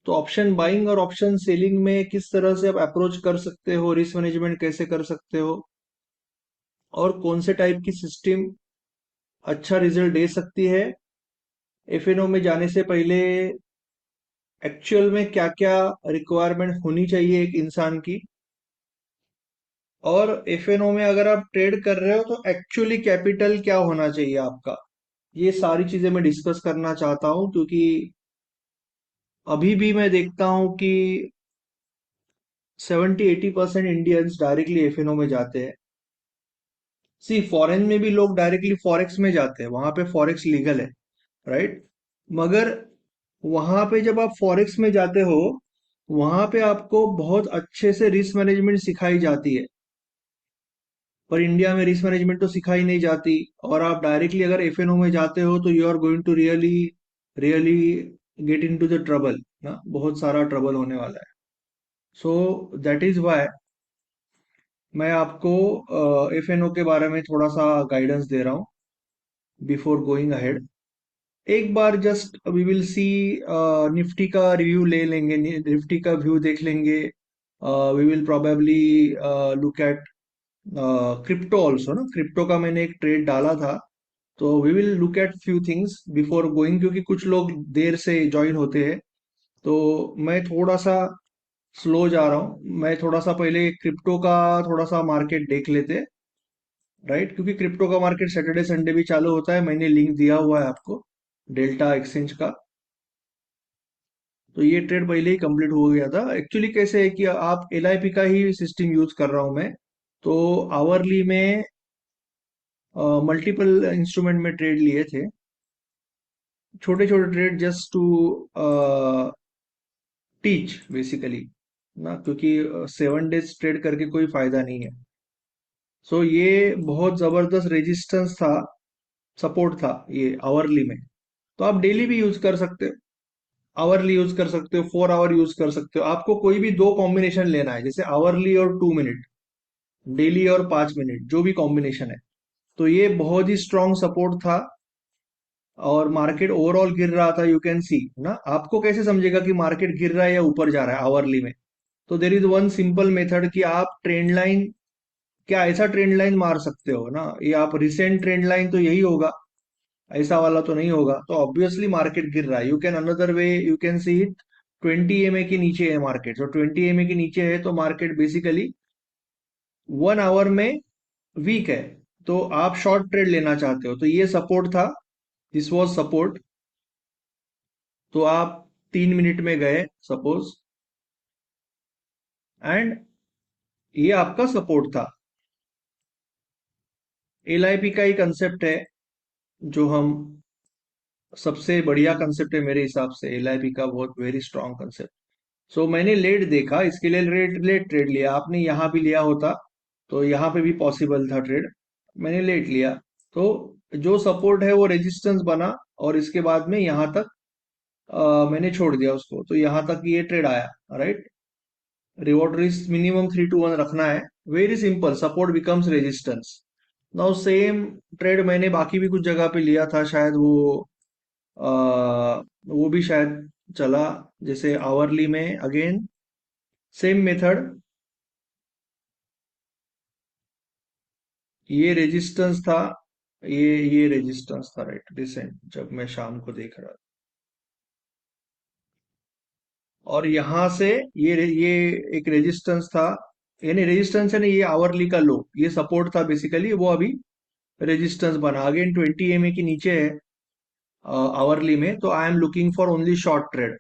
तो option buying और option selling में किस तरह से आप अप्रोच कर सकते हो, रिस्क मैनेजमेंट कैसे कर सकते हो, और कौन से टाइप की सिस्टम अच्छा रिजल्ट दे सकती है। एफएनओ में जाने से पहले एक्चुअल में क्या क्या रिक्वायरमेंट होनी चाहिए एक इंसान की, और एफएनओ में अगर आप ट्रेड कर रहे हो तो एक्चुअली कैपिटल क्या होना चाहिए आपका। ये सारी चीजें मैं डिस्कस करना चाहता हूँ, क्योंकि अभी भी मैं देखता हूँ कि 70-80% इंडियंस डायरेक्टली एफएनओ में जाते हैं। सी फॉरेन में भी लोग डायरेक्टली फॉरेक्स में जाते हैं, वहां पे फॉरेक्स लीगल है, राइट। मगर वहां पे जब आप फॉरेक्स में जाते हो, वहां पे आपको बहुत अच्छे से रिस्क मैनेजमेंट सिखाई जाती है, पर इंडिया में रिस्क मैनेजमेंट तो सिखाई नहीं जाती। और आप डायरेक्टली अगर एफएनओ में जाते हो तो you are going to really really get in to the trouble ना, बहुत सारा ट्रबल होने वाला है। सो दैट इज वाई मैं आपको एफएनओ के बारे में थोड़ा सा गाइडेंस दे रहा हूँ बिफोर गोइंग अहेड। एक बार just we will see, Nifty का रिव्यू ले लेंगे, निफ्टी का व्यू देख लेंगे। We will probably look at crypto also ना, क्रिप्टो का मैंने एक ट्रेड डाला था। तो we will look at few things before going, क्योंकि कुछ लोग देर से ज्वाइन होते हैं। तो मैं थोड़ा सा स्लो जा रहा हूँ, मैं थोड़ा सा पहले क्रिप्टो का थोड़ा सा मार्केट देख लेते, राइट। क्योंकि क्रिप्टो का मार्केट सैटरडे संडे भी चालू होता है, मैंने लिंक दिया हुआ है आपको डेल्टा एक्सचेंज का। तो ये ट्रेड पहले ही कंप्लीट हो गया था। एक्चुअली कैसे है कि आप एलआईपी का ही सिस्टम यूज कर रहा हूं मैं। तो आवरली में मल्टीपल इंस्ट्रूमेंट में ट्रेड लिए थे, छोटे छोटे trade, just to teach basically ना, क्योंकि 7 डेज ट्रेड करके कोई फायदा नहीं है। सो ये बहुत जबरदस्त रेजिस्टेंस था, सपोर्ट था ये आवरली में। तो आप डेली भी यूज कर सकते हो, आवरली यूज कर सकते हो, 4 आवर यूज कर सकते हो। आपको कोई भी दो कॉम्बिनेशन लेना है, जैसे आवरली और 2 मिनट, डेली और 5 मिनट, जो भी कॉम्बिनेशन है। तो ये बहुत ही स्ट्रांग सपोर्ट था, और मार्केट ओवरऑल गिर रहा था, यू कैन सी ना। आपको कैसे समझेगा कि मार्केट गिर रहा है या ऊपर जा रहा है आवरली में? तो there is one simple method कि आप ट्रेंड लाइन, क्या ऐसा ट्रेंड लाइन मार सकते हो ना, ये आप रिसेंट ट्रेंड लाइन तो यही होगा, ऐसा वाला तो नहीं होगा। तो ऑब्वियसली मार्केट गिर रहा है। You can another way you can see it, 20 MA के नीचे है मार्केट। तो 20 MA के नीचे है तो मार्केट बेसिकली 1 आवर में वीक है। तो आप शॉर्ट ट्रेड लेना चाहते हो, तो ये सपोर्ट था, दिस वॉज सपोर्ट। तो आप 3 मिनट में गए सपोज, एंड ये आपका सपोर्ट था। एलआईपी का ही कंसेप्ट है जो हम, सबसे बढ़िया कंसेप्ट है मेरे हिसाब से एलआईपी का, बहुत वेरी स्ट्रांग कंसेप्ट। सो मैंने लेट देखा, इसके लिए लेट लेट ट्रेड लिया। आपने यहाँ भी लिया होता तो यहाँ पे भी पॉसिबल था ट्रेड, मैंने लेट लिया। तो जो सपोर्ट है वो रेजिस्टेंस बना, और इसके बाद में यहाँ तक मैंने छोड़ दिया उसको, तो यहाँ तक ये ट्रेड आया, right. Reward risk minimum 3 to 1 रखना है। Very simple, support becomes resistance. Now same trade मैंने बाकी भी कुछ जगह पे लिया था, शायद वो भी शायद चला। जैसे आवरली में अगेन सेम मेथड, ये रेजिस्टेंस था, ये रेजिस्टेंस था, राइट, रिसेंट जब मैं शाम को देख रहा था। और यहां से ये एक रेजिस्टेंस था, यानी रेजिस्टेंस है ना, ये आवरली का लो, ये सपोर्ट था बेसिकली, वो अभी रेजिस्टेंस बना। अगेन 20 MA के नीचे है आवरली में, तो आई am looking for only short trade.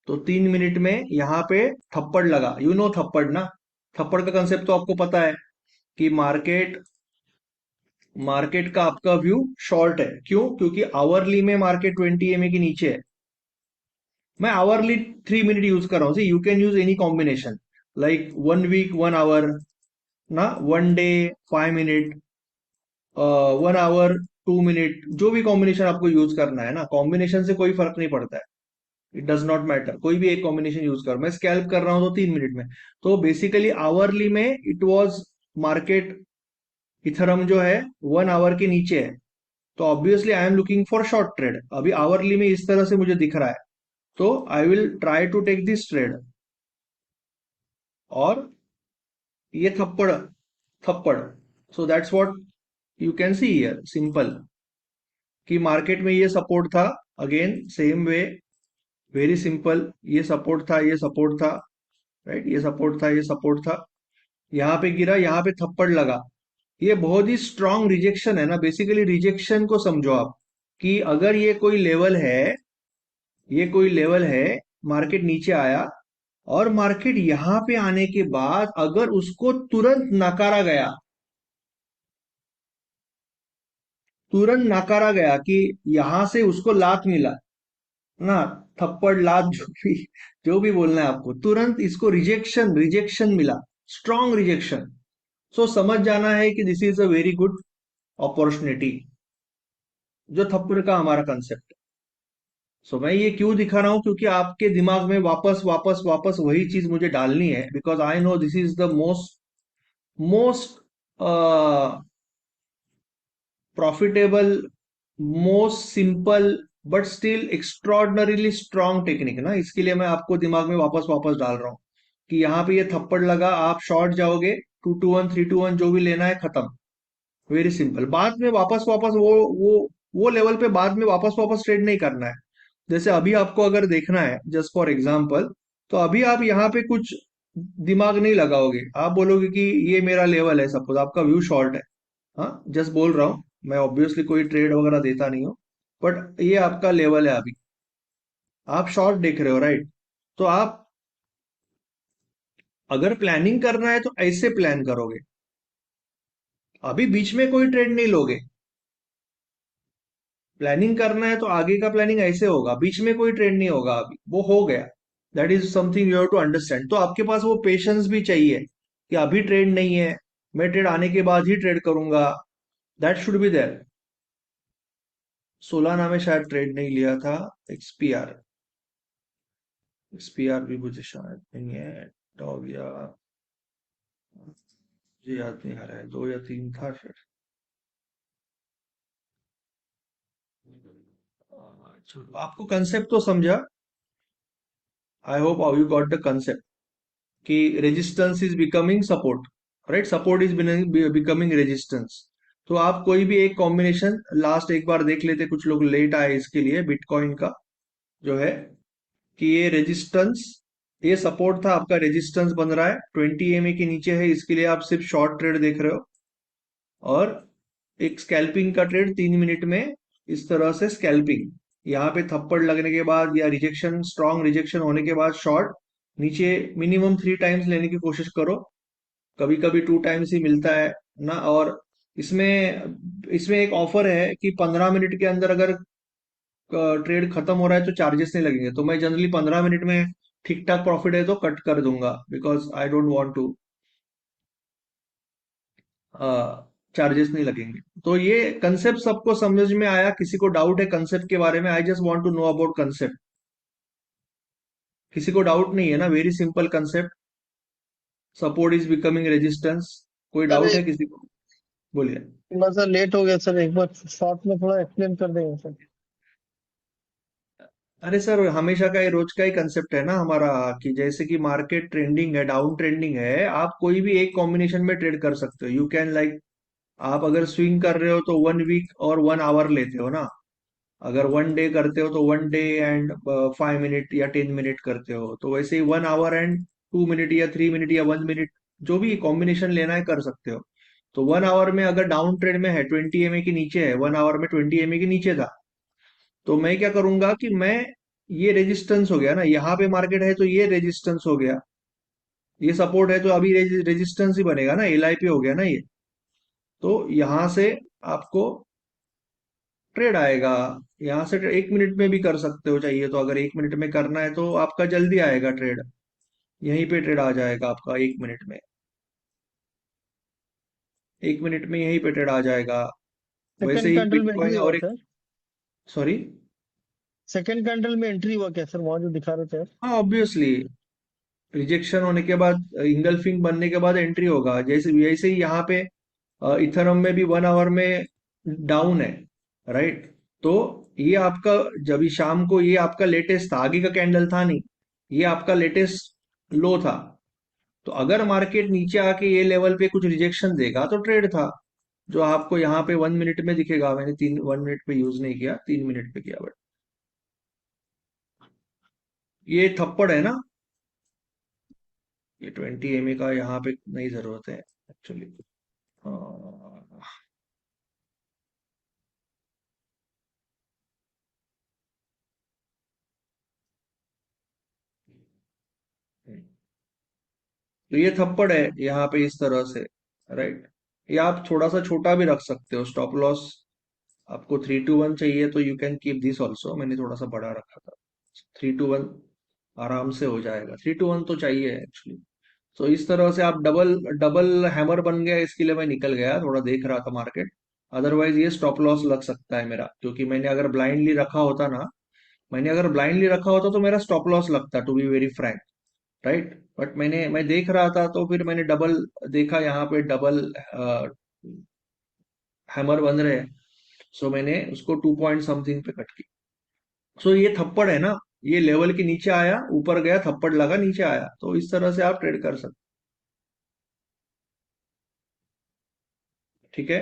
तो 3 मिनट में यहाँ पे थप्पड़ लगा, यू नो थप्पड़ ना, थप्पड़ का कंसेप्ट तो आपको पता है कि मार्केट मार्केट का आपका व्यू शॉर्ट है। क्यों? क्योंकि आवरली में मार्केट 20 MA के नीचे है। मैं आवरली 3 मिनट यूज कर रहा हूँ। You can use any combination, like 1 week 1 hour ना, 1 डे 5 मिनट, 1 आवर 2 मिनट, जो भी कॉम्बिनेशन आपको यूज करना है ना, कॉम्बिनेशन से कोई फर्क नहीं पड़ता है। इट डज नॉट मैटर, कोई भी एक कॉम्बिनेशन यूज कर, मैं स्कैल्प कर रहा हूं तो 3 मिनट में। तो बेसिकली आवरली में इट वाज मार्केट, इथरम जो है 1 आवर के नीचे है। तो obviously I am looking for short trade. अभी आवरली में इस तरह से मुझे दिख रहा है, तो I will try to take this trade, और ये थप्पड़, थप्पड़, so that's what you can see here, simple, कि मार्केट में ये सपोर्ट था, again same way, very simple, ये सपोर्ट था, ये सपोर्ट था, राइट, ये सपोर्ट था, ये सपोर्ट था, यहाँ पे गिरा, यहाँ पे थप्पड़ लगा। ये बहुत ही स्ट्रांग रिजेक्शन है ना, बेसिकली रिजेक्शन को समझो आप, कि अगर ये कोई लेवल है, ये कोई लेवल है, मार्केट नीचे आया, और मार्केट यहां पे आने के बाद अगर उसको तुरंत नकारा गया, तुरंत नकारा गया कि यहां से उसको लात मिला ना, थप्पड़ लात, जो भी बोलना है आपको, तुरंत इसको रिजेक्शन, रिजेक्शन मिला, स्ट्रांग रिजेक्शन, सो समझ जाना है कि this is a very good opportunity, जो थप्पड़ का हमारा कंसेप्ट। सो मैं ये क्यों दिखा रहा हूं, क्योंकि आपके दिमाग में वापस वापस वापस वही चीज मुझे डालनी है, because I know this is the most most profitable, most simple, but still एक्स्ट्रॉर्डनरीली strong technique ना, इसके लिए मैं आपको दिमाग में वापस वापस डाल रहा हूँ कि यहाँ पे ये थप्पड़ लगा, आप शॉर्ट जाओगे, 2 to 1 3 to 1 जो भी लेना है, खत्म, वेरी सिंपल। बाद में वापस वापस वो लेवल पे बाद में वापस वापस ट्रेड नहीं करना है। जैसे अभी आपको अगर देखना है, जस्ट फॉर एग्जांपल, तो अभी आप यहाँ पे कुछ दिमाग नहीं लगाओगे, आप बोलोगे कि ये मेरा लेवल है, सपोज आपका व्यू शॉर्ट है, हाँ, जस्ट बोल रहा हूँ, मैं ऑब्वियसली कोई ट्रेड वगैरह देता नहीं हूँ, बट ये आपका लेवल है अभी, आप शॉर्ट देख रहे हो, राइट, तो आप अगर प्लानिंग करना है तो ऐसे प्लान करोगे, अभी बीच में कोई ट्रेड नहीं लोगे, प्लानिंग करना है तो आगे का प्लानिंग ऐसे होगा, बीच में कोई ट्रेड नहीं होगा, अभी वो हो गया, that is something you have to understand. तो आपके पास वो पेशेंस भी चाहिए कि अभी ट्रेड नहीं है, मैं ट्रेड आने के बाद ही ट्रेड करूंगा, that should be there. Solana में शायद ट्रेड नहीं लिया था, एक्सपीआर, एक्सपीआर भी मुझे शायद नहीं है, डॉग या, मुझे याद नहीं आ रहा है, 2 या 3 था शायद। चलो, आपको कंसेप्ट तो समझा, I hope how you got the concept, कि resistance is becoming support, right, support is becoming resistance. तो आप कोई भी एक कॉम्बिनेशन लास्ट एक बार देख लेते, कुछ लोग लेट आए इसके लिए, बिटकॉइन का जो है, कि ये रेजिस्टेंस, ये सपोर्ट था, आपका रेजिस्टेंस बन रहा है, 20 EMA के नीचे है, इसके लिए आप सिर्फ शॉर्ट ट्रेड देख रहे हो, और एक स्कैल्पिंग का ट्रेड 3 मिनट में, इस तरह से स्कैल्पिंग, यहाँ पे थप्पड़ लगने के बाद या रिजेक्शन, स्ट्रांग रिजेक्शन होने के बाद शॉर्ट, नीचे मिनिमम 3 टाइम्स लेने की कोशिश करो, कभी कभी 2 टाइम्स ही मिलता है ना, और इसमें इसमें एक ऑफर है कि 15 मिनट के अंदर अगर ट्रेड खत्म हो रहा है तो चार्जेस नहीं लगेंगे, तो मैं जनरली 15 मिनट में ठीक ठाक प्रॉफिट है तो कट कर दूंगा, because I don't want to, charges नहीं लगेंगे। तो ये कंसेप्ट सबको समझ में आया, किसी को डाउट है कंसेप्ट के बारे में, I just want to know about concept, किसी को डाउट नहीं है ना, very simple concept, support is becoming resistance, कोई सर डाउट है एक किसी को, बोलिए। थोड़ा सा लेट हो गया सर, एक बार शॉर्ट में थोड़ा एक्सप्लेन कर देंगे सर। अरे सर, हमेशा का ये रोज का ही कंसेप्ट है ना हमारा, कि जैसे कि मार्केट ट्रेंडिंग है, डाउन ट्रेंडिंग है, आप कोई भी एक कॉम्बिनेशन में ट्रेड कर सकते हो, यू कैन लाइक, आप अगर स्विंग कर रहे हो तो 1 वीक और 1 आवर लेते हो ना, अगर 1 डे करते हो तो 1 डे एंड 5 मिनट या 10 मिनट करते हो, तो वैसे ही 1 आवर एंड 2 मिनट या 3 मिनट या 1 मिनट, जो भी कॉम्बिनेशन लेना है कर सकते हो। तो 1 आवर में अगर डाउन ट्रेड में है, 20 EMA के नीचे है, 1 आवर में 20 EMA के नीचे था, तो मैं क्या करूंगा कि मैं, ये रेजिस्टेंस हो गया ना, यहाँ पे मार्केट है तो ये रेजिस्टेंस हो गया, ये सपोर्ट है तो अभी रेजिस्टेंस ही बनेगा ना, LI पे हो गया ना ये, तो यहाँ से आपको ट्रेड आएगा, यहाँ से 1 मिनट में भी कर सकते हो चाहिए तो, अगर 1 मिनट में करना है तो आपका जल्दी आएगा ट्रेड, यहीं पे ट्रेड आ जाएगा आपका 1 मिनट में, 1 मिनट में यहीं पे ट्रेड आ जाएगा। वैसे सेकंड ही कैंडल में एंट्री बिटकॉइन हुआ और एक, सर? सॉरी, सेकंड कैंडल में एंट्री हुआ क्या सर, वहां जो दिखा रहे थे? हाँ ऑब्वियसली, रिजेक्शन होने के बाद, इंगल्फिंग बनने के बाद एंट्री होगा, जैसे वैसे ही यहाँ पे इथरम में भी 1 आवर में डाउन है, राइट, तो ये आपका, जब ये शाम को ये आपका लेटेस्ट था, आगे का कैंडल था नहीं, ये आपका लेटेस्ट लो था। तो अगर मार्केट नीचे आके ये लेवल पे कुछ रिजेक्शन देगा तो ट्रेड था, जो आपको यहाँ पे 1 मिनट में दिखेगा। मैंने 1 मिनट पे यूज नहीं किया, 3 मिनट पे किया। बट ये थप्पड़ है ना, ये 20 MA का यहाँ पे नहीं जरूरत है एक्चुअली। तो ये थप्पड़ है यहाँ पे इस तरह से, राइट। या आप थोड़ा सा छोटा भी रख सकते हो स्टॉप लॉस। आपको 3 to 1 चाहिए तो you can keep this also, मैंने थोड़ा सा बड़ा रखा था। 3 to 1 आराम से हो जाएगा, 3 to 1 तो चाहिए एक्चुअली। तो इस तरह से आप डबल डबल हैमर बन गया, इसके लिए मैं निकल गया, थोड़ा देख रहा था मार्केट। अदरवाइज ये स्टॉप लॉस लग सकता है मेरा, क्योंकि मैंने अगर ब्लाइंडली रखा होता तो मेरा स्टॉप लॉस लगता, to be very frank, right. But मैं देख रहा था तो फिर मैंने डबल देखा, यहाँ पे डबल हैमर बन रहे हैं। सो मैंने उसको 2 पॉइंट समथिंग पे कट की। सो ये थप्पड़ है ना, ये लेवल के नीचे आया, ऊपर गया, थप्पड़ लगा, नीचे आया, तो इस तरह से आप ट्रेड कर सकते। ठीक है।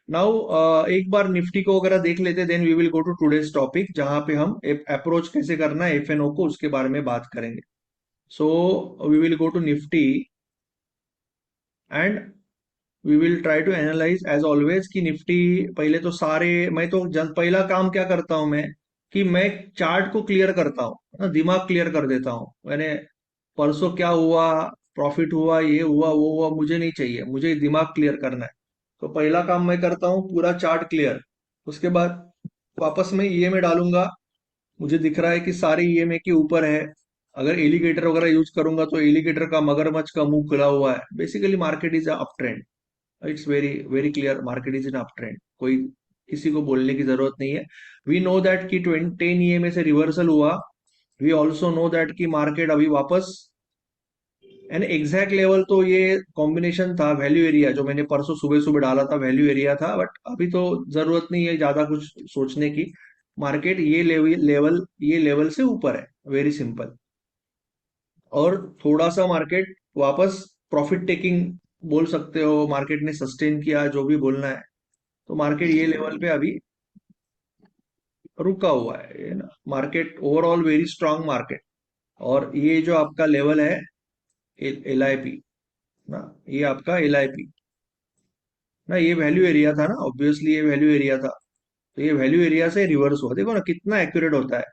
नाउ एक बार निफ्टी को वगैरह देख लेते, then we will go to today's topic, जहां पे हम अप्रोच कैसे करना है एफएनओ को, उसके बारे में बात करेंगे। So we will go to Nifty and we will try to analyse as always कि निफ्टी, पहले तो सारे, मैं तो पहला काम क्या करता हूं मैं, कि मैं चार्ट को क्लियर करता हूँ ना, दिमाग क्लियर कर देता हूँ मैंने। परसों क्या हुआ, प्रॉफिट हुआ, ये हुआ, वो हुआ, मुझे नहीं चाहिए, मुझे दिमाग क्लियर करना है। तो पहला काम मैं करता हूँ पूरा चार्ट क्लियर। उसके बाद वापस मैं ईएमए डालूंगा। मुझे दिख रहा है कि सारे ईएमए के ऊपर है। अगर एलिगेटर वगैरह यूज करूंगा तो एलिगेटर का, मगरमच्छ का मुंह खुला हुआ है, basically market is up trend. It's very very clear, market is in up trend, कोई किसी को बोलने की जरूरत नहीं है। वी नो दैट कि 10 ईएमए से रिवर्सल हुआ। वी ऑल्सो नो दैट कि मार्केट अभी वापस, एंड एग्जैक्ट लेवल तो ये कॉम्बिनेशन था वैल्यू एरिया, जो मैंने परसों सुबह सुबह डाला था, वैल्यू एरिया था। बट अभी तो जरूरत नहीं है ज्यादा कुछ सोचने की। मार्केट ये लेवल से ऊपर है, वेरी सिंपल। और थोड़ा सा मार्केट वापस प्रॉफिट टेकिंग बोल सकते हो, मार्केट ने सस्टेन किया, जो भी बोलना है। तो मार्केट ये लेवल पे अभी रुका हुआ है, ना। Market overall very strong market. और ये जो आपका लेवल है, LIP ना, ये आपका LIP ना, ये वैल्यू एरिया था ना, ऑब्वियसली ये वैल्यू एरिया था। तो ये वैल्यू एरिया से रिवर्स हुआ, देखो ना कितना एक्यूरेट होता है।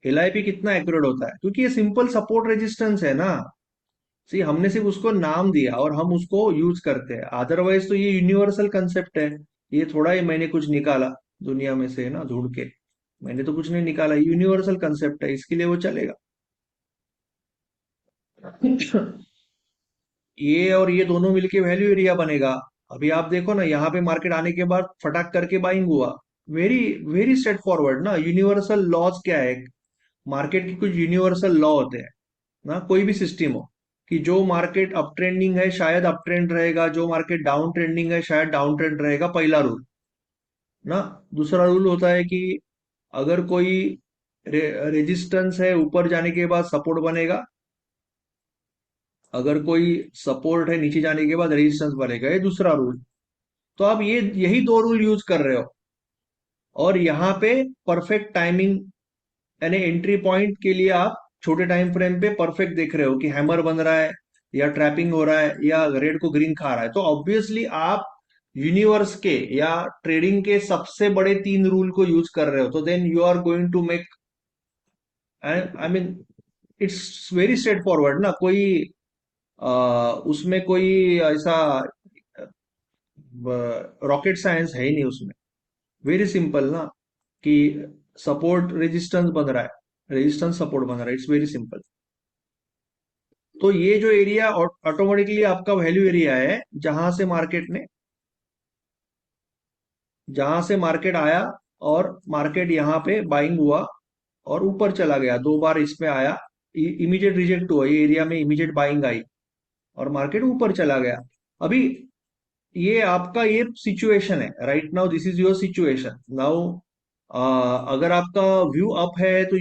LIP कितना एक्यूरेट होता है, क्योंकि ये सिंपल सपोर्ट रेजिस्टेंस है ना। सी, हमने सिर्फ उसको नाम दिया और हम उसको यूज करते हैं, अदरवाइज तो ये यूनिवर्सल कंसेप्ट है। ये थोड़ा ही मैंने कुछ निकाला दुनिया में से ना, ढूंढ के। मैंने तो कुछ नहीं निकाला, यूनिवर्सल कंसेप्ट है, इसके लिए वो चलेगा। ये और ये दोनों मिलके वैल्यू एरिया बनेगा। अभी आप देखो ना, यहाँ पे मार्केट आने के बाद फटाक करके बाइंग हुआ। वेरी वेरी स्ट्रेट फॉरवर्ड ना, यूनिवर्सल लॉज क्या है, मार्केट की कुछ यूनिवर्सल लॉ होते हैं ना, कोई भी सिस्टम हो, कि जो मार्केट अप ट्रेंडिंग है शायद अप ट्रेंड रहेगा, जो मार्केट डाउन ट्रेंडिंग है शायद डाउन ट्रेंड रहेगा, पहला रूल ना। दूसरा रूल होता है कि अगर कोई रेजिस्टेंस है, ऊपर जाने के बाद सपोर्ट बनेगा। अगर कोई सपोर्ट है, नीचे जाने के बाद रेजिस्टेंस बनेगा, ये दूसरा रूल। तो आप ये यही दो रूल यूज कर रहे हो। और यहाँ पे परफेक्ट टाइमिंग, यानी एंट्री पॉइंट के लिए आप छोटे टाइम फ्रेम पे परफेक्ट देख रहे हो कि हैमर बन रहा है, या ट्रैपिंग हो रहा है, या रेड को ग्रीन खा रहा है। तो ऑब्वियसली आप यूनिवर्स के या ट्रेडिंग के सबसे बड़े 3 रूल को यूज कर रहे हो, तो then you are going to make, I mean, it's very straight forward ना। कोई उसमें कोई ऐसा रॉकेट साइंस है ही नहीं उसमें। वेरी सिंपल ना, कि सपोर्ट रेजिस्टेंस बन रहा है, रेजिस्टेंस सपोर्ट बन रहा है, इट्स वेरी सिंपल। तो ये जो एरिया ऑटोमेटिकली आपका वैल्यू एरिया है, जहां से मार्केट आया, और मार्केट यहाँ पे बाइंग हुआ और ऊपर चला गया, 2 बार इसमें आया, इमीडिएट रिजेक्ट हुआ, ये एरिया में इमीडिएट बाइंग आई और मार्केट ऊपर चला गया। अभी ये आपका ये सिचुएशन है, right now this is your situation now. अगर आपका व्यू अप है तो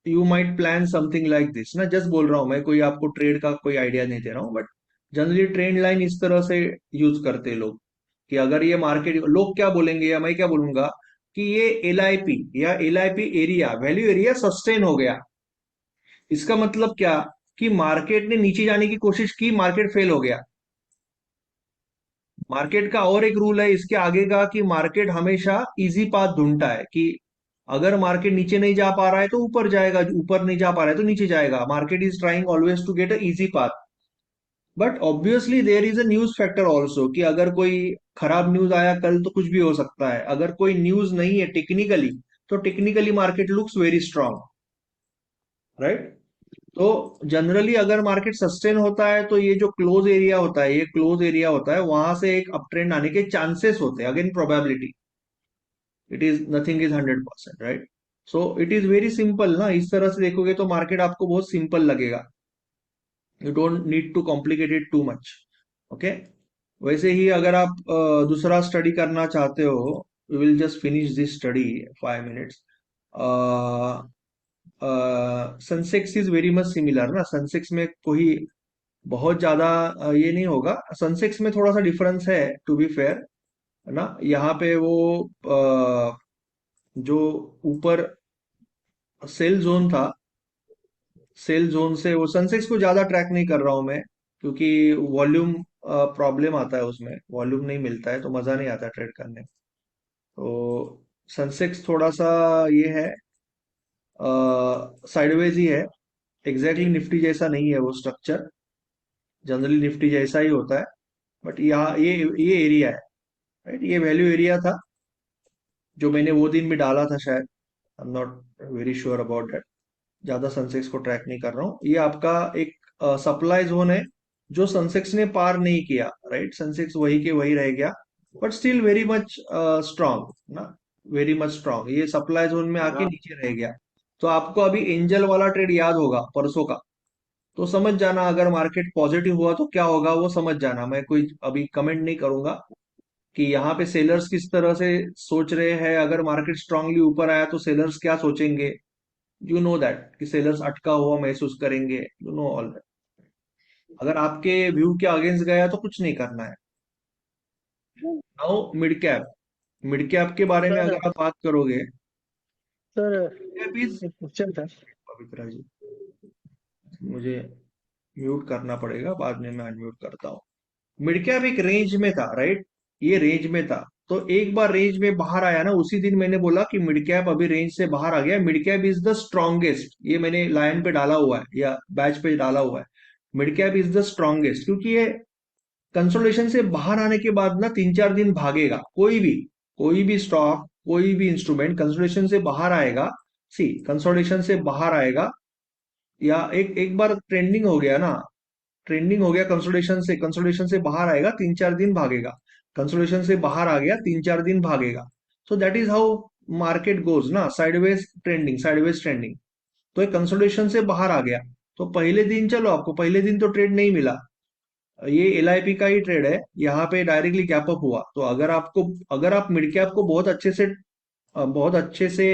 you might plan something like this ना, जस्ट बोल रहा हूं मैं, कोई आपको ट्रेड का कोई आइडिया नहीं दे रहा हूँ, बट जनरली ट्रेंड लाइन इस तरह से यूज करते हैं लोग, कि अगर ये मार्केट, लोग क्या बोलेंगे या मैं क्या बोलूंगा, कि ये LIP या LIP area, value area sustain हो गया, इसका मतलब क्या, कि मार्केट ने नीचे जाने की कोशिश की, मार्केट फेल हो गया। मार्केट का और एक रूल है इसके आगे का, कि मार्केट हमेशा इजी पाथ ढूंढता है, कि अगर मार्केट नीचे नहीं जा पा रहा है तो ऊपर जाएगा, ऊपर नहीं जा पा रहा है तो नीचे जाएगा, market is trying always to get a easy path. But obviously there is a news factor also, कि अगर कोई खराब न्यूज आया कल तो कुछ भी हो सकता है, अगर कोई न्यूज नहीं है टेक्निकली, तो technically market looks very strong, right. तो जनरली अगर मार्केट सस्टेन होता है तो ये जो क्लोज एरिया होता है, ये क्लोज एरिया होता है, वहां से एक अप ट्रेंड आने के चांसेस होते हैं, again probability, it is nothing is 100%, right. So it is very simple ना, इस तरह से देखोगे तो मार्केट आपको बहुत सिंपल लगेगा, you don't need to complicate it too much, okay. वैसे ही अगर आप दूसरा स्टडी करना चाहते हो, we will just finish this study 5 minutes. Sensex is very much similar ना, सेंसेक्स में कोई बहुत ज्यादा ये नहीं होगा, सनसेक्स में थोड़ा सा डिफरेंस है, टू बी फेयर, है ना। यहाँ पे वो जो ऊपर सेल जोन था, सेल जोन से वो सनसेक्स को ज्यादा ट्रैक नहीं कर रहा हूं मैं, क्योंकि वॉल्यूम प्रॉब्लम आता है उसमें, वॉल्यूम नहीं मिलता है तो मजा नहीं आता ट्रेड करने में। तो सनसेक्स थोड़ा सा ये है, साइडवेज ही है, एग्जैक्टली निफ्टी जैसा नहीं है वो स्ट्रक्चर, जनरली निफ्टी जैसा ही होता है। बट यहाँ ये एरिया है, राइट, ये वैल्यू एरिया था जो मैंने वो दिन भी डाला था शायद, I am not very sure about that, ज्यादा सनसेक्स को ट्रैक नहीं कर रहा हूँ। ये आपका एक सप्लाई जोन है जो सनसेक्स ने पार नहीं किया, राइट, सनसेक्स वही के वही रह गया, but still very much strong ना, वेरी मच स्ट्रांग, ये सप्लाई जोन में आके नीचे रह गया। तो आपको अभी एंजल वाला ट्रेड याद होगा परसों का, तो समझ जाना अगर मार्केट पॉजिटिव हुआ तो क्या होगा वो समझ जाना, मैं कोई अभी कमेंट नहीं करूंगा कि यहाँ पे सेलर्स किस तरह से सोच रहे हैं, अगर मार्केट स्ट्रांगली ऊपर आया तो सेलर्स क्या सोचेंगे, यू नो दैट, कि सेलर्स अटका हुआ महसूस करेंगे, यू नो ऑल दैट। अगर आपके व्यू के अगेंस्ट गया तो कुछ नहीं करना है। Now mid cap, mid cap के बारे में सर अगर आप बात करोगे, सर मिड कैप इज, एक क्वेश्चन था। पवित्रा जी, मुझे म्यूट करना पड़ेगा, बाद में मैं अनम्यूट करता हूँ। मिड कैप एक रेंज में था, राइट, ये रेंज में था, तो एक बार रेंज में बाहर आया ना, उसी दिन मैंने बोला कि मिड कैप अभी रेंज से बाहर आ गया, mid cap is the strongest, ये मैंने लाइन पे डाला हुआ है या बैच पे डाला हुआ है, mid cap is the strongest, क्योंकि ये कंसोलिडेशन से बाहर आने के बाद ना 3-4 दिन भागेगा, कोई भी स्टॉक, कोई भी इंस्ट्रूमेंट कंसोलिडेशन से बाहर आएगा, सी कंसोलिडेशन से बाहर आएगा, या एक एक बार ट्रेंडिंग हो गया ना, ट्रेंडिंग हो गया कंसोलिडेशन से बाहर आएगा, 3-4 दिन भागेगा, कंसोलिडेशन से बाहर आ गया, 3-4 दिन भागेगा। So that is how market goes ना, साइडवेज ट्रेंडिंग, साइडवेज ट्रेंडिंग। तो एक कंसोलिडेशन से बाहर आ गया, तो पहले दिन चलो, आपको पहले दिन तो ट्रेड नहीं मिला, ये LIP का ही ट्रेड है, यहाँ पे डायरेक्टली गैप अप हुआ, तो अगर आप मिड कैप को बहुत अच्छे से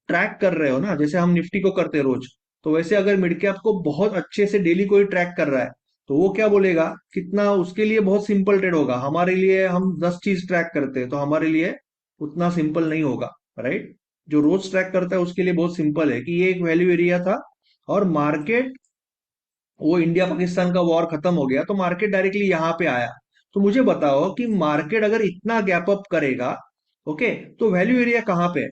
ट्रैक कर रहे हो ना, जैसे हम निफ्टी को करते हैं रोज, तो वैसे अगर मिड कैप को बहुत अच्छे से डेली कोई ट्रैक कर रहा है, तो वो क्या बोलेगा, कितना उसके लिए बहुत सिंपल ट्रेड होगा, हमारे लिए हम 10 चीज ट्रैक करते हैं तो हमारे लिए उतना सिंपल नहीं होगा, राइट। जो रोज ट्रैक करता है उसके लिए बहुत सिंपल है, कि ये एक वैल्यू एरिया था, और मार्केट, वो इंडिया पाकिस्तान का वॉर खत्म हो गया तो मार्केट डायरेक्टली यहाँ पे आया। तो मुझे बताओ कि मार्केट अगर इतना गैप अप करेगा, ओके, तो वैल्यू एरिया कहाँ पे है।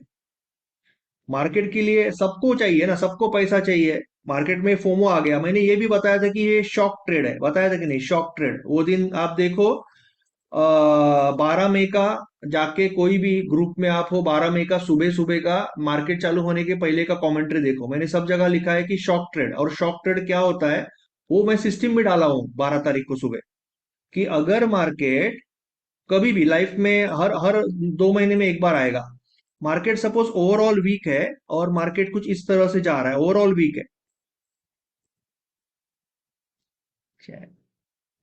मार्केट के लिए सबको चाहिए ना, सबको पैसा चाहिए, मार्केट में फोमो आ गया, मैंने ये भी बताया था कि ये शॉक ट्रेड है, बताया था कि नहीं, शॉक ट्रेड, वो दिन आप देखो, 12 मई का, जाके कोई भी ग्रुप में आप हो, 12 मई का सुबह सुबह का मार्केट चालू होने के पहले का कमेंट्री देखो, मैंने सब जगह लिखा है कि शॉक ट्रेड, और शॉक ट्रेड क्या होता है वो मैं सिस्टम में डाला हूं 12 तारीख को सुबह, कि अगर मार्केट कभी भी लाइफ में हर हर 2 महीने में एक बार आएगा, मार्केट सपोज ओवरऑल वीक है, और मार्केट कुछ इस तरह से जा रहा है, ओवरऑल वीक है,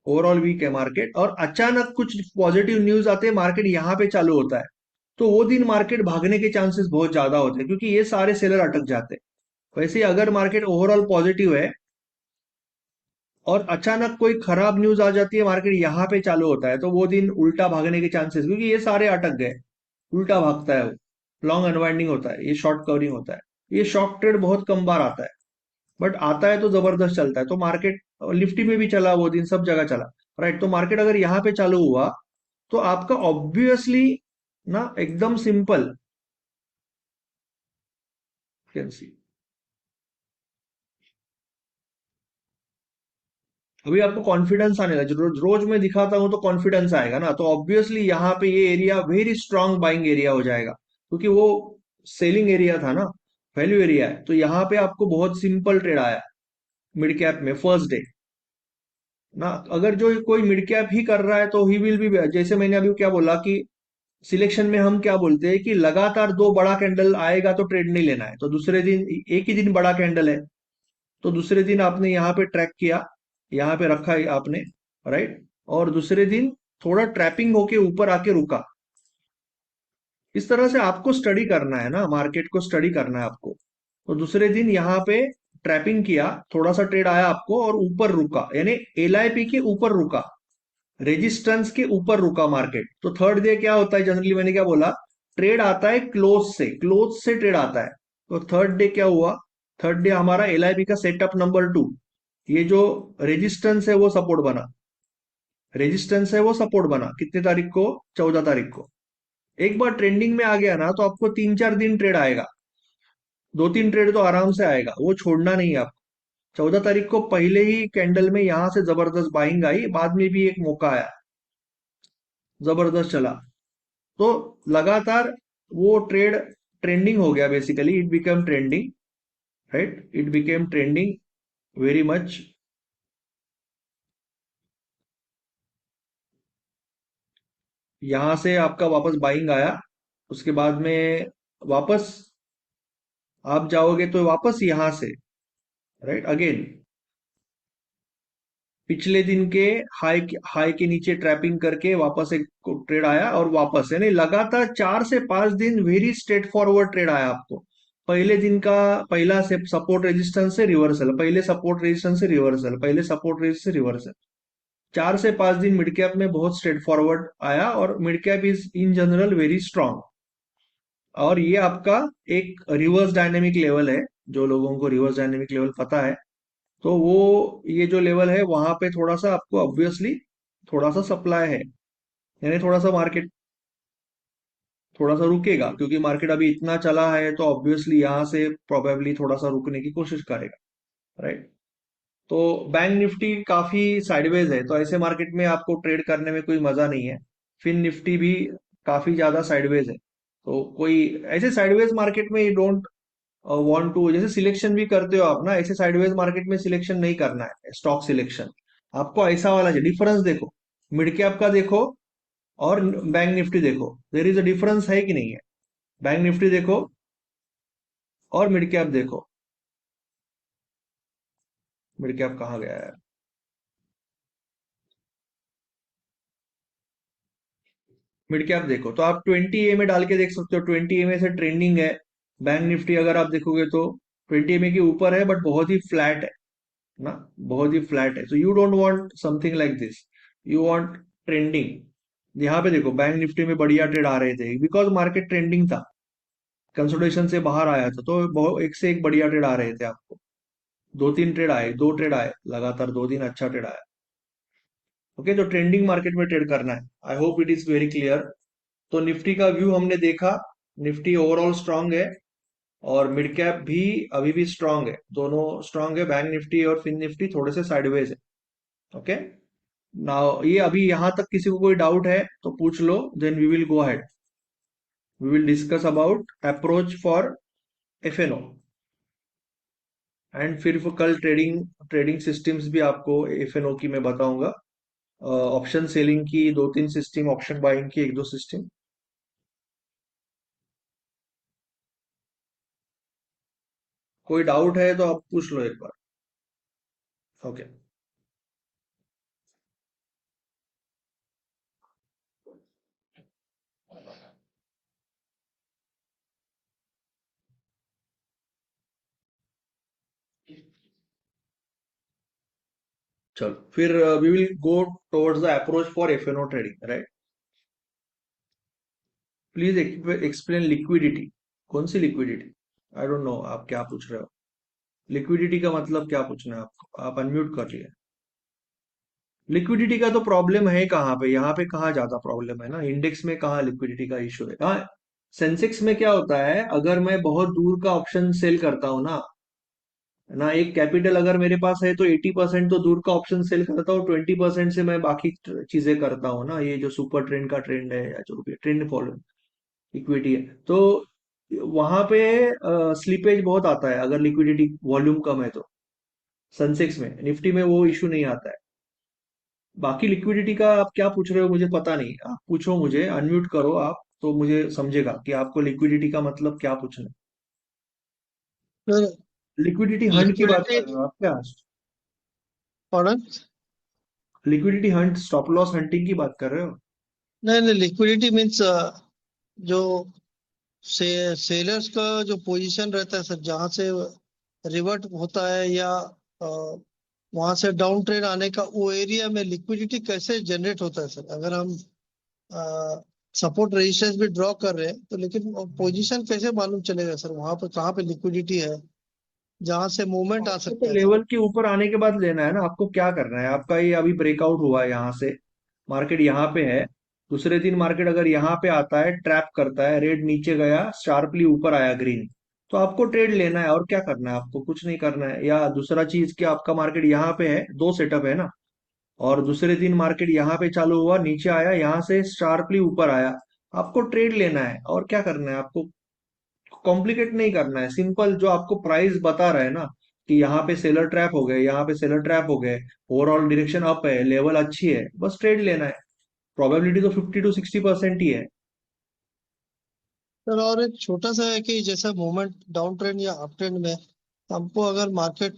ओवरऑल वीक है मार्केट, और अचानक कुछ पॉजिटिव न्यूज आते हैं, मार्केट यहाँ पे चालू होता है, तो वो दिन मार्केट भागने के चांसेस बहुत ज्यादा होते हैं, क्योंकि ये सारे सेलर अटक जाते हैं। वैसे ही अगर मार्केट ओवरऑल पॉजिटिव है और अचानक कोई खराब न्यूज आ जाती है, मार्केट यहाँ पे चालू होता है, तो वो दिन उल्टा भागने के चांसेस, क्योंकि ये सारे अटक गए, उल्टा भागता है वो। लॉन्ग अनवाइंडिंग होता है, ये शॉर्ट कवरिंग होता है। ये शॉर्ट ट्रेड बहुत कम बार आता है, बट आता है तो जबरदस्त चलता है। तो मार्केट निफ्टी में भी चला वो दिन, सब जगह चला, राइट। तो मार्केट अगर यहाँ पे चालू हुआ, तो आपका ऑब्वियसली ना एकदम सिंपल, कैन सी, अभी आपको कॉन्फिडेंस आने लगा, रोज रोज मैं दिखाता हूं तो कॉन्फिडेंस आएगा ना, तो ऑब्वियसली यहाँ पे ये area very strong buying area हो जाएगा, क्योंकि वो सेलिंग एरिया था ना, वैल्यू एरिया है। तो यहाँ पे आपको बहुत सिंपल ट्रेड आया मिड कैप में फर्स्ट डे ना। अगर जो कोई मिड कैप ही कर रहा है तो ही विल बी, जैसे मैंने अभी क्या बोला कि सिलेक्शन में हम क्या बोलते हैं कि लगातार दो बड़ा कैंडल आएगा तो ट्रेड नहीं लेना है, तो दूसरे दिन एक ही दिन बड़ा कैंडल है, तो दूसरे दिन आपने यहाँ पे ट्रैक किया, यहाँ पे रखा है आपने, राइट। और दूसरे दिन थोड़ा ट्रैपिंग होके ऊपर आके रुका। इस तरह से आपको स्टडी करना है ना, मार्केट को स्टडी करना है आपको। तो दूसरे दिन यहाँ पे ट्रैपिंग किया, थोड़ा सा ट्रेड आया आपको और ऊपर रुका, यानी एलआईपी के ऊपर रुका, रेजिस्टेंस के ऊपर रुका मार्केट। तो थर्ड डे क्या होता है जनरली, मैंने क्या बोला, ट्रेड आता है क्लोज से ट्रेड आता है। तो थर्ड डे क्या हुआ, थर्ड डे हमारा एलआईपी का सेटअप नंबर 2, ये जो रेजिस्टेंस है वो सपोर्ट बना, रेजिस्टेंस है वो सपोर्ट बना, कितने तारीख को, 14 तारीख को। एक बार ट्रेंडिंग में आ गया ना, तो आपको 3-4 दिन ट्रेड आएगा, 2-3 ट्रेड तो आराम से आएगा, वो छोड़ना नहीं है आपको। 14 तारीख को पहले ही कैंडल में यहां से जबरदस्त बाइंग आई, बाद में भी एक मौका आया, जबरदस्त चला, तो लगातार वो ट्रेड ट्रेंडिंग हो गया, basically it become trending, right, it became trending very much. यहां से आपका वापस बाइंग आया, उसके बाद में वापस आप जाओगे तो वापस यहां से, राइट अगेन, पिछले दिन के हाई हाई के नीचे ट्रैपिंग करके वापस एक ट्रेड आया, और वापस, यानी लगातार 4 से 5 दिन वेरी स्ट्रेट फॉरवर्ड ट्रेड आया आपको। पहले दिन का पहला से सपोर्ट रेजिस्टेंस से रिवर्सल, पहले सपोर्ट रेजिस्टेंस से रिवर्सल, पहले सपोर्ट रेजिस्टेंस से रिवर्सल, 4 से 5 दिन मिड कैप में बहुत स्ट्रेट फॉरवर्ड आया, और mid cap is in general very strong. और ये आपका एक रिवर्स डायनेमिक लेवल है, जो लोगों को रिवर्स डायनेमिक लेवल पता है, तो वो ये जो लेवल है वहां पे थोड़ा सा आपको ऑब्वियसली थोड़ा सा सप्लाई है, यानी थोड़ा सा मार्केट थोड़ा सा रुकेगा, क्योंकि मार्केट अभी इतना चला है, तो ऑब्वियसली यहाँ से प्रोबेबली थोड़ा सा रुकने की कोशिश करेगा, राइट। तो बैंक निफ्टी काफी साइडवेज है, तो ऐसे मार्केट में आपको ट्रेड करने में कोई मजा नहीं है। फिन निफ्टी भी काफी ज्यादा साइडवेज है, तो कोई ऐसे साइडवेज मार्केट में यू डोंट वांट टू, जैसे सिलेक्शन भी करते हो आप ना, ऐसे साइडवेज मार्केट में सिलेक्शन नहीं करना है, स्टॉक सिलेक्शन आपको ऐसा वाला चाहिए। डिफरेंस देखो, मिड कैप का देखो और बैंक निफ्टी देखो, देर इज अ डिफरेंस है कि नहीं है। बैंक निफ्टी देखो और मिड कैप देखो, मिड कैप कहाँ गया है, मिड कैप देखो, तो आप 20 ए में डाल के देख सकते हो, 20 ए से ट्रेंडिंग है। बैंक निफ्टी अगर आप देखोगे तो 20 ए के ऊपर है, बट बहुत ही फ्लैट है ना, बहुत ही फ्लैट है। तो you don't want something like this, you want trending. यहाँ पे देखो बैंक निफ्टी में बढ़िया ट्रेड आ रहे थे, बिकॉज मार्केट ट्रेंडिंग था, कंसोलिडेशन से बाहर आया था, तो बहुत एक से एक बढ़िया ट्रेड आ रहे थे आपको। 2-3 ट्रेड आए, 2 ट्रेड आए लगातार, 2 दिन अच्छा ट्रेड आया। ओके, तो ट्रेंडिंग मार्केट में ट्रेड करना है, I hope it is very clear. तो निफ्टी का व्यू हमने देखा, निफ्टी ओवरऑल स्ट्रांग है, और मिड कैप भी अभी भी स्ट्रांग है, दोनों स्ट्रांग है, बैंक निफ्टी और फिन निफ्टी थोड़े से साइडवेज है। ओके, नाउ ये अभी यहां तक किसी को कोई डाउट है तो पूछ लो, then we will go ahead, we will discuss about approach for FNO, and फिर वो कल ट्रेडिंग ट्रेडिंग सिस्टम्स भी आपको एफएनओ की मैं बताऊंगा, ऑप्शन सेलिंग की 2-3 सिस्टम, ऑप्शन बाइंग की 1-2 सिस्टम। कोई डाउट है तो आप पूछ लो एक बार। ओके। चलो फिर we will go towards the approach for FnO trading, right? Please explain liquidity. कौन सी लिक्विडिटी? आई डोंट नो आप क्या पूछ रहे हो। लिक्विडिटी का मतलब क्या पूछना है आपको? आप अनम्यूट कर लिए। लिक्विडिटी का तो प्रॉब्लम है कहाँ पे? यहाँ पे कहाँ ज्यादा प्रॉब्लम है ना, इंडेक्स में कहाँ लिक्विडिटी का इशू है? हाँ, सेंसेक्स में क्या होता है, अगर मैं बहुत दूर का ऑप्शन सेल करता हूँ ना, ना एक कैपिटल अगर मेरे पास है तो 80% तो दूर का ऑप्शन सेल करता हूँ, 20% से मैं बाकी चीजें करता हूँ ना, ये जो सुपर ट्रेंड का ट्रेंड है या जो भी ट्रेंड फॉलो इक्विटी है, तो वहां पे स्लीपेज बहुत आता है अगर लिक्विडिटी वॉल्यूम कम है तो। सेंसेक्स में, निफ्टी में वो इशू नहीं आता है। बाकी लिक्विडिटी का आप क्या पूछ रहे हो मुझे पता नहीं, आप पूछो, मुझे अनम्यूट करो आप, तो मुझे समझेगा कि आपको लिक्विडिटी का मतलब क्या पूछना है। सर लिक्विडिटी हंट की बात लिक्विडिटी, कर रहे हो आप क्या? पढ़ा? Liquidity Hunt, stop loss hunting की बात कर रहे हो? नहीं नहीं, लिक्विडिटी मीन्स जो सेलर्स का जो पोजीशन रहता है सर, जहाँ से रिवर्ट होता है या वहां से डाउन ट्रेड आने का, वो एरिया में लिक्विडिटी कैसे जनरेट होता है सर? अगर हम सपोर्ट रेजिस्टेंस भी ड्रॉ कर रहे हैं तो, लेकिन पोजीशन कैसे मालूम चलेगा सर वहां पर कहाँ पे लिक्विडिटी है जहां से मूवमेंट आ आपको तो सकता है सर? लेवल के ऊपर आने के बाद लेना है ना, आपको क्या करना है, आपका ये अभी ब्रेकआउट हुआ है यहाँ से, मार्केट यहाँ पे है, दूसरे दिन मार्केट अगर यहाँ पे आता है, ट्रैप करता है, रेड नीचे गया, शार्पली ऊपर आया ग्रीन, तो आपको ट्रेड लेना है, और क्या करना है आपको? कुछ नहीं करना है। या दूसरा चीज कि आपका मार्केट यहाँ पे है, दो सेटअप है ना, और दूसरे दिन मार्केट यहाँ पे चालू हुआ, नीचे आया, यहाँ से शार्पली ऊपर आया, आपको ट्रेड लेना है, और क्या करना है आपको? कॉम्प्लिकेट नहीं करना है, सिंपल जो आपको प्राइस बता रहा है ना, कि यहाँ पे सेलर ट्रैप हो गए, यहाँ पे सेलर ट्रैप हो गए, ओवरऑल डायरेक्शन अप है, लेवल अच्छी है, बस ट्रेड लेना है। प्रोबेबिलिटी तो 50 to 60% ही है। सर और एक छोटा सा है कि जैसे मूवमेंट डाउन ट्रेंड या अप ट्रेंड में हमको अगर मार्केट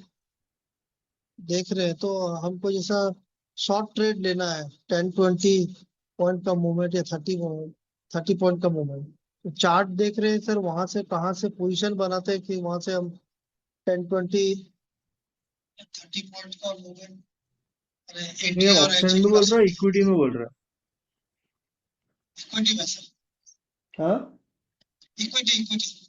देख रहे हैं तो हमको जैसा शॉर्ट ट्रेड लेना है, 10-20 पॉइंट का मूवमेंट या 30 पॉइंट का मूवमेंट, तो चार्ट देख रहे हैं सर, वहां से कहाँ से पोजीशन बनाते हैं कि वहां से हम 10-20-30 पॉइंट का मूवमेंट ये एंट्री और ऑप्शन एग्जिट में बना बोल रहा है, सकते इक्विटी में बोल रहा हैं इक्विटी में सर। है? हाँ, इक्विटी इक्विटी।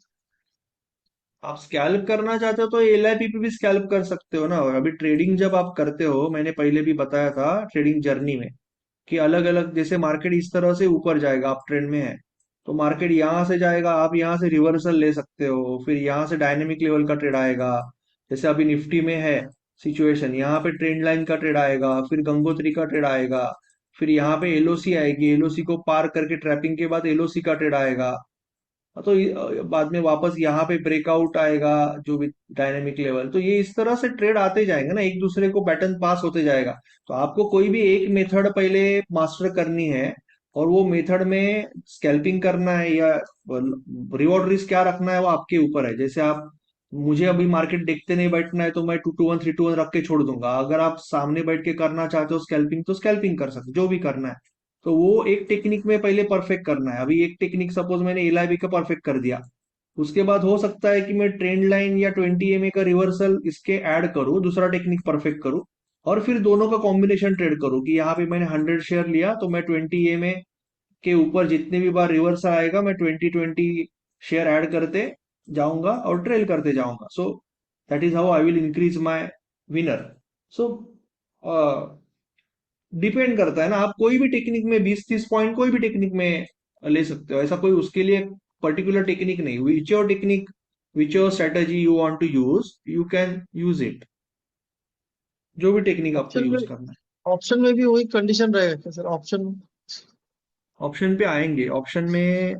आप स्कैल्प करना चाहते हो तो एलआईपी पे भी स्कैल्प कर सकते हो ना। अभी ट्रेडिंग जब आप करते हो, मैंने पहले भी बताया था ट्रेडिंग जर्नी में, कि अलग अलग, जैसे मार्केट इस तरह से ऊपर जाएगा, आप ट्रेंड में है, तो मार्केट यहाँ से जाएगा, आप यहाँ से रिवर्सल ले सकते हो, फिर यहाँ से डायनेमिक लेवल का ट्रेड आएगा। जैसे अभी निफ्टी में है सिचुएशन, यहाँ पे ट्रेंड लाइन का ट्रेड आएगा, फिर गंगोत्री का ट्रेड आएगा, फिर यहाँ पे एलओसी आएगी, एलओसी को पार करके ट्रैपिंग के बाद एलओसी का ट्रेड आएगा, तो बाद में वापस यहाँ पे ब्रेकआउट आएगा, जो भी डायनेमिक लेवल, तो ये इस तरह से ट्रेड आते जाएंगे ना, एक दूसरे को बैटन पास होते जाएगा। तो आपको कोई भी एक मेथड पहले मास्टर करनी है, और वो मेथड में स्कैल्पिंग करना है या रिवॉर्ड रिस्क क्या रखना है, वो आपके ऊपर है। जैसे आप, मुझे अभी मार्केट देखते नहीं बैठना है तो मैं 2 to 1 3 to 1 रख के छोड़ दूंगा। अगर आप सामने बैठ के करना चाहते हो स्कैल्पिंग, तो स्कैल्पिंग कर सकते हो, जो भी करना है। तो वो एक टेक्निक में पहले परफेक्ट करना है। अभी एक टेक्निक सपोज मैंने एलआईबी का परफेक्ट कर दिया, उसके बाद हो सकता है कि मैं ट्रेंड लाइन या 20 EMA का रिवर्सल इसके ऐड करूं, दूसरा टेक्निक परफेक्ट करूं, और फिर दोनों का कॉम्बिनेशन ट्रेड करूं, कि यहाँ पे मैंने 100 शेयर लिया तो मैं 20 EMA के ऊपर जितने भी बार रिवर्सल आएगा, मैं 20 20 शेयर ऐड करते जाऊंगा और ट्रेल करते जाऊंगा। So that is how I will increase my winner. So depend करता है ना, आप कोई भी टेक्निक में 20 30 पॉइंट कोई भी टेक्निक में ले सकते हो, ऐसा कोई उसके लिए पर्टिकुलर टेक्निक नहीं। Which your technique, which your strategy you want to use, you can use it, जो भी टेक्निक आपको ऑप्शन में, यूज करना है। ऑप्शन में भी वही कंडीशन रहेगा क्या सर ऑप्शन? ऑप्शन पे आएंगे, ऑप्शन में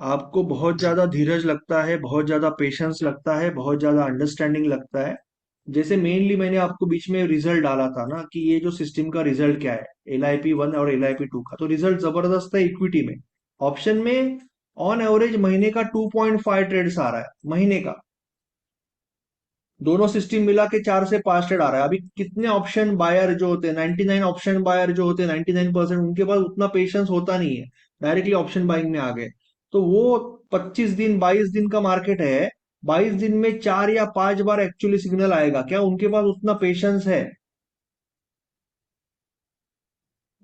आपको बहुत ज्यादा धीरज लगता है, बहुत ज्यादा पेशेंस लगता है, बहुत ज्यादा अंडरस्टैंडिंग लगता है। जैसे मेनली मैंने आपको बीच में रिजल्ट डाला था ना, कि ये जो सिस्टम का रिजल्ट क्या है, LIP 1 और LIP 2 का, तो रिजल्ट जबरदस्त है इक्विटी में। ऑप्शन में ऑन एवरेज महीने का 2.5 ट्रेड्स आ रहा है, महीने का। दोनों सिस्टम मिला के 4 से 5 ट्रेड आ रहा है। अभी कितने ऑप्शन बायर जो होते हैं, 99 ऑप्शन बायर जो होते हैं, 99%, उनके पास उतना पेशेंस होता नहीं है, डायरेक्टली ऑप्शन बाइंग में आ गए। तो वो 25 दिन 22 दिन का मार्केट है, 22 दिन में 4 या 5 बार एक्चुअली सिग्नल आएगा क्या? उनके पास उतना पेशेंस है?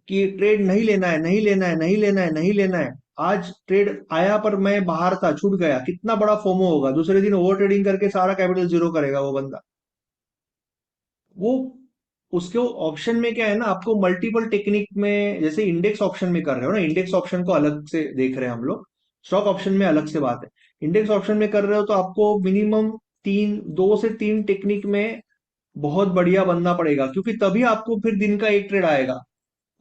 कि ट्रेड नहीं लेना है, नहीं लेना है, नहीं लेना है, नहीं लेना है। आज ट्रेड आया पर मैं बाहर था, छूट गया, कितना बड़ा फोमो होगा। दूसरे दिन ओवर ट्रेडिंग करके सारा कैपिटल जीरो करेगा वो बंदा। वो उसके ऑप्शन में क्या है ना, आपको मल्टीपल टेक्निक में, जैसे इंडेक्स ऑप्शन में कर रहे हो ना, इंडेक्स ऑप्शन को अलग से देख रहे हैं हम लोग, स्टॉक ऑप्शन में अलग से बात है। इंडेक्स ऑप्शन में कर रहे हो तो आपको मिनिमम तीन, दो से तीन टेक्निक में बहुत बढ़िया बनना पड़ेगा, क्योंकि तभी आपको फिर दिन का एक ट्रेड आएगा।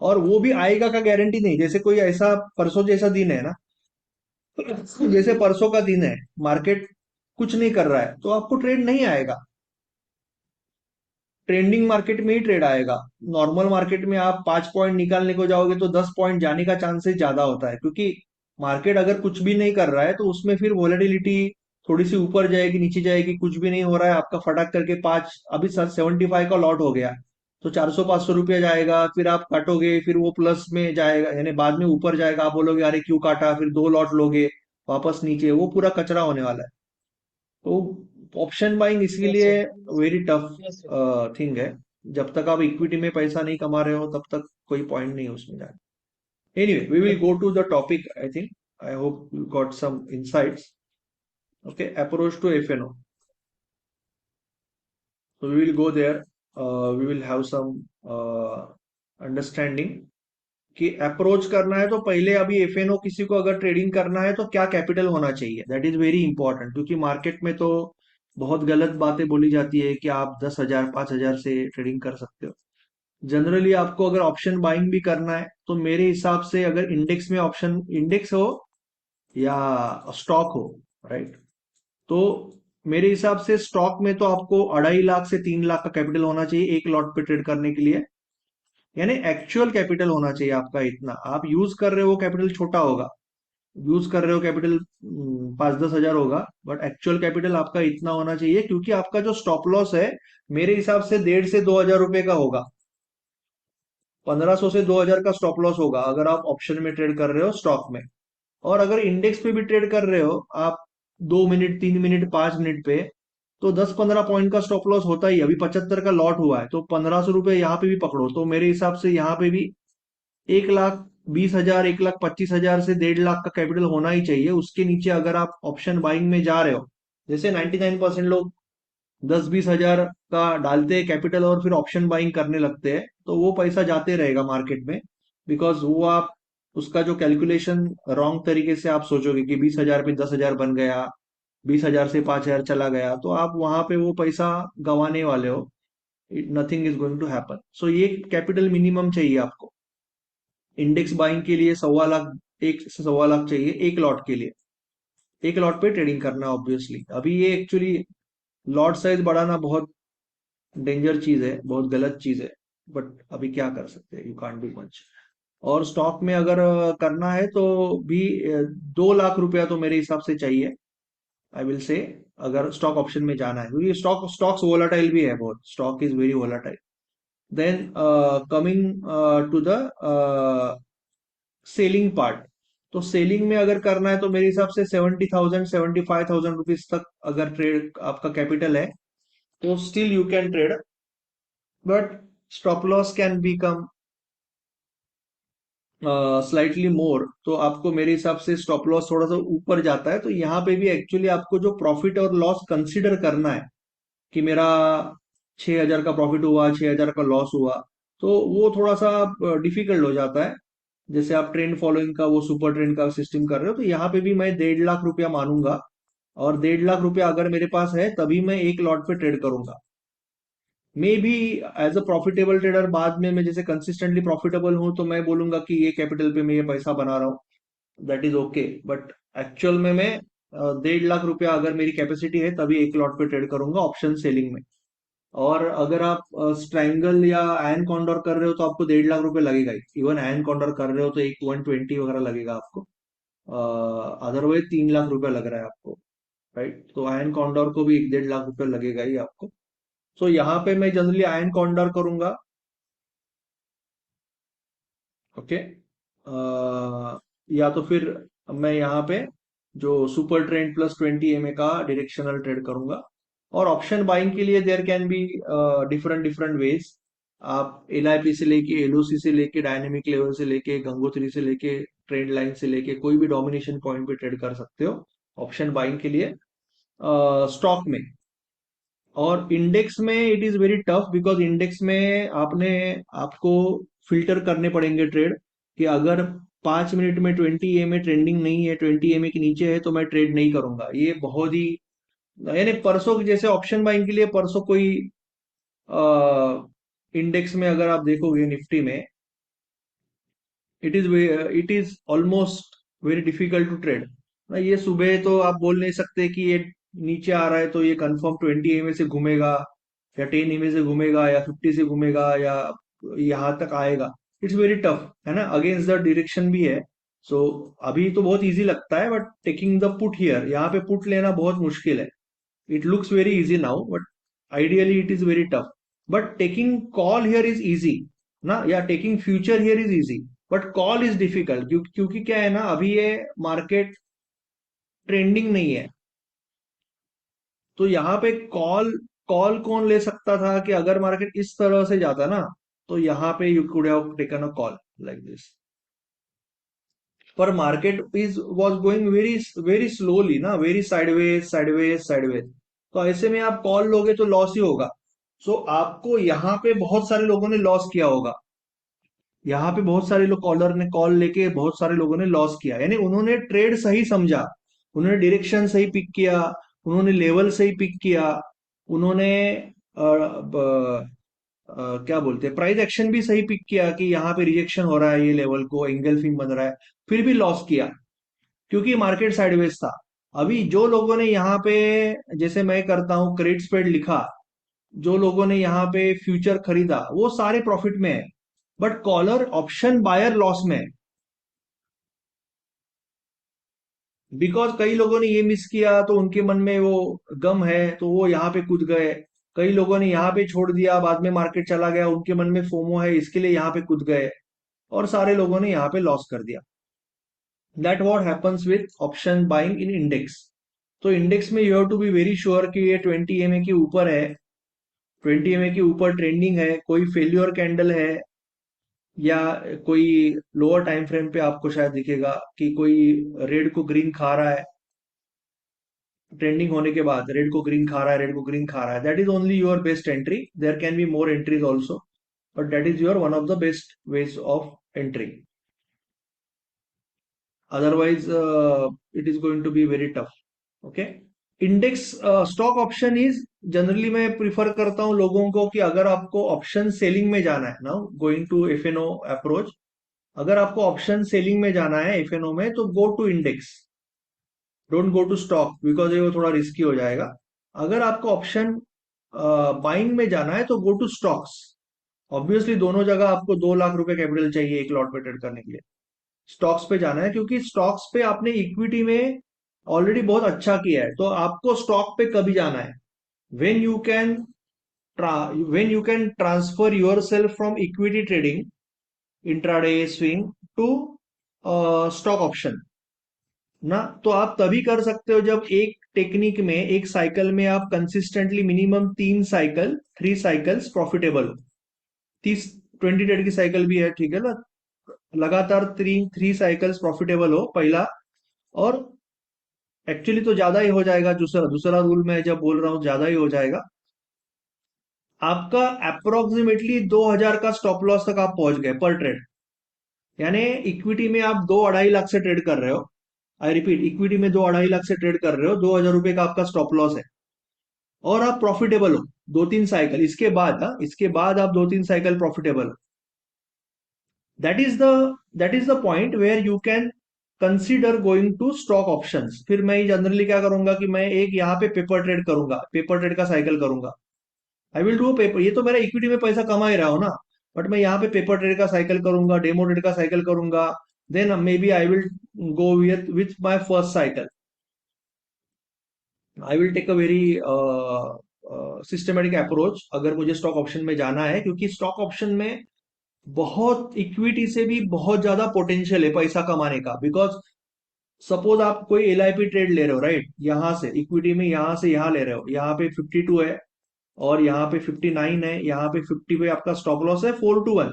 और वो भी आएगा का गारंटी नहीं। जैसे कोई ऐसा परसों जैसा दिन है ना, जैसे परसों का दिन है, मार्केट कुछ नहीं कर रहा है, तो आपको ट्रेड नहीं आएगा। ट्रेंडिंग मार्केट में ही ट्रेड आएगा। नॉर्मल मार्केट में आप 5 पॉइंट निकालने को जाओगे तो 10 पॉइंट जाने का चांसेस ज्यादा होता है, क्योंकि मार्केट अगर कुछ भी नहीं कर रहा है तो उसमें फिर वॉलेटिलिटी थोड़ी सी ऊपर जाएगी, नीचे जाएगी, कुछ भी नहीं हो रहा है, आपका फटाक करके पांच, अभी 75 का लॉट हो गया तो 400 500 रुपया जाएगा, फिर आप काटोगे, फिर वो प्लस में जाएगा, यानी बाद में ऊपर जाएगा, आप बोलोगे अरे क्यों काटा, फिर दो लॉट लोगे, वापस नीचे, वो पूरा कचरा होने वाला है। तो ऑप्शन बाइंग यस इसलिए sir. Very tough yes sir. Thing है। जब तक आप इक्विटी में पैसा नहीं कमा रहे हो तब तक कोई पॉइंट नहीं है उसमें जाने। Anyway, we will go to the topic, I think. I hope you got some insights. Okay, approach to FnO. So we will go there. We will have some understanding कि अप्रोच करना है तो पहले, अभी एफएनओ किसी को अगर trading करना है तो क्या कैपिटल होना चाहिए, दैट इज वेरी इंपॉर्टेंट। क्योंकि मार्केट में तो बहुत गलत बातें बोली जाती है कि आप 10,000 5,000 से ट्रेडिंग कर सकते हो। जनरली आपको अगर ऑप्शन बाइंग भी करना है तो मेरे हिसाब से, अगर इंडेक्स में, ऑप्शन इंडेक्स हो या स्टॉक हो, राइट, तो मेरे हिसाब से स्टॉक में तो आपको 2.5 लाख से 3 लाख का कैपिटल होना चाहिए एक लॉट पे ट्रेड करने के लिए। यानी एक्चुअल कैपिटल होना चाहिए आपका इतना। आप यूज कर रहे हो कैपिटल छोटा होगा, यूज कर रहे हो कैपिटल 5-10 हजार होगा, बट एक्चुअल कैपिटल आपका इतना होना चाहिए, क्योंकि आपका जो स्टॉप लॉस है मेरे हिसाब से 1.5 से 2 हजार रुपए का होगा। 1500 से 2 हजार का स्टॉप लॉस होगा अगर आप ऑप्शन में ट्रेड कर रहे हो, स्टॉक में। और अगर इंडेक्स पे भी ट्रेड कर रहे हो आप, 2 मिनट, 3 मिनट, 5 मिनट पे, तो 10-15 पॉइंट का स्टॉप लॉस होता ही है। अभी 75 का लॉट हुआ है तो 1500 रुपये यहाँ पे भी पकड़ो, तो मेरे हिसाब से यहाँ पे भी 1,20,000, 1,25,000 से 1.5 लाख का कैपिटल होना ही चाहिए। उसके नीचे अगर आप ऑप्शन बाइंग में जा रहे हो, जैसे 99% लोग 10-20 हजार का डालते हैं कैपिटल और फिर ऑप्शन बाइंग करने लगते हैं, तो वो पैसा जाते रहेगा मार्केट में। बिकॉज वो आप, उसका जो कैलकुलेशन रॉन्ग तरीके से आप सोचोगे कि 20,000 पे 10,000 बन गया, 20,000 से 5,000 चला गया, तो आप वहां पे वो पैसा गंवाने वाले हो। Nothing is going to happen. So ये कैपिटल मिनिमम चाहिए आपको। इंडेक्स बाइंग के लिए 1.25 लाख, 1 से 1.25 लाख चाहिए एक लॉट के लिए। एक लॉट पे ट्रेडिंग करना ऑब्वियसली। अभी ये एक्चुअली लॉट साइज बढ़ाना बहुत डेंजर चीज है, बहुत गलत चीज है, बट अभी क्या कर सकते हैं, यू कांट डू मच। और स्टॉक में अगर करना है तो भी 2 लाख रुपया तो मेरे हिसाब से चाहिए, आई विल से, अगर स्टॉक ऑप्शन में जाना है, क्योंकि स्टॉक्स वोलाटाइल भी है बहुत, stock is very volatile. Then coming to the selling part. तो सेलिंग में अगर करना है तो मेरे हिसाब से 70,000 75,000 रुपीज तक अगर ट्रेड आपका कैपिटल है तो still you can trade, but stop loss can become slightly more. तो आपको मेरे हिसाब से स्टॉप लॉस थोड़ा सा ऊपर जाता है, तो यहाँ पे भी एक्चुअली आपको जो प्रॉफिट और लॉस कंसिडर करना है कि मेरा 6,000 का प्रॉफिट हुआ, 6,000 का लॉस हुआ, तो वो थोड़ा सा डिफिकल्ट हो जाता है। जैसे आप ट्रेंड फॉलोइंग का वो सुपर ट्रेंड का सिस्टम कर रहे हो, तो यहाँ पे भी मैं 1.5 लाख रुपया मानूंगा। और 1.5 लाख रुपया अगर मेरे पास है तभी मैं एक लॉट पे ट्रेड करूंगा। मे भी एज अ प्रॉफिटेबल ट्रेडर बाद में, मैं जैसे कंसिस्टेंटली प्रॉफिटेबल हूं तो मैं बोलूंगा कि ये कैपिटल पे मैं ये पैसा बना रहा हूँ, that is okay. But actual में मैं 1.5 लाख रुपया अगर मेरी कैपेसिटी है तभी एक लॉट पे ट्रेड करूंगा ऑप्शन सेलिंग में। और अगर आप स्ट्रैंगल या आयन कॉन्डोर कर रहे हो तो आपको 1.5 लाख रुपए लगेगा ही। इवन आयन कॉन्डोर कर रहे हो तो एक 120 वगैरह लगेगा आपको। अदरवाइज 3 लाख रुपया लग रहा है आपको, राइट। तो आयन कॉन्डोर को भी 1-1.5 लाख रुपया लगेगा ही आपको। सो यहाँ पे मैं जनरली आयन कॉन्डोर करूंगा। ओके, या तो फिर मैं यहाँ पे जो सुपर ट्रेंड प्लस 20 MA का डायरेक्शनल ट्रेड करूंगा। और ऑप्शन बाइंग के लिए there can be different different ways. आप एलआईपी से लेके एलओसी से लेके डायनेमिक लेवल से लेके गंगोत्री से लेके ट्रेंड लाइन से लेके कोई भी डोमिनेशन पॉइंट पे ट्रेड कर सकते हो ऑप्शन बाइंग के लिए स्टॉक में। और इंडेक्स में it is very tough because index में आपको फिल्टर करने पड़ेंगे ट्रेड, कि अगर 5 मिनट में 20 ए में ट्रेंडिंग नहीं है, 20 ए के नीचे है, तो मैं ट्रेड नहीं करूंगा। ये बहुत ही, यानी परसों जैसे ऑप्शन बाइंग के लिए परसों कोई इंडेक्स में अगर आप देखोगे निफ्टी में, it is almost very difficult to trade. ये सुबह तो आप बोल नहीं सकते कि ये नीचे आ रहा है तो ये कंफर्म 20 ए से घूमेगा या 10 ए से घूमेगा या 50 से घूमेगा या यहाँ तक आएगा। इट्स वेरी टफ है ना, अगेंस्ट द डायरेक्शन भी है। सो अभी तो बहुत इजी लगता है, but taking the put here, यहाँ पे पुट लेना बहुत मुश्किल है। It looks very easy now, but ideally it is very tough. But taking call here is easy, ना, या taking future here is easy, but call is difficult, क्योंकि क्या है ना, अभी ये मार्केट ट्रेंडिंग नहीं है। तो यहाँ पे कॉल कॉल कौन ले सकता था कि अगर मार्केट इस तरह से जाता ना, तो यहाँ पे you could have taken a call like this. पर market is was going very very slowly ना, वेरी साइडवेज साइडवेज साइडवेज। तो ऐसे में आप कॉल लोगे तो लॉस ही होगा। सो आपको यहाँ पे बहुत सारे लोगों ने लॉस किया होगा। यहाँ पे बहुत सारे लोग कॉलर ने कॉल लेके बहुत सारे लोगों ने लॉस किया, यानी उन्होंने ट्रेड सही समझा, उन्होंने डायरेक्शन सही पिक किया, उन्होंने लेवल सही पिक किया, उन्होंने क्या बोलते हैं, प्राइस एक्शन भी सही पिक किया कि यहाँ पे रिजेक्शन हो रहा है, ये लेवल को एंगल्फिंग बन रहा है, फिर भी लॉस किया क्योंकि मार्केट साइडवेज था। अभी जो लोगों ने यहाँ पे, जैसे मैं करता हूँ क्रेडिट स्प्रेड लिखा, जो लोगों ने यहाँ पे फ्यूचर खरीदा वो सारे प्रॉफिट में है, but caller option buyer loss में है। बिकॉज कई लोगों ने ये मिस किया तो उनके मन में वो गम है, तो वो यहाँ पे कूद गए। कई लोगों ने यहाँ पे छोड़ दिया, बाद में मार्केट चला गया, उनके मन में फोमो है, इसके लिए यहाँ पे कूद गए, और सारे लोगों ने यहाँ पे लॉस कर दिया। That what happens with option buying in index. तो इंडेक्स में you have to be very sure कि ये 20 ए के ऊपर है, 20 ए के ऊपर ट्रेंडिंग है, कोई फेल्यूर कैंडल है, या कोई लोअर टाइम फ्रेम पे आपको शायद दिखेगा कि कोई रेड को ग्रीन खा रहा है, ट्रेंडिंग होने के बाद रेड को ग्रीन खा रहा है, रेड को ग्रीन खा रहा है, that is only your best entry. There can be more entries also, but that is your one of the best ways of entry. Otherwise it is going to be very tough. Okay, index stock option is, generally मैं prefer करता हूं लोगों को कि अगर आपको option selling में जाना है ना, गोइंग टू एफएनओ अप्रोच, अगर आपको ऑप्शन सेलिंग में जाना है एफएनओ में, तो go to index, don't go to stock, because ये वो थोड़ा रिस्की हो जाएगा। अगर आपको ऑप्शन बाइंग में जाना है तो गो टू स्टॉक्स। ऑब्वियसली दोनों जगह आपको 2 लाख रुपए कैपिटल चाहिए एक लॉट पे ट्रेड करने के लिए। स्टॉक्स पे जाना है क्योंकि स्टॉक्स पे आपने इक्विटी में ऑलरेडी बहुत अच्छा किया है, तो आपको स्टॉक पे कभी जाना है, when you can when you can transfer yourself from equity trading intraday swing to stock option ना, तो आप तभी कर सकते हो जब एक टेक्निक में, एक साइकिल में आप consistently minimum 3 cycle, 3 cycles profitable हो। 30 20 ट्रेड की साइकिल भी है, ठीक है ना, लगातार 3 3 साइकिल्स प्रॉफिटेबल हो पहला। और एक्चुअली तो ज्यादा ही हो जाएगा, दूसरा दूसरा रूल मैं जब बोल रहा हूं ज्यादा ही हो जाएगा। आपका अप्रोक्सीमेटली 2000 का स्टॉप लॉस तक आप पहुंच गए पर ट्रेड, यानी इक्विटी में आप 2 2.5 लाख से ट्रेड कर रहे हो। आई रिपीट, इक्विटी में 2 2.5 लाख से ट्रेड कर रहे हो, 2000 रुपए का आपका स्टॉप लॉस है, और आप प्रॉफिटेबल हो 2 3 साइकिल, इसके बाद, हाँ, इसके बाद आप 2 3 साइकिल प्रॉफिटेबल हो। That is the point where you can consider going to stock options. फिर मैं जनरली क्या करूंगा कि मैं एक यहाँ पे पेपर ट्रेड करूंगा, पेपर ट्रेड का साइकिल करूंगा। आई विल डू पेपर, ये तो मेरा इक्विटी में पैसा कमा ही रहा हूं ना, बट मैं यहाँ पे पेपर ट्रेड का साइकिल करूंगा, डेमो ट्रेड का साइकिल करूंगा। Then maybe I will go with my first cycle. I will take a very systematic approach अगर मुझे स्टॉक ऑप्शन में जाना है, क्योंकि स्टॉक ऑप्शन में बहुत इक्विटी से भी बहुत ज्यादा पोटेंशियल है पैसा कमाने का। बिकॉज सपोज आप कोई एलआईपी ट्रेड ले रहे हो, राइट, यहां से इक्विटी में, यहां से यहां ले रहे हो, यहाँ पे 52 है, और यहाँ पे 59 है, यहाँ पे 50 पे आपका स्टॉप लॉस है 4 to 1।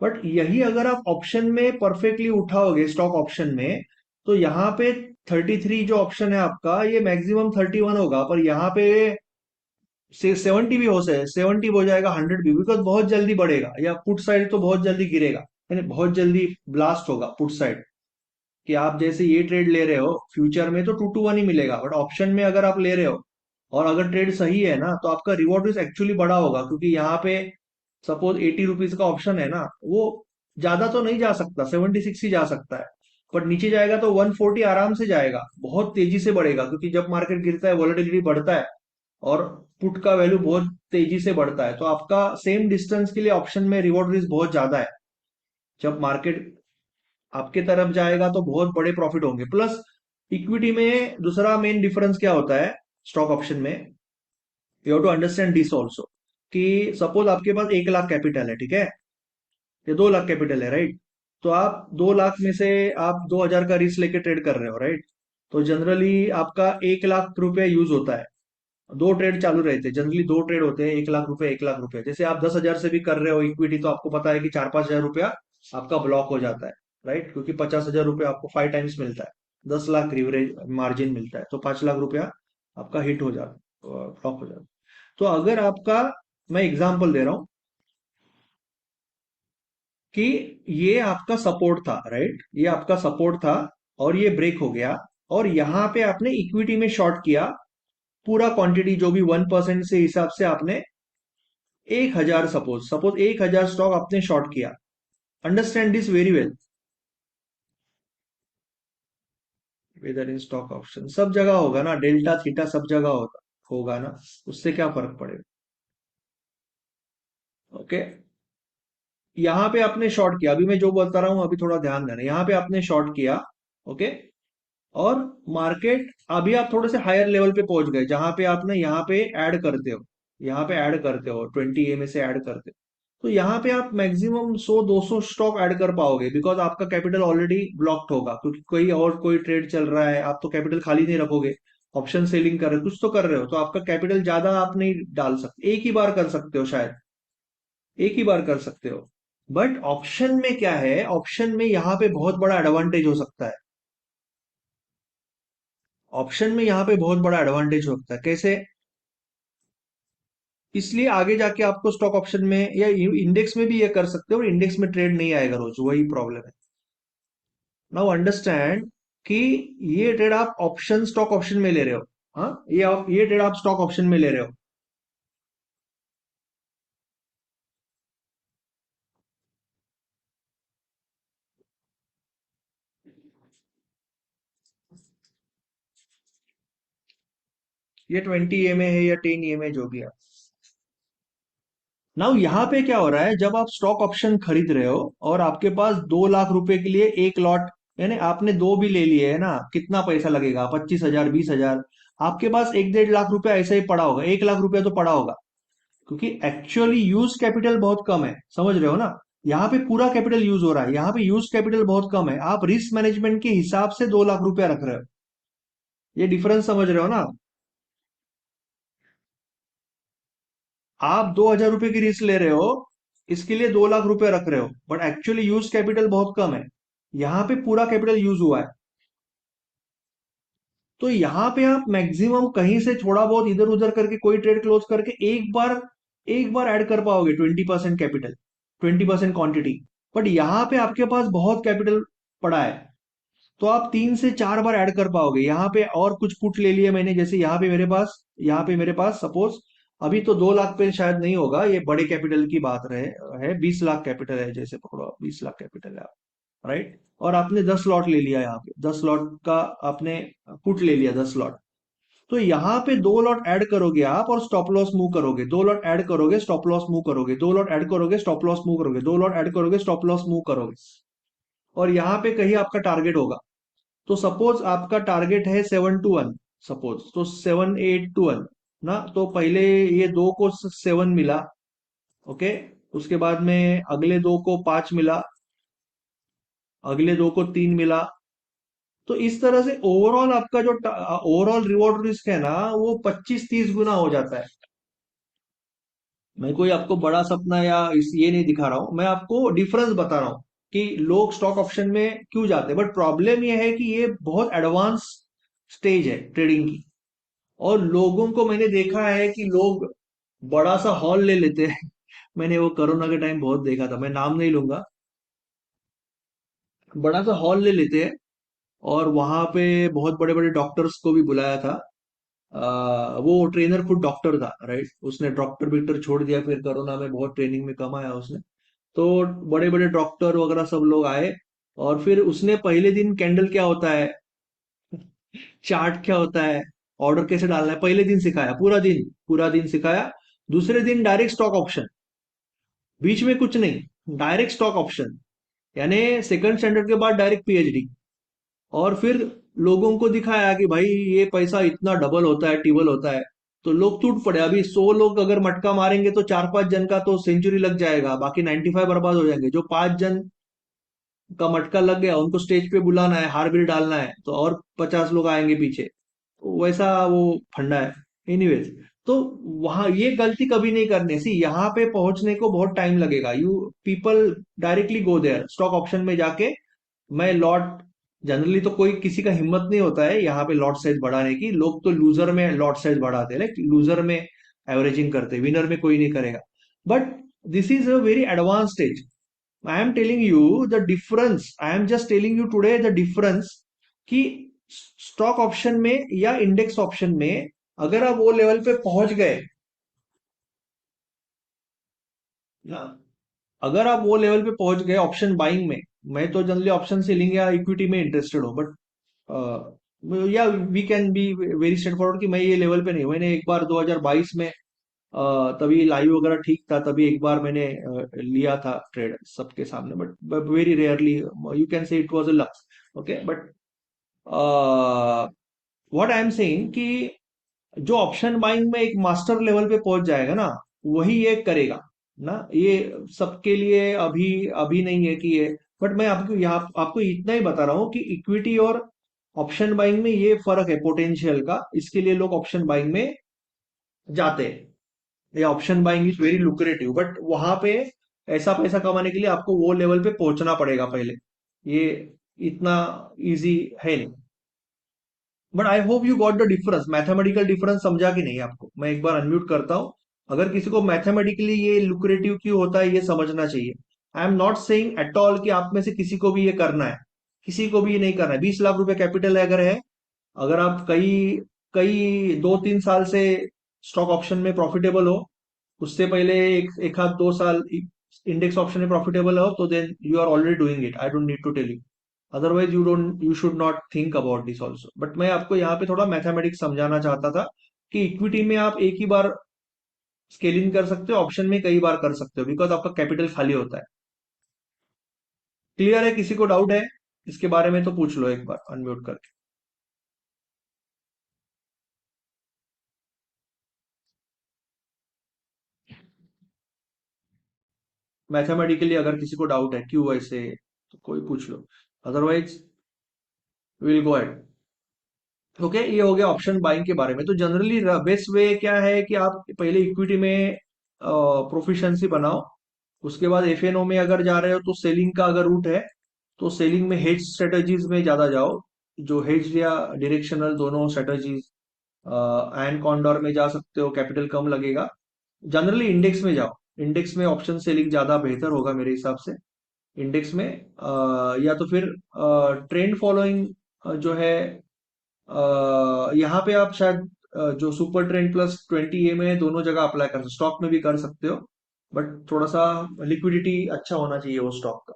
बट यही अगर आप ऑप्शन में परफेक्टली उठाओगे स्टॉक ऑप्शन में, तो यहाँ पे 33 जो ऑप्शन है आपका, ये मैक्सिमम 31 होगा, पर यहाँ पे से 70 भी हो सकता है, 70 हो जाएगा, 100 भी, बिकॉज बहुत जल्दी बढ़ेगा, या पुट साइड तो बहुत जल्दी गिरेगा, यानी बहुत जल्दी ब्लास्ट होगा पुट साइड। कि आप जैसे ये ट्रेड ले रहे हो फ्यूचर में तो 2 to 1 ही मिलेगा, बट ऑप्शन में अगर आप ले रहे हो और अगर ट्रेड सही है ना, तो आपका रिवॉर्ड रिस्क एक्चुअली बड़ा होगा, क्योंकि यहाँ पे सपोज 80 रुपीज का ऑप्शन है ना, वो ज्यादा तो नहीं जा सकता, 76 ही जा सकता है, पर नीचे जाएगा तो 140 आराम से जाएगा, बहुत तेजी से बढ़ेगा, क्योंकि जब मार्केट गिरता है वॉलेटिलिटी बढ़ता है, और पुट का वैल्यू बहुत तेजी से बढ़ता है, तो आपका सेम डिस्टेंस के लिए ऑप्शन में रिवॉर्ड रिस्क बहुत ज्यादा है। जब मार्केट आपके तरफ जाएगा तो बहुत बड़े प्रॉफिट होंगे। प्लस इक्विटी में दूसरा मेन डिफरेंस क्या होता है स्टॉक ऑप्शन में, you have to understand this also, कि सपोज आपके पास 1 लाख कैपिटल है, ठीक है, ये 2 लाख कैपिटल है, राइट। तो आप 2 लाख में से आप 2,000 का रिस्क लेके ट्रेड कर रहे हो, राइट। तो जनरली आपका 1 लाख रुपए यूज होता है, दो ट्रेड चालू रहते हैं, जनरली दो ट्रेड होते हैं, 1 लाख रुपए 1 लाख रुपए। जैसे आप 10,000 से भी कर रहे हो इक्विटी, तो आपको पता है कि 4-5 हजार रुपया आपका ब्लॉक हो जाता है, राइट, क्योंकि 50,000 रुपया आपको 5 टाइम्स मिलता है, 10 लाख रिवरेज मार्जिन मिलता है, तो 5 लाख रुपया आपका हिट हो जाता, ब्लॉक हो जाता। तो अगर आपका, मैं एग्जाम्पल दे रहा हूं कि ये आपका सपोर्ट था, राइट, ये आपका सपोर्ट था, और ये ब्रेक हो गया, और यहां पे आपने इक्विटी में शॉर्ट किया, पूरा क्वांटिटी जो भी 1% से हिसाब से आपने 1,000, सपोज सपोज 1,000 स्टॉक आपने शॉर्ट किया। Understand this very well. Whether in stock option सब जगह होगा ना, डेल्टा थीटा सब जगह होगा, होगा ना, उससे क्या फर्क पड़ेगा। ओके, यहाँ पे आपने शॉर्ट किया, अभी मैं जो बोलता रहा हूं अभी थोड़ा ध्यान देना, यहाँ पे आपने शॉर्ट किया, ओके, और मार्केट, अभी आप थोड़े से हायर लेवल पे पहुंच गए, जहां पे आपने यहाँ पे ऐड करते हो, यहाँ पे ऐड करते हो 20 में से ऐड करते हो, तो यहाँ पे आप मैक्सिमम 100-200 स्टॉक ऐड कर पाओगे, बिकॉज आपका कैपिटल ऑलरेडी ब्लॉक्ड होगा, क्योंकि कोई और कोई ट्रेड चल रहा है, आप तो कैपिटल खाली नहीं रखोगे, ऑप्शन सेलिंग कर रहे हो, कुछ तो कर रहे हो, तो आपका कैपिटल ज्यादा आप नहीं डाल सकते, एक ही बार कर सकते हो शायद, एक ही बार कर सकते हो। बट ऑप्शन में क्या है, ऑप्शन में यहाँ पे बहुत बड़ा एडवांटेज हो सकता है, ऑप्शन में यहाँ पे बहुत बड़ा एडवांटेज हो सकता है, कैसे, इसलिए आगे जाके आपको स्टॉक ऑप्शन में या इंडेक्स में भी ये कर सकते हो, और इंडेक्स में ट्रेड नहीं आएगा रोज, वही प्रॉब्लम है। नाउ अंडरस्टैंड कि ये ट्रेड आप ऑप्शन स्टॉक ऑप्शन में ले रहे हो, हाँ, ये ट्रेड आप स्टॉक ऑप्शन में ले रहे हो। ये 20 EMA है या 10 EMA, जो भी है। नाउ यहाँ पे क्या हो रहा है, जब आप स्टॉक ऑप्शन खरीद रहे हो और आपके पास 2 लाख रुपए के लिए एक लॉट, यानी आपने दो भी ले लिए है ना, कितना पैसा लगेगा, 25,000 20,000, आपके पास 1-1.5 लाख रुपया ऐसा ही पड़ा होगा, 1 लाख रुपया तो पड़ा होगा, क्योंकि एक्चुअली यूज कैपिटल बहुत कम है, समझ रहे हो ना। यहाँ पे पूरा कैपिटल यूज हो रहा है, यहाँ पे यूज कैपिटल बहुत कम है, आप रिस्क मैनेजमेंट के हिसाब से 2 लाख रुपया रख रहे हो, ये डिफरेंस समझ रहे हो ना। आप 2,000 रुपए की रिस्क ले रहे हो, इसके लिए 2 लाख रुपए रख रहे हो, बट एक्चुअली यूज कैपिटल बहुत कम है, यहाँ पे पूरा कैपिटल यूज हुआ है। तो यहाँ पे आप मैक्सिमम कहीं से थोड़ा बहुत इधर उधर करके कोई ट्रेड क्लोज करके एक बार ऐड कर पाओगे 20% कैपिटल, 20% क्वांटिटी। बट यहाँ पे आपके पास बहुत कैपिटल पड़ा है, तो आप 3 से 4 बार ऐड कर पाओगे। यहाँ पे और कुछ पुट ले लिए मैंने, जैसे यहाँ पे मेरे पास सपोज अभी तो 2 लाख पे शायद नहीं होगा, ये बड़े कैपिटल की बात रहे, है 20 लाख कैपिटल है, जैसे पकड़ो 20 लाख कैपिटल है, राइट, और आपने 10 लॉट ले लिया, यहाँ पे 10 लॉट का आपने पुट ले लिया, 10 लॉट। तो यहाँ पे 2 लॉट ऐड करोगे आप और स्टॉप लॉस मूव करोगे, 2 लॉट ऐड करोगे स्टॉप लॉस मूव करोगे, 2 लॉट ऐड करोगे स्टॉप लॉस मूव करोगे, 2 लॉट ऐड करोगे स्टॉप लॉस मूव करोगे, और यहाँ पे कहीं आपका टारगेट होगा। तो सपोज आपका टारगेट है 7 to 1, सपोज तो 7-8 to 1 ना, तो पहले ये दो को 7 मिला, ओके, उसके बाद में अगले दो को 5 मिला, अगले दो को 3 मिला, तो इस तरह से ओवरऑल आपका जो ओवरऑल रिवॉर्ड रिस्क है ना, वो 25-30 गुना हो जाता है। मैं कोई आपको बड़ा सपना या ये नहीं दिखा रहा हूं, मैं आपको डिफरेंस बता रहा हूं कि लोग स्टॉक ऑप्शन में क्यों जाते हैं। बट प्रॉब्लम ये है कि ये बहुत एडवांस स्टेज है ट्रेडिंग की, और लोगों को मैंने देखा है कि लोग बड़ा सा हॉल ले लेते हैं। मैंने वो कोरोना के टाइम बहुत देखा था, मैं नाम नहीं लूंगा। बड़ा सा हॉल ले लेते हैं और वहां पे बहुत बड़े बड़े डॉक्टर्स को भी बुलाया था। वो ट्रेनर खुद डॉक्टर था, राइट, उसने डॉक्टर विक्टर छोड़ दिया, फिर कोरोना में बहुत ट्रेनिंग में कम आया उसने। तो बड़े बड़े डॉक्टर वगैरह सब लोग आए, और फिर उसने पहले दिन कैंडल क्या होता है, चार्ट क्या होता है, ऑर्डर कैसे डालना है, पहले दिन सिखाया, पूरा दिन सिखाया। दूसरे दिन डायरेक्ट स्टॉक ऑप्शन, बीच में कुछ नहीं, डायरेक्ट स्टॉक ऑप्शन, यानी सेकंड स्टैंडर्ड के बाद डायरेक्ट पीएचडी। और फिर लोगों को दिखाया कि भाई ये पैसा इतना डबल होता है, टिबल होता है। तो लोग टूट पड़े। अभी 100 लोग अगर मटका मारेंगे तो 4-5 जन का तो सेंचुरी लग जाएगा, बाकी 95 बर्बाद हो जाएंगे। जो 5 जन का मटका लग गया उनको स्टेज पे बुलाना है, हार बिल डालना है, तो और 50 लोग आएंगे पीछे। तो वैसा वो फंडा है। एनीवेज, तो वहां ये गलती कभी नहीं करनी सी। यहाँ पे पहुंचने को बहुत टाइम लगेगा। You people directly go there stock option में जाके। मैं लॉट, जनरली तो कोई किसी का हिम्मत नहीं होता है यहाँ पे लॉट साइज बढ़ाने की। लोग तो लूजर में लॉट साइज बढ़ाते हैं, लाइक लूजर में एवरेजिंग करते हैं, विनर में कोई नहीं करेगा। But this is a very advance stage. I am telling you the difference, I am just telling you today the difference कि स्टॉक ऑप्शन में या इंडेक्स ऑप्शन में अगर आप वो लेवल पे पहुंच गए ना, अगर आप वो लेवल पे पहुंच गए ऑप्शन बाइंग में। मैं तो जनरली ऑप्शन सेलिंग या इक्विटी में इंटरेस्टेड हूँ, या we can be very straight forward कि मैं ये लेवल पे नहीं हूं। मैंने एक बार 2022 में तभी लाइव वगैरह ठीक था, तभी एक बार मैंने लिया था ट्रेड सबके सामने, but very rarely. You can say it was a luck. Okay, but what I am saying कि जो ऑप्शन बाइंग में एक मास्टर लेवल पे पहुंच जाएगा ना, वही ये करेगा ना। ये सबके लिए अभी अभी नहीं है कि ये। बट मैं आपको यहाँ आपको इतना ही बता रहा हूँ कि इक्विटी और ऑप्शन बाइंग में ये फर्क है पोटेंशियल का, इसके लिए लोग ऑप्शन बाइंग में जाते हैं। ये option buying is very lucrative, but वहां पे ऐसा पैसा कमाने के लिए आपको वो लेवल पे पहुंचना पड़ेगा पहले। ये इतना इजी है नहीं। But I hope you got the difference, mathematical difference समझा कि नहीं आपको। मैं एक बार अनम्यूट करता हूं। अगर किसी को मैथमेटिकली ये लुक्रेटिव क्यों होता है ये समझना चाहिए। I am not saying at all कि आप में से किसी को भी ये करना है, किसी को भी ये नहीं करना है। 20 लाख रुपए कैपिटल है अगर है, अगर आप कई कई 2-3 साल से स्टॉक ऑप्शन में प्रॉफिटेबल हो, उससे पहले एक आध 2 साल इंडेक्स ऑप्शन में प्रॉफिटेबल हो, तो then you are already doing it, I don't need to tell you. Otherwise you should not think about this also. But मैं आपको यहाँ पे थोड़ा मैथमेटिक्स समझाना चाहता था कि इक्विटी में आप एक ही बार स्केलिंग कर सकते हो, ऑप्शन में कई बार कर सकते हो, बिकॉज आपका कैपिटल खाली होता है। क्लियर है? किसी को डाउट है इसके बारे में तो पूछ लो एक बार अनम्यूट करके। मैथमेटिकली अगर किसी को डाउट है क्यों ऐसे, तो कोई पूछ लो, otherwise will go ahead. Okay, ये हो गया ऑप्शन बाइंग के बारे में। तो जनरली बेस्ट वे क्या है कि आप पहले इक्विटी में प्रोफिशिएंसी बनाओ, उसके बाद एफएनओ में अगर जा रहे हो तो सेलिंग का अगर रूट है तो सेलिंग में हेज स्ट्रेटजीज में ज्यादा जाओ, जो हेज या डायरेक्शनल दोनों स्ट्रेटजीज। एंड कॉन्डोर में जा सकते हो, कैपिटल कम लगेगा। जनरली इंडेक्स में जाओ, इंडेक्स में ऑप्शन सेलिंग ज्यादा बेहतर होगा मेरे हिसाब से। इंडेक्स में या तो फिर ट्रेंड फॉलोइंग जो है, यहाँ पे आप शायद जो सुपर ट्रेंड प्लस 20 ए में है, दोनों जगह अप्लाई कर सकते, स्टॉक में भी कर सकते हो। बट थोड़ा सा लिक्विडिटी अच्छा होना चाहिए वो स्टॉक का,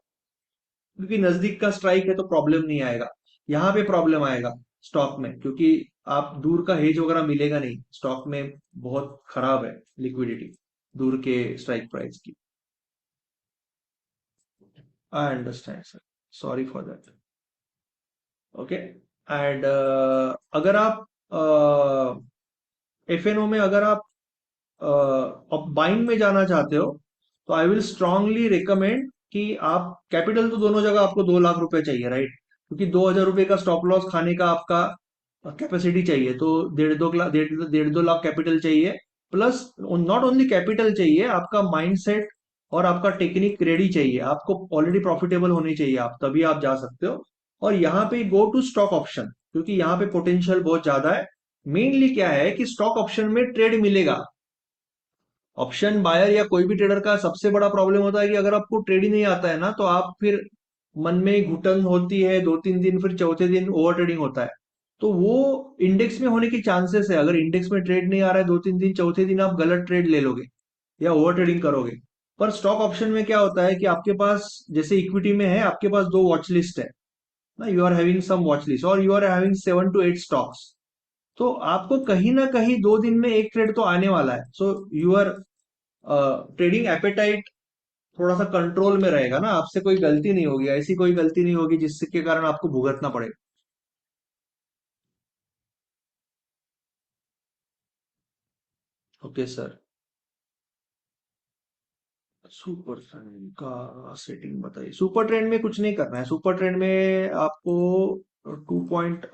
क्योंकि नजदीक का स्ट्राइक है तो प्रॉब्लम नहीं आएगा। यहाँ पे प्रॉब्लम आएगा स्टॉक में, क्योंकि आप दूर का हेज वगैरह मिलेगा नहीं स्टॉक में, बहुत खराब है लिक्विडिटी दूर के स्ट्राइक प्राइस की। I understand sir, sorry for that. Okay, and अगर आप एफएनओ में अगर आप बाइंग में जाना चाहते हो, तो आई विल स्ट्रांगली रिकमेंड कि आप, कैपिटल तो दोनों जगह आपको 2 लाख रुपए चाहिए, राइट, क्योंकि 2,000 रुपए का स्टॉप लॉस खाने का आपका कैपेसिटी चाहिए, तो 1.5-2 लाख, 1.5-2 लाख कैपिटल चाहिए। प्लस नॉट ओनली कैपिटल चाहिए, आपका माइंडसेट और आपका टेक्निक रेडी चाहिए, आपको ऑलरेडी प्रॉफिटेबल होनी चाहिए, आप तभी आप जा सकते हो। और यहाँ पे गो टू स्टॉक ऑप्शन, क्योंकि यहाँ पे पोटेंशियल बहुत ज्यादा है। मेनली क्या है कि स्टॉक ऑप्शन में ट्रेड मिलेगा। ऑप्शन बायर या कोई भी ट्रेडर का सबसे बड़ा प्रॉब्लम होता है कि अगर आपको ट्रेड ही नहीं आता है ना, तो आप फिर मन में ही घुटन होती है, 2-3 दिन, फिर चौथे दिन ओवर ट्रेडिंग होता है। तो वो इंडेक्स में होने की चांसेस है, अगर इंडेक्स में ट्रेड नहीं आ रहा है 2-3 दिन, चौथे दिन आप गलत ट्रेड ले लोगे या ओवर ट्रेडिंग करोगे। पर स्टॉक ऑप्शन में क्या होता है कि आपके पास, जैसे इक्विटी में है, आपके पास दो वॉच लिस्ट है ना, you are having some watch list और you are having 7 to 8 stocks. तो आपको कहीं ना कहीं 2 दिन में एक ट्रेड तो आने वाला है, सो यूर ट्रेडिंग एपेटाइट थोड़ा सा कंट्रोल में रहेगा ना, आपसे कोई गलती नहीं होगी, ऐसी कोई गलती नहीं होगी जिसके कारण आपको भुगतना पड़े। Okay sir. सुपर ट्रेंड का सेटिंग बताइए। सुपर ट्रेंड में कुछ नहीं करना है, सुपर ट्रेंड में आपको 2 पॉइंट,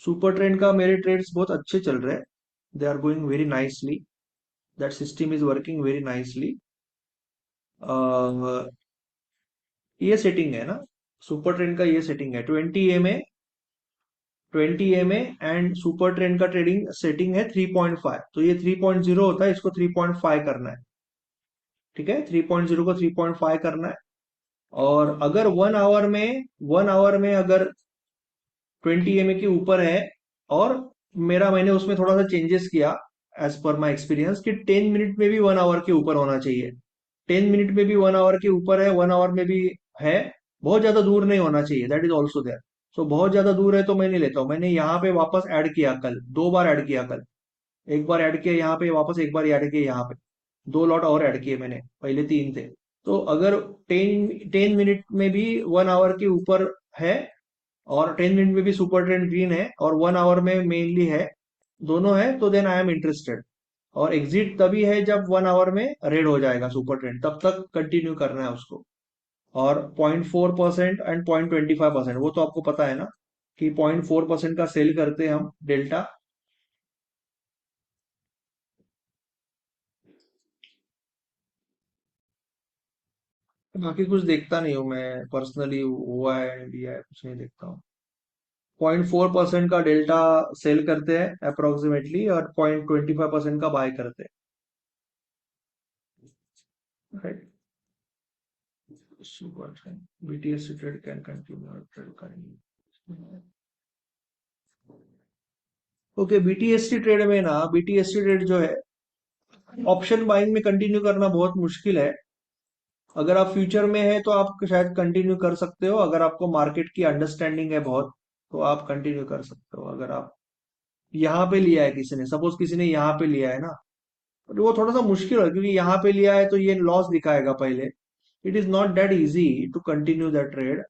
सुपर ट्रेंड का मेरे ट्रेड्स बहुत अच्छे चल रहे हैं, they are going very nicely, that system is working very nicely. ये सेटिंग है ना, सुपर ट्रेंड का ये सेटिंग है 20 MA एंड सुपर ट्रेंड का ट्रेडिंग सेटिंग है 3.5, तो ये 3.0 होता है, इसको 3.5 करना है। ठीक है, 3.0 को 3.5 करना है। और अगर 1 आवर में अगर 20 MA के ऊपर है, और मैंने उसमें थोड़ा सा चेंजेस किया एज पर माई एक्सपीरियंस, कि 10 मिनट में भी 1 आवर के ऊपर होना चाहिए। 10 मिनट में भी 1 आवर के ऊपर है, 1 आवर में भी है, बहुत ज्यादा दूर नहीं होना चाहिए, दैट इज ऑल्सो देयर। सो बहुत ज्यादा दूर है तो मैं नहीं लेता हूँ, मैंने यहाँ पे वापस ऐड किया कल, 2 बार ऐड किया कल, एक बार ऐड किया यहाँ पे वापस, एक बार ऐड किया यहाँ पे, 2 लॉट और ऐड किए मैंने, पहले 3 थे। तो अगर 10 10 मिनट में भी 1 आवर के ऊपर है, और 10 मिनट में भी सुपर ट्रेंड ग्रीन है, और 1 आवर में मेनली है, दोनों है, तो देन आई एम इंटरेस्टेड। और एग्जिट तभी है जब 1 आवर में रेड हो जाएगा सुपर ट्रेंड, तब तक कंटिन्यू करना है उसको। और 0.4% एंड 0.25%, वो तो आपको पता है ना, कि 0.4% का सेल करते हैं हम डेल्टा। बाकी कुछ देखता नहीं हूँ मैं पर्सनली, हुआ है नहीं दिया है कुछ नहीं देखता हूँ। 0.4% का डेल्टा सेल करते हैं अप्रोक्सीमेटली, और 0.25% का बाय करते हैं, right. Super trend, BTS trade can continue trade करेंगे। ओके, बीटीएससी ट्रेड में ना, बीटीएससी ट्रेड जो है, ऑप्शन बाइंग में कंटिन्यू करना बहुत मुश्किल है। अगर आप फ्यूचर में है तो आप शायद कंटिन्यू कर सकते हो, अगर आपको मार्केट की अंडरस्टैंडिंग है बहुत, तो आप कंटिन्यू कर सकते हो। अगर आप यहाँ पे लिया है किसी ने, सपोज किसी ने यहाँ पे लिया है ना, तो वो थोड़ा सा मुश्किल है, क्योंकि यहाँ पे लिया है तो ये लॉस दिखाएगा पहले। It is not that easy to continue that trade.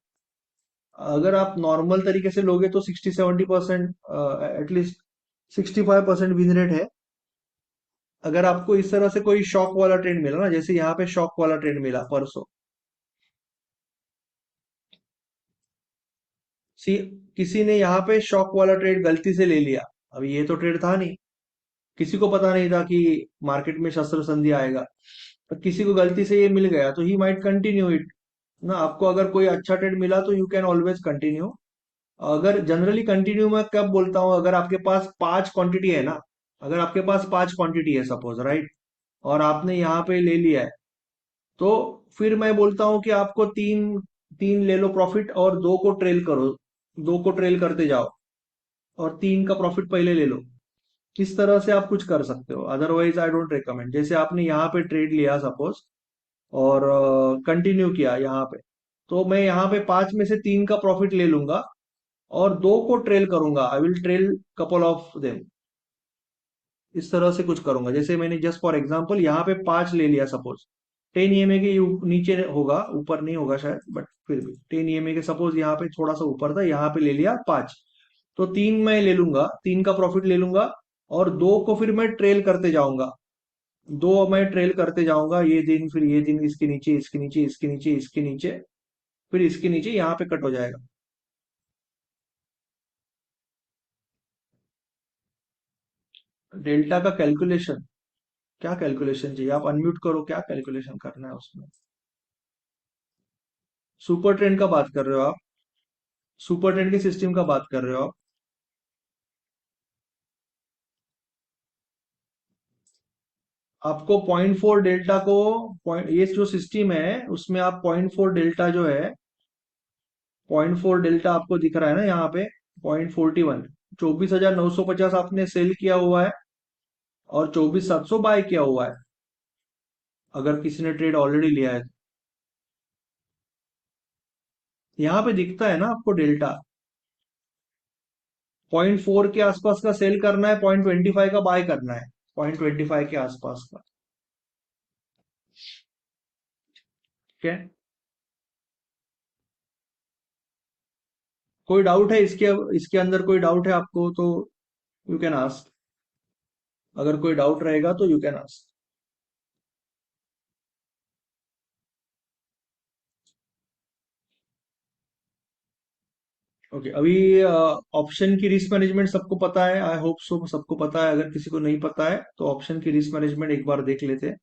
अगर आप नॉर्मल तरीके से लोगे तो 60-70%, एटलीस्ट 65% विन रेट है। अगर आपको इस तरह से कोई शॉक वाला ट्रेंड मिला ना, जैसे यहाँ पे शॉक वाला ट्रेंड मिला परसों, सी किसी ने यहाँ पे शॉक वाला ट्रेड गलती से ले लिया, अभी ये तो ट्रेड था नहीं, किसी को पता नहीं था कि मार्केट में शस्त्र संधि आएगा, पर किसी को गलती से ये मिल गया, तो ही माइट कंटिन्यू इट ना। आपको अगर कोई अच्छा ट्रेड मिला तो यू कैन ऑलवेज कंटिन्यू। अगर जनरली कंटिन्यू मैं कब बोलता हूँ, अगर आपके पास 5 क्वांटिटी है ना, अगर आपके पास 5 क्वांटिटी है सपोज, राइट, और आपने यहाँ पे ले लिया है, तो फिर मैं बोलता हूँ कि आपको तीन तीन ले लो प्रॉफिट, और 2 को ट्रेल करो, 2 को ट्रेल करते जाओ, और 3 का प्रॉफिट पहले ले लो। इस तरह से आप कुछ कर सकते हो, अदरवाइज आई डोंट रिकमेंड। जैसे आपने यहाँ पे ट्रेड लिया सपोज, और कंटिन्यू किया यहाँ पे, तो मैं यहाँ पे 5 में से 3 का प्रॉफिट ले लूंगा, और 2 को ट्रेल करूंगा, I will trail couple of them. इस तरह से कुछ करूंगा, जैसे मैंने जस्ट फॉर एग्जांपल यहाँ पे 5 ले लिया सपोज, 10 EMA के नीचे होगा, ऊपर नहीं होगा शायद, बट फिर भी 10 EMA के सपोज यहाँ पे थोड़ा सा ऊपर था, यहाँ पे ले लिया 5, तो 3 मैं ले लूंगा, 3 का प्रॉफिट ले लूंगा, और 2 को फिर मैं ट्रेल करते जाऊंगा, 2 मैं ट्रेल करते जाऊंगा, ये दिन, फिर ये दिन, इसके नीचे, इसके नीचे, इसके नीचे, इसके नीचे, फिर इसके नीचे, यहाँ पे कट हो जाएगा। डेल्टा का कैलकुलेशन? क्या कैलकुलेशन चाहिए? आप अनम्यूट करो, क्या कैलकुलेशन करना है उसमें? सुपर ट्रेंड का बात कर रहे हो आप? सुपर ट्रेंड के सिस्टम का बात कर रहे हो आप? आपको पॉइंट फोर डेल्टा को पॉइंट, ये जो सिस्टम है उसमें आप पॉइंट फोर डेल्टा जो है, पॉइंट फोर डेल्टा आपको दिख रहा है ना यहाँ पे, 0.41, 24,950 आपने सेल किया हुआ है और 24,700 बाय किया हुआ है, अगर किसी ने ट्रेड ऑलरेडी लिया है तो। यहाँ पे दिखता है ना आपको डेल्टा, 0.4 के आसपास का सेल करना है, 0.25 का बाय करना है, 0.25 के आसपास का। ठीक है? कोई डाउट है इसके इसके अंदर? कोई डाउट है आपको तो यू कैन आस्क। अगर कोई डाउट रहेगा तो यू कैन आस्क। ओके, अभी ऑप्शन की रिस्क मैनेजमेंट सबको पता है, आई होप सो सबको पता है। अगर किसी को नहीं पता है तो ऑप्शन की रिस्क मैनेजमेंट एक बार देख लेते हैं,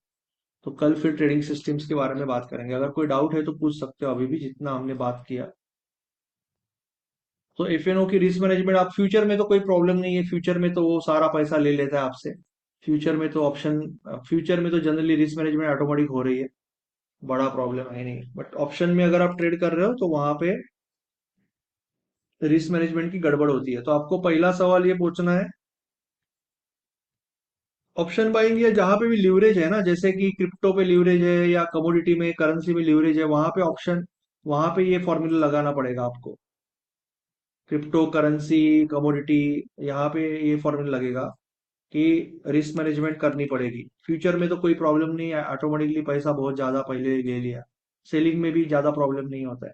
तो कल फिर ट्रेडिंग सिस्टम्स के बारे में बात करेंगे। अगर कोई डाउट है तो पूछ सकते हो अभी भी, जितना हमने बात किया। तो एफएनओ की रिस्क मैनेजमेंट, आप फ्यूचर में तो कोई प्रॉब्लम नहीं है, फ्यूचर में तो वो सारा पैसा ले लेता है आपसे। फ्यूचर में तो ऑप्शन, फ्यूचर में तो जनरली रिस्क मैनेजमेंट ऑटोमेटिक हो रही है, बड़ा प्रॉब्लम है नहीं। बट ऑप्शन में अगर आप ट्रेड कर रहे हो तो वहां पे रिस्क मैनेजमेंट की गड़बड़ होती है। तो आपको पहला सवाल ये पूछना है, ऑप्शन बाइंग या जहां पे भी लीवरेज है ना, जैसे कि क्रिप्टो पे लीवरेज है या कमोडिटी में, करेंसी में लीवरेज है, वहां पे ऑप्शन, वहां पे ये फॉर्मूला लगाना पड़ेगा आपको। क्रिप्टो, करेंसी, कमोडिटी, यहाँ पे ये फॉर्मूला लगेगा कि रिस्क मैनेजमेंट करनी पड़ेगी। फ्यूचर में तो कोई प्रॉब्लम नहीं है, ऑटोमेटिकली पैसा बहुत ज्यादा पहले ले लिया, सेलिंग में भी ज्यादा प्रॉब्लम नहीं होता है।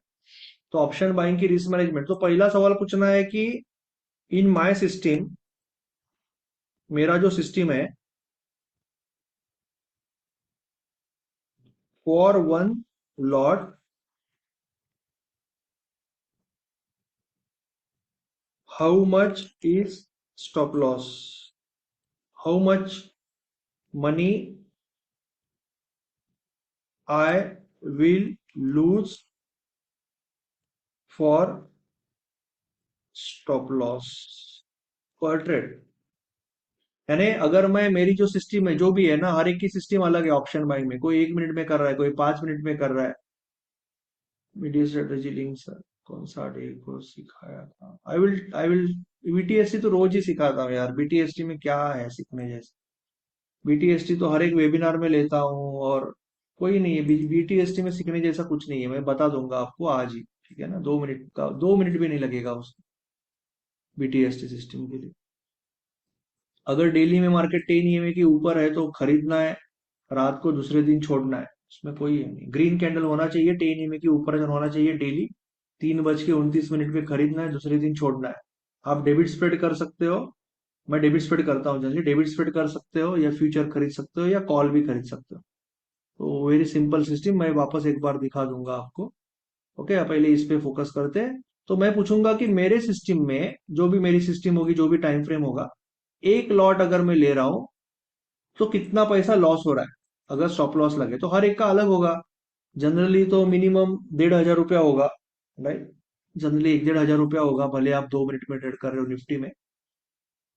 तो ऑप्शन बाइंग की रिस्क मैनेजमेंट, तो पहला सवाल पूछना है कि इन माय सिस्टम, मेरा जो सिस्टम है, for one lot, how much is stop loss, how much money I will lose for stop loss पर ट्रेड। यानी अगर मैं, मेरी जो सिस्टम है जो भी है ना, हर एक की सिस्टम अलग है ऑप्शन बाइंग में, कोई 1 मिनट में कर रहा है, कोई 5 मिनट में कर रहा है। मीडिया स्ट्रेटेजी लिंक सर, कौन सा डे को सिखाया था? आई विल बीटीएसटी तो रोज ही सिखाता हूँ यार, बीटीएसटी में क्या है सीखने जैसे? बीटीएसटी तो हर एक वेबिनार में लेता हूँ, और कोई नहीं है बीटीएसटी में सीखने जैसा, कुछ नहीं है। मैं बता दूंगा आपको आज ही, ठीक है ना? 2 मिनट का, 2 मिनट भी नहीं लगेगा उस बीटीएसटी सिस्टम के लिए। अगर डेली में मार्केट 10 EMA के ऊपर है तो खरीदना है, रात को दूसरे दिन छोड़ना है, उसमें कोई है नहीं। ग्रीन कैंडल होना चाहिए, 10 EMA के ऊपर होना चाहिए डेली, 3:29 पे खरीदना है, दूसरे दिन छोड़ना है। आप डेबिट स्प्रेड कर सकते हो, मैं डेबिट स्प्रेड करता हूँ, जैसे डेबिट स्प्रेड कर सकते हो, या फ्यूचर खरीद सकते हो, या कॉल भी खरीद सकते हो। तो वेरी सिंपल सिस्टम, मैं वापस एक बार दिखा दूंगा आपको। ओके, आप पहले इस पे फोकस करते हैं। तो मैं पूछूंगा कि मेरे सिस्टम में, जो भी मेरी सिस्टम होगी, जो भी टाइम फ्रेम होगा, एक लॉट अगर मैं ले रहा हूं तो कितना पैसा लॉस हो रहा है, अगर स्टॉप लॉस लगे तो हर एक का अलग होगा। जनरली तो मिनिमम 1,500 रुपया होगा, राइट? जनरली 1,500 रुपया होगा, भले आप 2 मिनट में ट्रेड कर रहे हो निफ्टी में।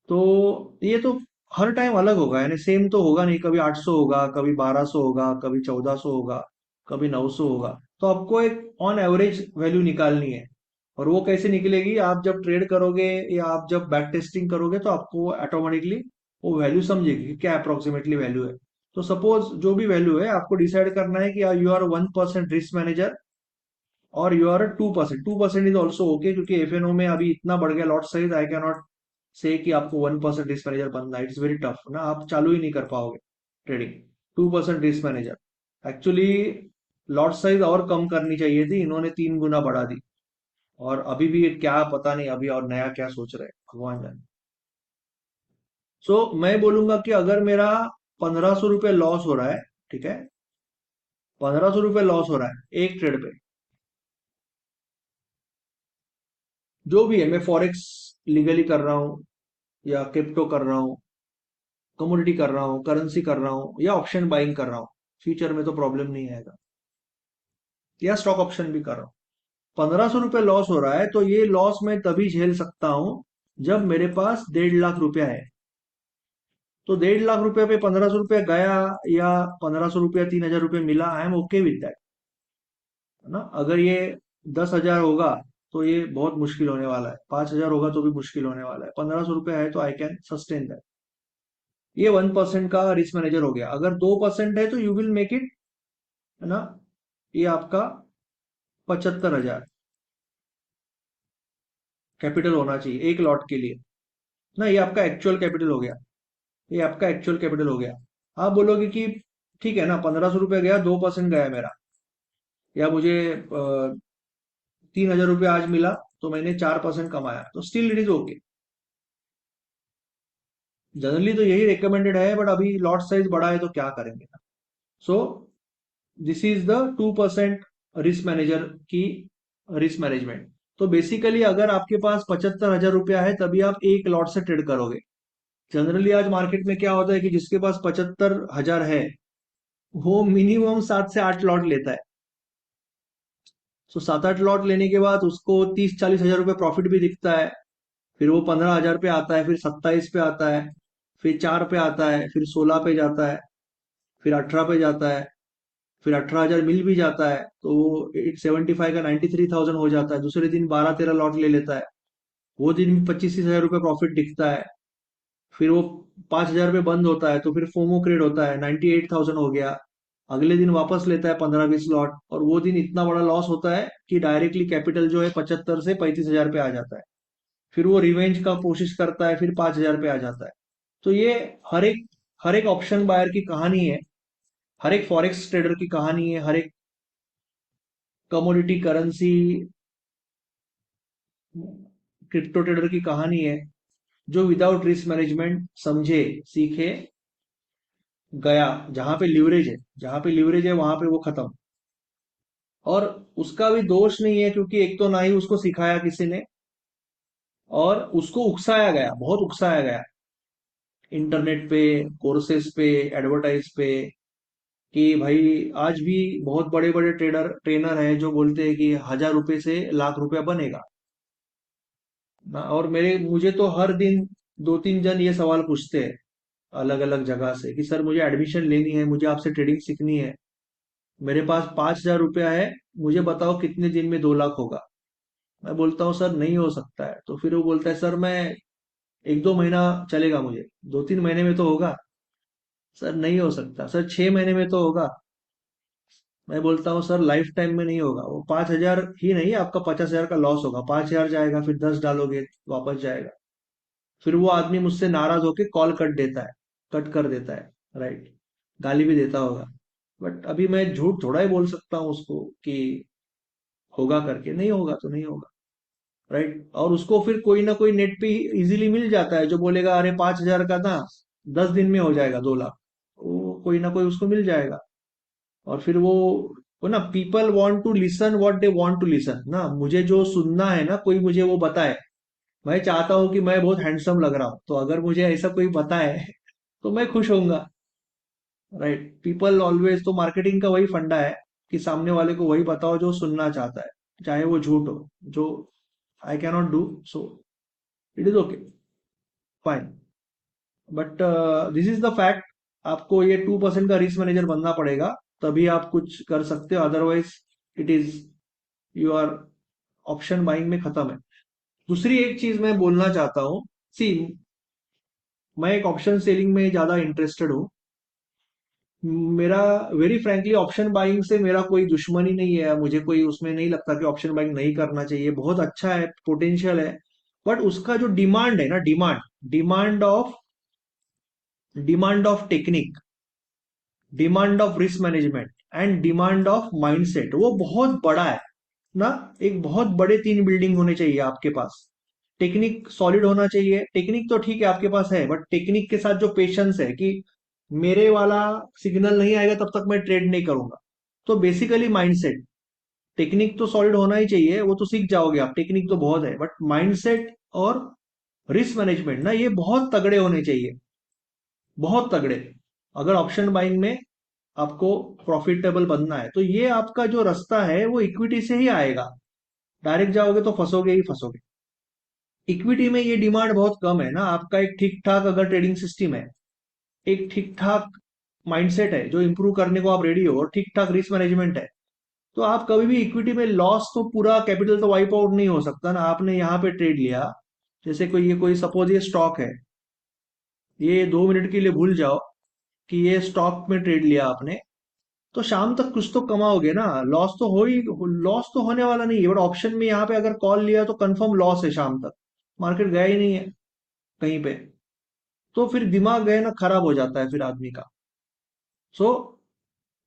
तो ये तो हर टाइम अलग होगा, यानी सेम तो होगा नहीं, कभी 800 होगा, कभी 1200 होगा, कभी 1400 होगा, कभी 900 होगा। तो आपको एक ऑन एवरेज वैल्यू निकालनी है। और वो कैसे निकलेगी? आप जब ट्रेड करोगे या आप जब बैक टेस्टिंग करोगे तो आपको ऑटोमेटिकली वो वैल्यू समझेगी कि क्या अप्रोक्सीमेटली वैल्यू है। तो सपोज जो भी वैल्यू है, आपको डिसाइड करना है कि यू आर 1% रिस्क मैनेजर और you are 2%। 2% is also okay, क्योंकि एफएनओ में अभी इतना बढ़ गया लॉट साइज, आई कैन नॉट से कि आपको 1% रिस्क मैनेजर बनना है, इट्स वेरी टफ ना, आप चालू ही नहीं कर पाओगे trading. 2% risk manager actually, lot size और कम करनी चाहिए थी, इन्होंने 3 गुना बढ़ा दी। और अभी भी क्या पता नहीं अभी और नया क्या सोच रहे हैं, भगवान जाने। सो मैं बोलूंगा कि अगर मेरा 1,500 रुपये लॉस हो रहा है, ठीक है, 1,500 रुपये लॉस हो रहा है एक ट्रेड पे, जो भी है, मैं फॉरेक्स लीगली कर रहा हूँ या क्रिप्टो कर रहा हूँ, कमोडिटी कर रहा हूँ, करेंसी कर रहा हूँ, या ऑप्शन बाइंग कर रहा हूँ, फ्यूचर में तो प्रॉब्लम नहीं आएगा, या स्टॉक ऑप्शन भी कर रहा हूँ, 1500 रुपये लॉस हो रहा है, तो ये लॉस मैं तभी झेल सकता हूँ जब मेरे पास 1.5 लाख रुपया है। तो 1.5 लाख रुपये पे 1500 रुपया गया, या 1500 रुपया 3000 रुपये मिला, I am okay with that, है ना। अगर ये 10,000 होगा तो ये बहुत मुश्किल होने वाला है, 5,000 होगा तो भी मुश्किल होने वाला है, 1500 रुपया है तो आई कैन सस्टेन दैट। ये 1% का रिस्क मैनेजर हो गया। अगर 2% है तो यू विल मेक इट, है ना, ये आपका 75,000 कैपिटल होना चाहिए एक लॉट के लिए ना। ये आपका एक्चुअल कैपिटल हो गया, ये आपका एक्चुअल कैपिटल हो गया। आप बोलोगे कि ठीक है ना, 1500 रुपया गया, 2% गया मेरा, या मुझे 3,000 रुपया आज मिला, तो मैंने 4% कमाया, तो still it is okay. Generally तो यही रिकमेंडेड है, बट अभी लॉट साइज बड़ा है तो क्या करेंगे। So this is the 2% risk manager की रिस्क मैनेजमेंट। तो बेसिकली अगर आपके पास 75,000 रुपया है तभी आप एक लॉट से ट्रेड करोगे। जनरली आज मार्केट में क्या होता है कि जिसके पास 75,000 है वो मिनिमम 7 से 8 लॉट लेता है। तो 7-8 लॉट लेने के बाद उसको 30-40 हजार रुपये प्रॉफिट भी दिखता है। फिर वो 15,000 पे आता है, फिर 27 पे आता है, फिर 4 पे आता है, फिर 16 पे जाता है, फिर 18 पे जाता है, फिर 18,000 मिल भी जाता है, तो वो 875 का 93,000 हो जाता है। दूसरे दिन 12-13 लॉट ले लेता है, वो दिन भी 25-30 हजार रुपये प्रॉफिट दिखता है। फिर वो 5,000 पे बंद होता है, तो फिर फोमो क्रिएट होता है, 98,000 हो गया। अगले दिन वापस लेता है 15-20 लॉट, और वो दिन इतना बड़ा लॉस होता है कि डायरेक्टली कैपिटल जो है 75 से 35,000 पे आ जाता है। फिर वो रिवेंज का कोशिश करता है, फिर 5,000 पे आ जाता है। तो ये हर एक हर एक ऑप्शन बायर की कहानी है, हर एक फॉरेक्स ट्रेडर की कहानी है, हर एक कमोडिटी करेंसी क्रिप्टो ट्रेडर की कहानी है, जो विदाउट रिस्क मैनेजमेंट समझे, सीखे, गया, जहां पे लिवरेज है वहां पे वो खत्म। और उसका भी दोष नहीं है, क्योंकि एक तो ना ही उसको सिखाया किसी ने, और उसको उकसाया गया, बहुत उकसाया गया, इंटरनेट पे, कोर्सेस पे, एडवर्टाइज पे, कि भाई आज भी बहुत बड़े बड़े ट्रेनर हैं जो बोलते हैं कि 1,000 रुपए से लाख रुपया बनेगा ना। और मेरे मुझे तो हर दिन 2-3 जन ये सवाल पूछते हैं अलग अलग जगह से कि सर मुझे एडमिशन लेनी है, मुझे आपसे ट्रेडिंग सीखनी है, मेरे पास 5,000 रुपया है, मुझे बताओ कितने दिन में 2 लाख होगा। मैं बोलता हूँ सर नहीं हो सकता है। तो फिर वो बोलता है सर मैं 1-2 महीना चलेगा, मुझे 2-3 महीने में तो होगा। सर नहीं हो सकता। सर 6 महीने में तो होगा। मैं बोलता हूँ सर लाइफ टाइम में नहीं होगा। वो 5,000 ही नहीं, आपका 50,000 का लॉस होगा। 5,000 जाएगा, फिर 10 डालोगे वापस जाएगा। फिर वो आदमी मुझसे नाराज होके कॉल कट देता है, कट कर देता है, राइट, गाली भी देता होगा। बट अभी मैं झूठ थोड़ा ही बोल सकता हूँ उसको कि होगा करके, नहीं होगा तो नहीं होगा, राइट। और उसको फिर कोई ना कोई नेट पे इजीली मिल जाता है जो बोलेगा अरे 5,000 का ना 10 दिन में हो जाएगा 2 लाख। वो कोई ना कोई उसको मिल जाएगा। और फिर वो ना, people want to listen what they want to listen ना। मुझे जो सुनना है ना, कोई मुझे वो बताए। मैं चाहता हूँ कि मैं बहुत हैंडसम लग रहा हूँ, तो अगर मुझे ऐसा कोई बताए तो मैं खुश होऊंगा, राइट। पीपल ऑलवेज, तो मार्केटिंग का वही फंडा है कि सामने वाले को वही बताओ जो सुनना चाहता है, चाहे वो झूठ हो, जो I cannot do, so it is okay, fine. But this is the fact. आपको ये 2% का रिस्क मैनेजर बनना पड़ेगा, तभी आप कुछ कर सकते हो, otherwise it is, you are option buying में खत्म है। दूसरी एक चीज मैं बोलना चाहता हूँ, सी, मैं एक ऑप्शन सेलिंग में ज्यादा इंटरेस्टेड हूँ। मेरा, वेरी फ्रैंकली, ऑप्शन बाइंग से मेरा कोई दुश्मनी नहीं है, मुझे कोई उसमें नहीं लगता कि ऑप्शन बाइंग नहीं करना चाहिए, बहुत अच्छा है, पोटेंशियल है। बट उसका जो डिमांड है ना, demand of demand of technique, demand of risk management, and demand of mindset, वो बहुत बड़ा है ना। एक बहुत बड़े 3 बिल्डिंग होने चाहिए आपके पास। टेक्निक सॉलिड होना चाहिए, टेक्निक तो ठीक है आपके पास है, बट टेक्निक के साथ जो पेशेंस है कि मेरे वाला सिग्नल नहीं आएगा तब तक मैं ट्रेड नहीं करूंगा। तो बेसिकली माइंडसेट, टेक्निक तो सॉलिड होना ही चाहिए, वो तो सीख जाओगे आप, टेक्निक तो बहुत है, बट माइंडसेट और रिस्क मैनेजमेंट ना, ये बहुत तगड़े होने चाहिए। बहुत तगड़े। अगर ऑप्शन बाइंग में आपको प्रॉफिटेबल बनना है तो ये आपका जो रास्ता है वो इक्विटी से ही आएगा। डायरेक्ट जाओगे तो फंसोगे ही फंसोगे। इक्विटी में ये डिमांड बहुत कम है ना, आपका एक ठीक ठाक अगर ट्रेडिंग सिस्टम है, एक ठीक ठाक माइंडसेट है जो इंप्रूव करने को आप रेडी हो, और ठीक ठाक रिस्क मैनेजमेंट है, तो आप कभी भी इक्विटी में लॉस, तो पूरा कैपिटल तो वाइप आउट नहीं हो सकता ना। आपने यहाँ पे ट्रेड लिया, जैसे कोई सपोज ये स्टॉक है, ये 2 मिनट के लिए भूल जाओ कि ये स्टॉक में ट्रेड लिया आपने, तो शाम तक कुछ तो कमाओगे ना। लॉस तो होने वाला नहीं है, बट ऑप्शन में यहाँ पे अगर कॉल लिया तो कंफर्म लॉस है शाम तक, मार्केट गया ही नहीं है कहीं पे। तो फिर दिमाग गए ना खराब हो जाता है फिर आदमी का। सो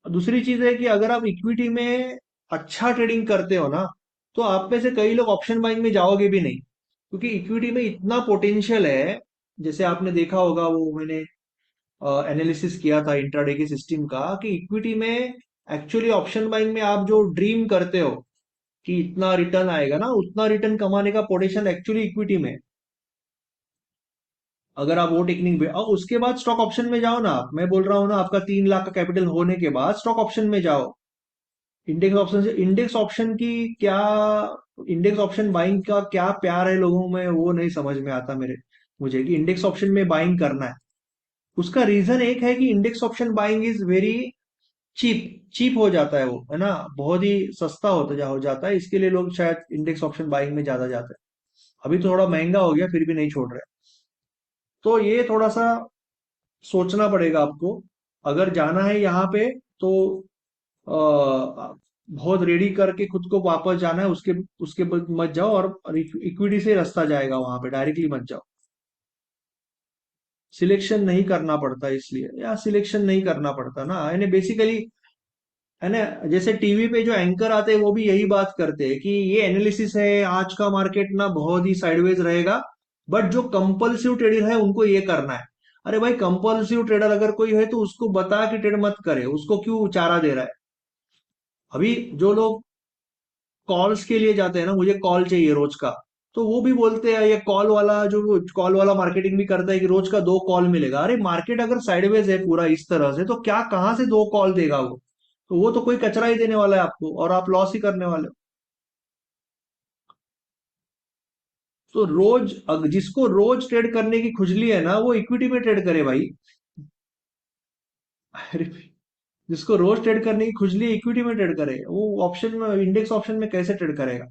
दूसरी चीज है कि अगर आप इक्विटी में अच्छा ट्रेडिंग करते हो ना, तो आप में से कई लोग ऑप्शन बाइंग में जाओगे भी नहीं, क्योंकि इक्विटी में इतना पोटेंशियल है। जैसे आपने देखा होगा, वो मैंने एनालिसिस किया था इंट्राडे के सिस्टम का, कि इक्विटी में एक्चुअली ऑप्शन बाइंग में आप जो ड्रीम करते हो कि इतना रिटर्न आएगा ना, उतना रिटर्न कमाने का पोटेंशियल एक्चुअली इक्विटी में है। अगर आप वो टेक्निक और उसके बाद स्टॉक ऑप्शन में जाओ ना, मैं बोल रहा हूँ ना, आपका 3 लाख का कैपिटल होने के बाद स्टॉक ऑप्शन में जाओ। इंडेक्स ऑप्शन की क्या, इंडेक्स ऑप्शन बाइंग का क्या प्यार है लोगों में, वो नहीं समझ में आता मुझे कि इंडेक्स ऑप्शन में बाइंग करना है। उसका रीजन एक है कि index option buying is very cheap. Cheap हो जाता है वो, है ना, बहुत ही सस्ता हो जाता है, इसके लिए लोग शायद इंडेक्स ऑप्शन बाइंग में ज्यादा जाते हैं। अभी तो थोड़ा महंगा हो गया, फिर भी नहीं छोड़ रहे। तो ये थोड़ा सा सोचना पड़ेगा आपको, अगर जाना है यहाँ पे, तो बहुत रेडी करके खुद को वापस जाना है। उसके उसके बाद मत जाओ, और इक्विटी से रास्ता जाएगा वहां पे, डायरेक्टली मत जाओ। सिलेक्शन नहीं करना पड़ता, इसलिए या सिलेक्शन नहीं करना पड़ता ना, यानी बेसिकली, है ना। जैसे टीवी पे जो एंकर आते हैं वो भी यही बात करते हैं कि ये एनालिसिस है, आज का मार्केट ना बहुत ही साइडवेज रहेगा, बट जो कंपल्सिव ट्रेडर है उनको ये करना है। अरे भाई, कंपल्सिव ट्रेडर अगर कोई है तो उसको बता कि ट्रेड मत करे, उसको क्यों चारा दे रहा है। अभी जो लोग कॉल्स के लिए जाते हैं ना, मुझे कॉल चाहिए रोज का, तो वो भी बोलते हैं, ये कॉल वाला मार्केटिंग भी करता है कि रोज का 2 कॉल मिलेगा। अरे मार्केट अगर साइडवेज है पूरा इस तरह से, तो क्या कहाँ से 2 कॉल देगा वो, तो वो तो कोई कचरा ही देने वाला है आपको, और आप लॉस ही करने वाले हो। तो जिसको रोज ट्रेड करने की खुजली है ना, वो इक्विटी में ट्रेड करे भाई। अरे भाई, जिसको रोज ट्रेड करने की खुजली है, इक्विटी में ट्रेड करे, वो ऑप्शन में, इंडेक्स ऑप्शन में कैसे ट्रेड करेगा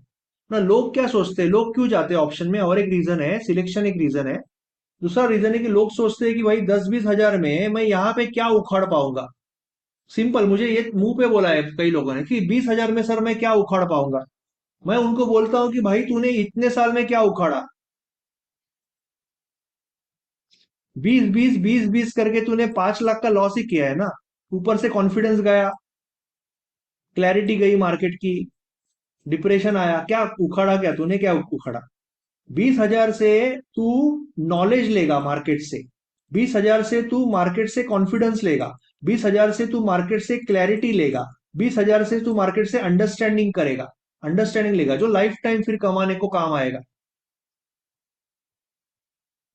ना। लोग क्या सोचते हैं, लोग क्यों जाते हैं ऑप्शन में, और एक रीजन है सिलेक्शन, एक रीजन है। दूसरा रीजन है कि लोग सोचते हैं कि भाई 10-20 हजार में मैं यहाँ पे क्या उखाड़ पाऊंगा। सिंपल, मुझे ये मुंह पे बोला है कई लोगों ने कि 20 हजार में सर मैं क्या उखाड़ पाऊंगा। मैं उनको बोलता हूँ कि भाई तूने इतने साल में क्या उखाड़ा। 20 20 20 20 करके तूने 5 लाख का लॉस ही किया है ना। ऊपर से कॉन्फिडेंस गया, क्लैरिटी गई मार्केट की, डिप्रेशन आया, क्या उखाड़ा, क्या तूने क्या उखाड़ा। 20 हजार से तू नॉलेज लेगा मार्केट से, 20 हजार से तू मार्केट से कॉन्फिडेंस लेगा, 20 हजार से तू मार्केट से क्लैरिटी लेगा, 20 हजार से तू मार्केट से अंडरस्टैंडिंग लेगा, जो लाइफ टाइम फिर कमाने को काम आएगा।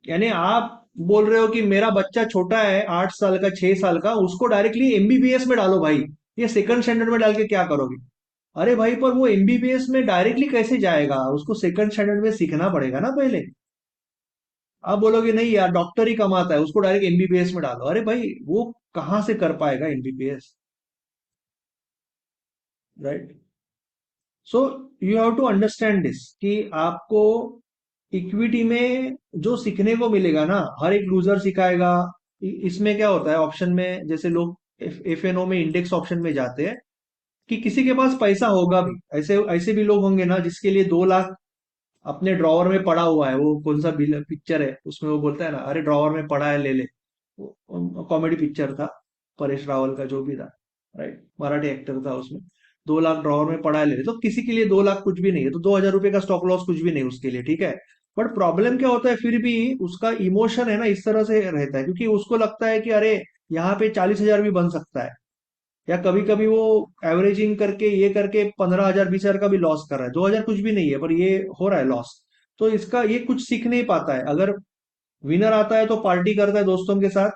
यानी आप बोल रहे हो कि मेरा बच्चा छोटा है, 8 साल का, 6 साल का, उसको डायरेक्टली एमबीबीएस में डालो भाई, ये सेकंड स्टैंडर्ड में डाल के क्या करोगे। अरे भाई, पर वो एमबीबीएस में डायरेक्टली कैसे जाएगा, उसको सेकंड स्टैंडर्ड में सीखना पड़ेगा ना पहले। आप बोलोगे नहीं यार, डॉक्टर ही कमाता है, उसको डायरेक्ट एमबीबीएस में डालो। अरे भाई, वो कहाँ से कर पाएगा MBBS, right. So you have to understand this कि आपको इक्विटी में जो सीखने को मिलेगा ना, हर एक लूजर सिखाएगा। इसमें क्या होता है ऑप्शन में, जैसे लोग एफएनओ में, इंडेक्स ऑप्शन में जाते हैं, कि किसी के पास पैसा होगा भी, ऐसे ऐसे भी लोग होंगे ना जिसके लिए 2 लाख अपने ड्रॉवर में पड़ा हुआ है। वो कौन सा पिक्चर है उसमें वो बोलता है ना, अरे ड्रॉवर में पड़ा है ले ले, कॉमेडी पिक्चर था, परेश रावल का जो भी था, राइट, मराठी एक्टर था उसमें। 2 लाख ड्रॉवर में पड़ा है ले ले, तो किसी के लिए 2 लाख कुछ भी नहीं है, तो 2 हजार रुपए का स्टॉप लॉस कुछ भी नहीं उसके लिए, ठीक है। बट प्रॉब्लम क्या होता है, फिर भी उसका इमोशन है ना इस तरह से रहता है, क्योंकि उसको लगता है कि अरे यहाँ पे 40 हजार भी बन सकता है, या कभी कभी वो एवरेजिंग करके ये करके 15 हजार 20 हजार का भी लॉस कर रहा है। 2 हजार कुछ भी नहीं है, पर ये हो रहा है लॉस। तो इसका ये कुछ सीख नहीं पाता है। अगर विनर आता है तो पार्टी करता है दोस्तों के साथ,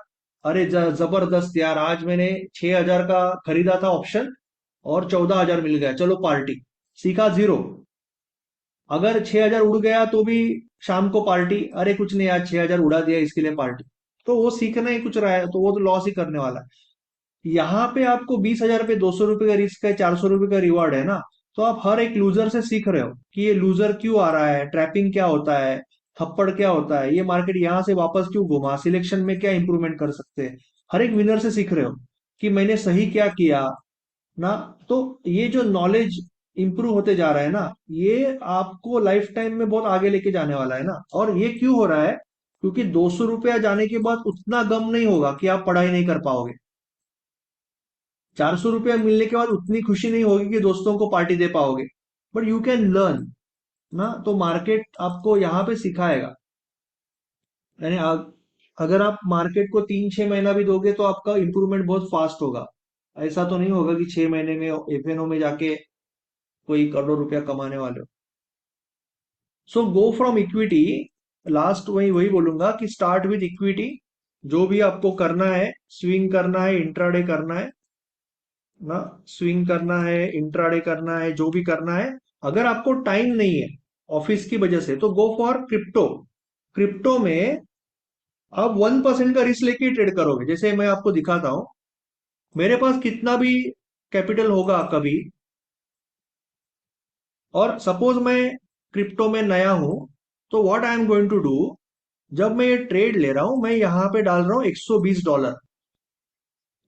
अरे जबरदस्त यार, आज मैंने 6,000 का खरीदा था ऑप्शन और 14,000 मिल गया, चलो पार्टी। सीखा जीरो। अगर 6,000 उड़ गया तो भी शाम को पार्टी, अरे कुछ नहीं, आज 6,000 उड़ा दिया इसके लिए पार्टी। तो वो सीखना ही कुछ रहा है, तो वो तो लॉस ही करने वाला है। यहाँ पे आपको 20,000 पे 200 रुपए का रिस्क है, 400 रुपए का रिवॉर्ड है ना। तो आप हर एक लूजर से सीख रहे हो कि ये लूजर क्यों आ रहा है, ट्रैपिंग क्या होता है, थप्पड़ क्या होता है, ये मार्केट यहाँ से वापस क्यों घुमा, सिलेक्शन में क्या इंप्रूवमेंट कर सकते हैं। हर एक विनर से सीख रहे हो कि मैंने सही क्या किया ना। तो ये जो नॉलेज इंप्रूव होते जा रहा है ना, ये आपको लाइफ टाइम में बहुत आगे लेके जाने वाला है ना। और ये क्यों हो रहा है, क्योंकि 200 रुपया जाने के बाद उतना गम नहीं होगा कि आप पढ़ाई नहीं कर पाओगे। 400 रुपया मिलने के बाद उतनी खुशी नहीं होगी कि दोस्तों को पार्टी दे पाओगे। बट यू कैन लर्न ना। तो मार्केट आपको यहाँ पे सिखाएगा। यानी अगर आप मार्केट को 3-6 महीना भी दोगे तो आपका इंप्रूवमेंट बहुत फास्ट होगा। ऐसा तो नहीं होगा कि 6 महीने में एफएनओ में जाके कोई करोड़ों रुपया कमाने वाले हो। सो गो फ्रॉम इक्विटी। लास्ट वही वही बोलूंगा कि स्टार्ट विद इक्विटी। जो भी आपको करना है, स्विंग करना है, इंट्राडे करना है ना, स्विंग करना है, इंट्राडे करना है, जो भी करना है। अगर आपको टाइम नहीं है ऑफिस की वजह से, तो गो फॉर क्रिप्टो। क्रिप्टो में आप 1% का रिस्क लेके ट्रेड करोगे। जैसे मैं आपको दिखाता हूं, मेरे पास कितना भी कैपिटल होगा कभी, और सपोज मैं क्रिप्टो में नया हूं, तो what I am going to do, जब मैं ये ट्रेड ले रहा हूं, मैं यहां पे डाल रहा हूं $120।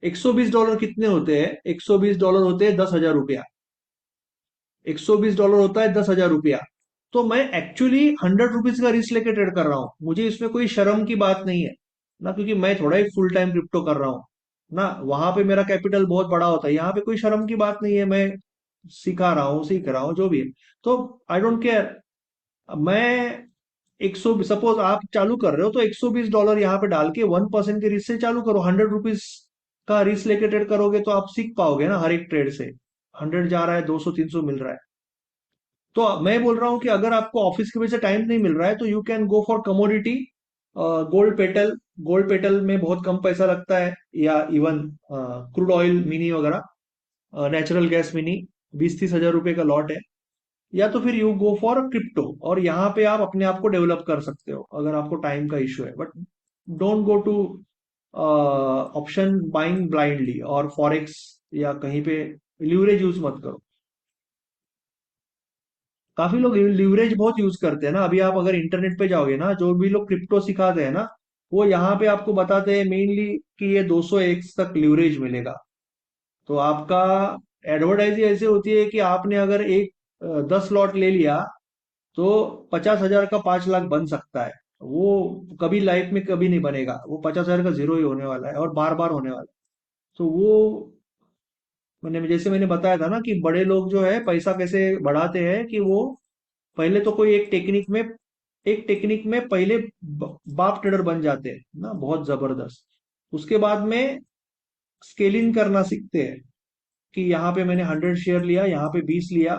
$120 कितने होते हैं? $120 होते हैं 10,000 रुपया। $120 होता है 10,000 रुपया। तो मैं एक्चुअली ₹100 का रिस्क लेके ट्रेड कर रहा हूँ, मुझे इसमें कोई शर्म की बात नहीं है ना, क्योंकि मैं थोड़ा ही फुल टाइम क्रिप्टो कर रहा हूँ ना। वहां पे मेरा कैपिटल बहुत बड़ा होता है, यहाँ पे कोई शर्म की बात नहीं है। मैं सिखा रहा हूँ, सीख रहा हूँ, जो भी है। तो आई डोंट केयर। मैं 100, सपोज आप चालू कर रहे हो तो $120 यहाँ पे डाल के 1% के रिस्क से चालू करो। ₹100 का रिस्क लेके ट्रेड करोगे तो आप सीख पाओगे ना हर एक ट्रेड से। 100 जा रहा है, 200-300 मिल रहा है। तो मैं बोल रहा हूँ कि अगर आपको ऑफिस की वजह से टाइम नहीं मिल रहा है, तो you can go for commodity. Gold petal. Gold petal में बहुत कम पैसा लगता है, या इवन क्रूड ऑयल मिनी वगैरह, नेचुरल गैस मिनी, 20-30 हजार रुपए का लॉट है। या तो फिर यू गो फॉर क्रिप्टो, और यहाँ पे आप अपने आप को डेवलप कर सकते हो अगर आपको टाइम का इश्यू है। But don't go to option buying blindly, और फॉरेक्स या कहीं पे लीवरेज यूज मत करो। काफी लोग लिवरेज बहुत यूज करते हैं ना। अभी आप अगर इंटरनेट पे जाओगे ना, जो भी लोग क्रिप्टो सिखाते हैं ना, वो यहाँ पे आपको बताते हैं मेनली कि ये 200x तक लिवरेज मिलेगा। तो आपका एडवर्टाइज ऐसे होती है कि आपने अगर 10 लॉट ले लिया, तो 50,000 का 5 लाख बन सकता है। वो कभी लाइफ में कभी नहीं बनेगा, वो 50,000 का जीरो ही होने वाला है, और बार बार होने वाला है। तो वो मैंने बताया था ना कि बड़े लोग जो है पैसा कैसे बढ़ाते हैं, कि वो पहले तो कोई एक टेक्निक में पहले बाप ट्रेडर बन जाते हैं ना, बहुत जबरदस्त। उसके बाद में स्केलिंग करना सीखते हैं कि यहाँ पे मैंने 100 शेयर लिया, यहाँ पे 20 लिया,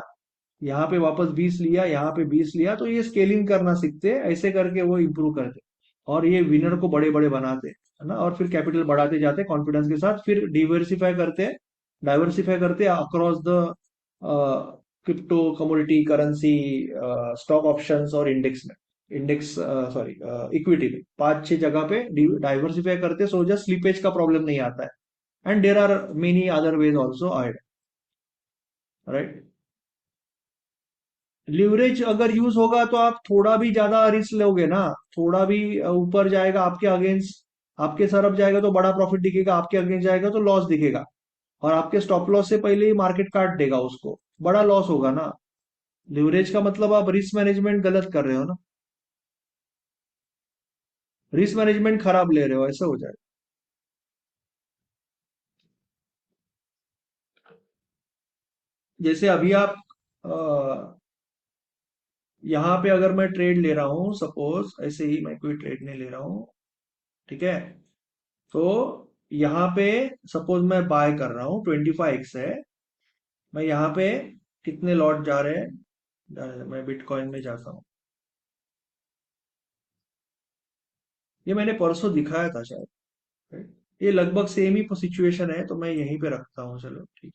यहाँ पे वापस 20 लिया, यहाँ पे 20 लिया। तो ये स्केलिंग करना सीखते हैं, ऐसे करके वो इंप्रूव करते हैं, और ये विनर को बड़े बड़े बनाते हैं, है ना। और फिर कैपिटल बढ़ाते जाते हैं कॉन्फिडेंस के साथ, फिर डाइवर्सिफाई करते हैं across the crypto, commodity, currency, stock options और इंडेक्स, सॉरी, इक्विटी में 5-6 जगह पे डाइवर्सिफाई करते, सो जस्ट स्लीपेज का प्रॉब्लम नहीं आता है। And there are many other ways also, right. Leverage अगर यूज होगा तो आप थोड़ा भी ज्यादा रिस्क लोगे ना, थोड़ा भी ऊपर जाएगा आपके अगेंस्ट, आपके तरफ जाएगा तो बड़ा प्रॉफिट दिखेगा, आपके अगेंस्ट जाएगा तो लॉस दिखेगा। और आपके स्टॉप लॉस से पहले ही मार्केट काट देगा उसको, बड़ा लॉस होगा ना। लिवरेज का मतलब आप रिस्क मैनेजमेंट गलत कर रहे हो ना, रिस्क मैनेजमेंट खराब ले रहे हो, ऐसा हो जाएगा। जैसे अभी आप यहाँ पे अगर मैं ट्रेड ले रहा हूँ, सपोज ऐसे ही मैं कोई ट्रेड नहीं ले रहा हूँ, ठीक है। तो यहाँ पे सपोज मैं बाय कर रहा हूँ, 25x है। मैं यहाँ पे कितने लॉट जा रहे हैं, मैं बिटकॉइन में जाता हूँ। ये मैंने परसों दिखाया था शायद, right? ये लगभग सेम ही सिचुएशन है, तो मैं यहीं पे रखता हूँ, चलो ठीक।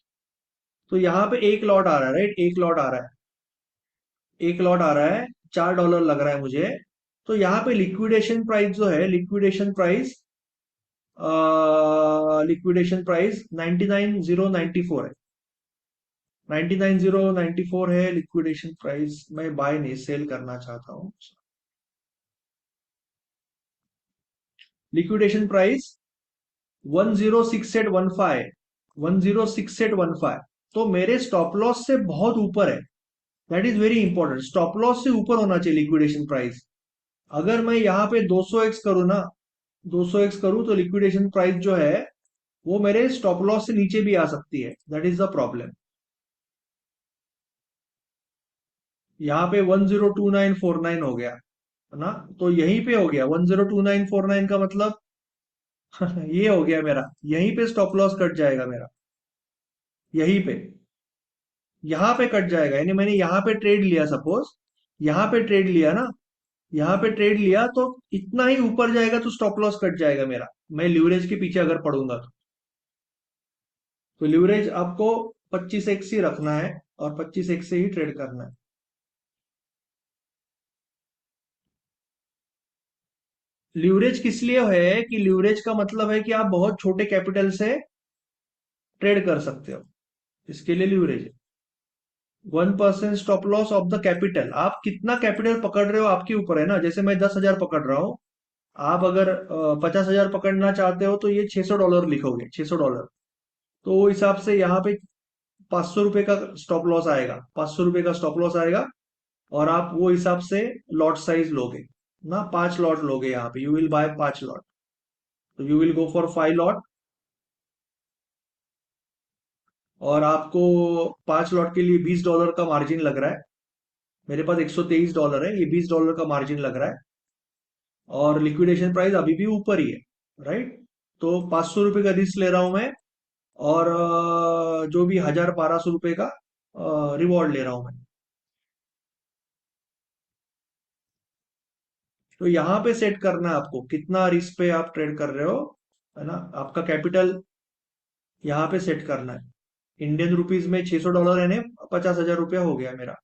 तो यहाँ पे एक लॉट आ रहा है, राइट, एक लॉट आ रहा है, एक लॉट आ रहा है, $4 लग रहा है मुझे। तो यहाँ पे लिक्विडेशन प्राइस जो है, लिक्विडेशन प्राइस 99,094 है। 99,094 है लिक्विडेशन प्राइस। मैं बाय नहीं, सेल करना चाहता हूँ। Liquidation price 106815, 106815। तो मेरे स्टॉप लॉस से बहुत ऊपर है। That is very important, stop loss से ऊपर होना चाहिए लिक्विडेशन प्राइस। अगर मैं यहाँ पे 200x करूँ ना, 200x करूँ, तो लिक्विडेशन प्राइस जो है वो मेरे स्टॉप लॉस से नीचे भी आ सकती है। That is the problem. यहाँ पे 102949 हो गया है ना, तो यहीं पे हो गया 102949 का मतलब ये हो गया मेरा, यहीं पे स्टॉप लॉस कट जाएगा मेरा, यहीं पे, यहाँ पे कट जाएगा। यानी मैंने यहाँ पे ट्रेड लिया, सपोज यहाँ पे ट्रेड लिया ना, यहाँ पे ट्रेड लिया, तो इतना ही ऊपर जाएगा तो स्टॉप लॉस कट जाएगा मेरा, मैं लीवरेज के पीछे अगर पड़ूंगा तो लीवरेज आपको 25x ही रखना है, और 25x से ही ट्रेड करना है। लीवरेज किस लिए है कि लीवरेज का मतलब है कि आप बहुत छोटे कैपिटल से ट्रेड कर सकते हो, इसके लिए लीवरेज है। 1% stop loss of the capital, आप कितना कैपिटल पकड़ रहे हो आपके ऊपर है ना। जैसे मैं 10,000 पकड़ रहा हूँ, आप अगर 50,000 पकड़ना चाहते हो तो ये $600 लिखोगे, $600। तो वो हिसाब से यहाँ पे ₹500 का स्टॉप लॉस आएगा, ₹500 का स्टॉप लॉस आएगा। और आप वो हिसाब से लॉट साइज लोगे ना, 5 लॉट लोगे, यहाँ पे यू विल बाय 5 लॉट, तो you will go for 5 lot. और आपको 5 लॉट के लिए $20 का मार्जिन लग रहा है। मेरे पास $123 है, ये $20 का मार्जिन लग रहा है। और लिक्विडेशन प्राइस अभी भी ऊपर ही है, राइट। तो ₹500 का रिस्क ले रहा हूं मैं, और जो भी 1,000-1,200 रुपए का रिवॉर्ड ले रहा हूं मैं। तो यहाँ पे सेट करना है आपको कितना रिस्क पे आप ट्रेड कर रहे हो, है ना। आपका कैपिटल यहाँ पे सेट करना है। इंडियन रुपीज में $600 यानी 50,000 रुपया हो गया मेरा।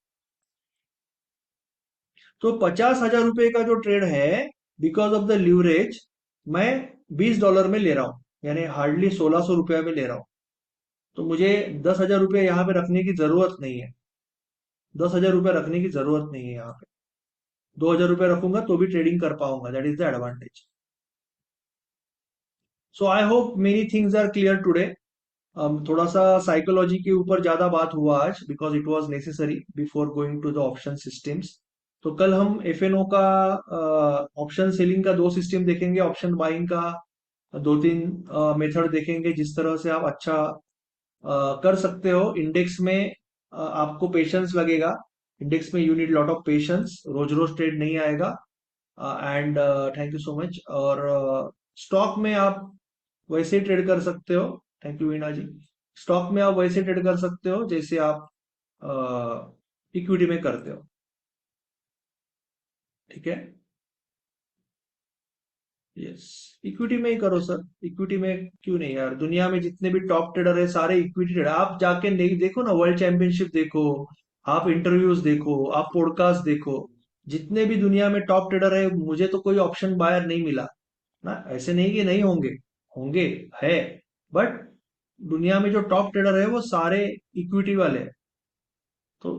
तो 50,000 रुपए का जो ट्रेड है, बिकॉज ऑफ द लीवरेज, मैं $20 में ले रहा हूँ, यानी हार्डली 1,600 रुपया में ले रहा हूँ। तो मुझे 10,000 रुपया यहाँ पे रखने की जरूरत नहीं है, 10,000 रुपया रखने की जरूरत नहीं है यहाँ पे। 2,000 रुपया रखूंगा तो भी ट्रेडिंग कर पाऊंगा, that is the advantage. So I hope many things are clear today. थोड़ा सा साइकोलॉजी के ऊपर ज्यादा बात हुआ आज, because it was necessary before going to the option systems. तो कल हम एफएनओ का ऑप्शन सेलिंग का दो सिस्टम देखेंगे, ऑप्शन बाइंग का दो तीन मेथड देखेंगे, जिस तरह से आप अच्छा कर सकते हो इंडेक्स में। आपको पेशेंस लगेगा, इंडेक्स में you need lot of patience, रोज रोज ट्रेड नहीं आएगा। And thank you so much. और स्टॉक में आप वैसे ट्रेड कर सकते हो, thank you Veena ji. Stock में आप वैसे ट्रेड कर सकते हो जैसे आप इक्विटी में करते हो, ठीक है। यस, इक्विटी में ही करो सर, इक्विटी में क्यों नहीं यार। दुनिया में जितने भी टॉप ट्रेडर है सारे इक्विटी ट्रेडर। आप जाके नहीं देखो ना, वर्ल्ड चैंपियनशिप देखो, आप इंटरव्यूज देखो, आप पॉडकास्ट देखो, जितने भी दुनिया में टॉप ट्रेडर है, मुझे तो कोई ऑप्शन बायर नहीं मिला ना। ऐसे नहीं कि नहीं होंगे, होंगे, है, बट दुनिया में जो टॉप ट्रेडर है वो सारे इक्विटी वाले हैं। तो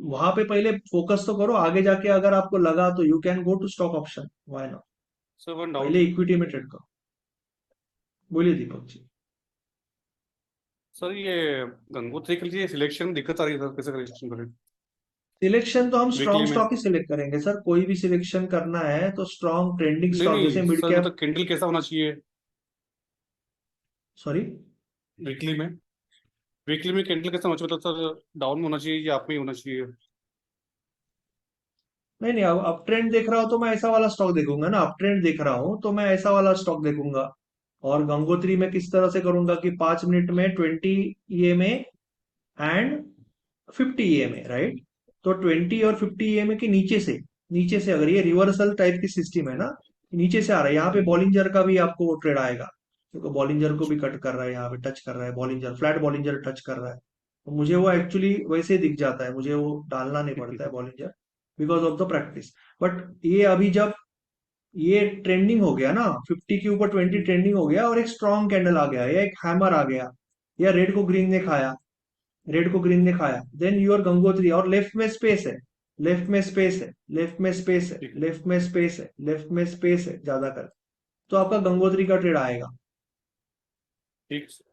वहां पे पहले फोकस तो करो, आगे जाके अगर आपको लगा तो you can go to stock option, why not. Sir one doubt. पहले इक्विटी में ट्रेड करो। बोलिए दीपक जी। सर ये गंगोत्री के लिए सिलेक्शन में दिक्कत आ रही है सर, कैसे सिलेक्शन करें? सिलेक्शन तो हम वीकली स्ट्रॉन्ग में स्टॉक ही सिलेक्ट करेंगे सर, कोई भी सिलेक्शन करना है तो स्ट्रॉन्ग ट्रेंडिंग नहीं स्टॉक, नहीं जैसे मिड सर, कैप। मतलब कैंडल कैसा होना चाहिए सॉरी। वीकली में? वीकली में कैंडल कैसा होना चाहिए, मतलब सर डाउन में होना चाहिए या अप में ही होना चाहिए? नहीं नहीं, अब अप ट्रेंड देख रहा हूं तो मैं ऐसा वाला स्टॉक देखूंगा ना, अप ट्रेंड देख रहा हूं तो मैं ऐसा वाला स्टॉक देखूंगा। और गंगोत्री में किस तरह से करूंगा कि 5 मिनट में 20 EMA एंड 50 EMA, राइट। तो 20 और 50 EMA के नीचे से, नीचे से अगर ये रिवर्सल टाइप की सिस्टम है ना, नीचे से आ रहा है, यहाँ पे बॉलिंजर का भी आपको वो ट्रेड आएगा, देखो बॉलिंजर को भी कट कर रहा है, यहाँ पे टच कर रहा है, बॉलिंजर फ्लैट बॉलिंजर टच कर रहा है, तो मुझे वो एक्चुअली वैसे ही दिख जाता है, मुझे वो डालना नहीं पड़ता है Bollinger, because of the practice. But ये अभी जब ये ट्रेंडिंग हो गया ना, 50 के ऊपर 20 ट्रेंडिंग हो गया और एक स्ट्रॉन्ग कैंडल आ गया या एक हैमर आ गया, या रेड को ग्रीन ने खाया, रेड को ग्रीन ने खाया, देन यूर गंगोत्री, और लेफ्ट में स्पेस है, लेफ्ट में स्पेस है, लेफ्ट में स्पेस है, ठीक लेफ्ट में स्पेस है, लेफ्ट में स्पेस है ज्यादा कर, तो आपका गंगोत्री का ट्रेड आएगा। ठीक सर।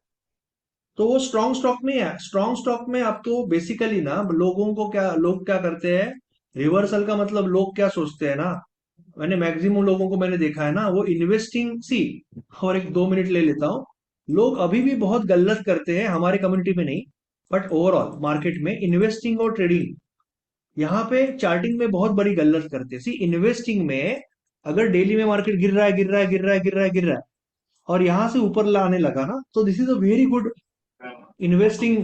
तो वो स्ट्रॉन्ग स्टॉक में है, स्ट्रॉन्ग स्टॉक में आपको बेसिकली ना, लोगों को क्या, लोग क्या करते हैं, रिवर्सल का मतलब लोग क्या सोचते हैं ना, मैंने मैक्सिमम लोगों को मैंने देखा है ना, वो इन्वेस्टिंग सी, और एक 2 मिनट ले लेता हूँ, लोग अभी भी बहुत गलत करते हैं, हमारे कम्युनिटी में नहीं, बट ओवरऑल मार्केट में इन्वेस्टिंग और ट्रेडिंग, यहाँ पे चार्टिंग में बहुत बड़ी गलत करते हैं। सी इन्वेस्टिंग में अगर डेली में मार्केट गिर रहा है, गिर रहा है, गिर रहा है, गिर रहा है, गिर रहा है, और यहां से ऊपर लाने लगा ना, तो this is a very good investing,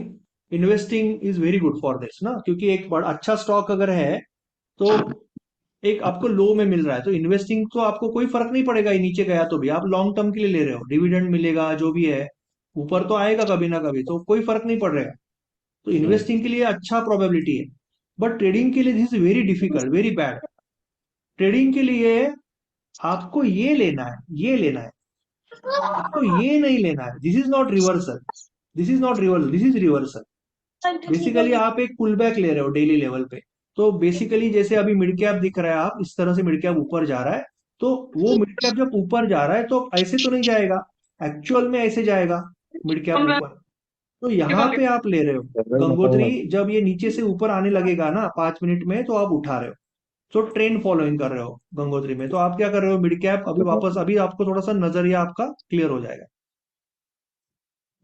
investing is very good for this ना, क्योंकि एक बड़ा अच्छा स्टॉक अगर है तो एक आपको लो में मिल रहा है, तो इन्वेस्टिंग तो आपको कोई फर्क नहीं पड़ेगा, ये नीचे गया तो भी आप लॉन्ग टर्म के लिए ले रहे हो, डिविडेंड मिलेगा जो भी है, ऊपर तो आएगा कभी ना कभी, तो कोई फर्क नहीं पड़ रहा है, तो इन्वेस्टिंग के लिए अच्छा प्रोबेबिलिटी है। बट ट्रेडिंग के लिए this is very difficult, very bad. Trading के लिए आपको ये लेना है, ये लेना है, आपको ये नहीं लेना है, this is not reversal, this is not reversal, this is reversal. Basically आप एक पुल बैक ले रहे हो डेली लेवल पे, तो बेसिकली जैसे अभी मिड कैप दिख रहा है, आप इस तरह से मिड कैप ऊपर जा रहा है, तो वो मिड कैप जब ऊपर जा रहा है तो ऐसे तो नहीं जाएगा, एक्चुअल में ऐसे जाएगा मिड कैप ऊपर, तो यहाँ पे आप ले रहे हो गंगोत्री, जब ये नीचे से ऊपर आने लगेगा ना 5 मिनट में, तो आप उठा रहे हो, तो ट्रेंड फॉलोइंग कर रहे हो गंगोत्री में, तो आप क्या कर रहे हो, मिड कैप अभी वापस, अभी आपको थोड़ा सा नजरिया आपका क्लियर हो जाएगा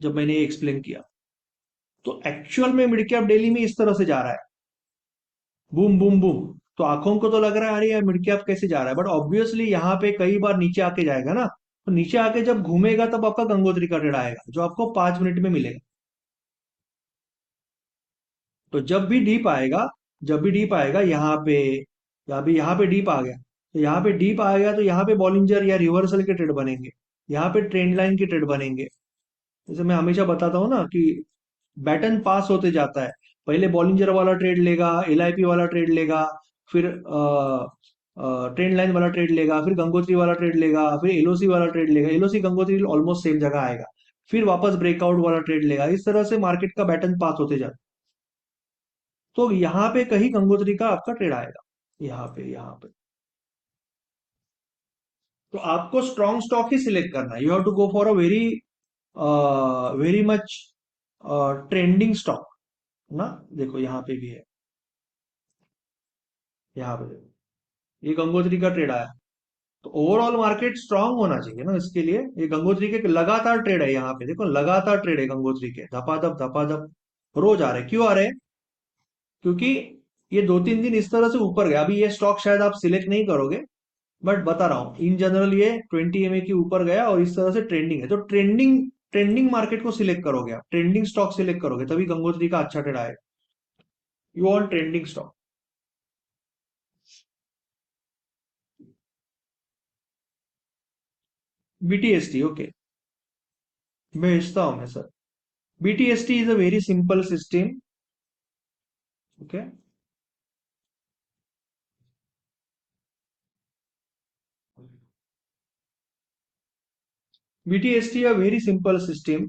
जब मैंने ये एक्सप्लेन किया, तो एक्चुअल में मिड कैप डेली में इस तरह से जा रहा है, बूम बूम बूम, तो आंखों को तो लग रहा है अरे यार मिड कैप कैसे जा रहा है, बट ऑब्वियसली यहाँ पे कई बार नीचे आके जाएगा ना, तो नीचे आके जब घूमेगा तब आपका गंगोत्री का ट्रेड आएगा जो आपको 5 मिनट में मिलेगा। तो जब भी डीप आएगा, जब भी डीप आएगा यहाँ पे, यहाँ पे डीप आ गया, तो यहाँ पे डीप आ गया, तो यहाँ पे बॉलिंजर या रिवर्सल के ट्रेड बनेंगे, यहाँ पे ट्रेंड लाइन के ट्रेड बनेंगे। जैसे मैं हमेशा बताता हूँ ना कि बैटन पास होते जाता है, पहले बॉलिंजर वाला ट्रेड लेगा, एलआईपी वाला ट्रेड लेगा, फिर ट्रेंड लाइन वाला ट्रेड लेगा, फिर गंगोत्री वाला ट्रेड लेगा, फिर एलओसी वाला ट्रेड लेगा, एलओसी गंगोत्री ऑलमोस्ट सेम जगह आएगा, फिर वापस ब्रेकआउट वाला ट्रेड लेगा, इस तरह से मार्केट का बैटन पास होते जाता है। तो यहाँ पे कहीं गंगोत्री का आपका ट्रेड आएगा, यहाँ पे, यहाँ पे, तो आपको स्ट्रॉन्ग स्टॉक ही सिलेक्ट करना है, you have to go for a very very much trending stock ना। देखो यहाँ पे भी है, यहाँ पे देखो, ये गंगोत्री का ट्रेड आया, तो ओवरऑल मार्केट स्ट्रांग होना चाहिए ना, इसके लिए ये गंगोत्री के लगातार ट्रेड है, यहाँ पे देखो लगातार ट्रेड है गंगोत्री के, धपाधप रोज आ रहे हैं, क्यों आ रहे हैं, क्योंकि ये 2-3 दिन इस तरह से ऊपर गया, अभी ये स्टॉक शायद आप सिलेक्ट नहीं करोगे, बट बता रहा हूँ इन जनरल ये 20 MA के ऊपर गया और इस तरह से ट्रेंडिंग है, तो ट्रेंडिंग ट्रेंडिंग मार्केट को सिलेक्ट करोगे आप, ट्रेंडिंग स्टॉक सिलेक्ट करोगे तभी गंगोत्री का अच्छा ट्रेड आएगा, you want trending stock. BTST, okay, भेजता हूं मैं sir. BTST is a very simple system, okay, BTST a very simple system,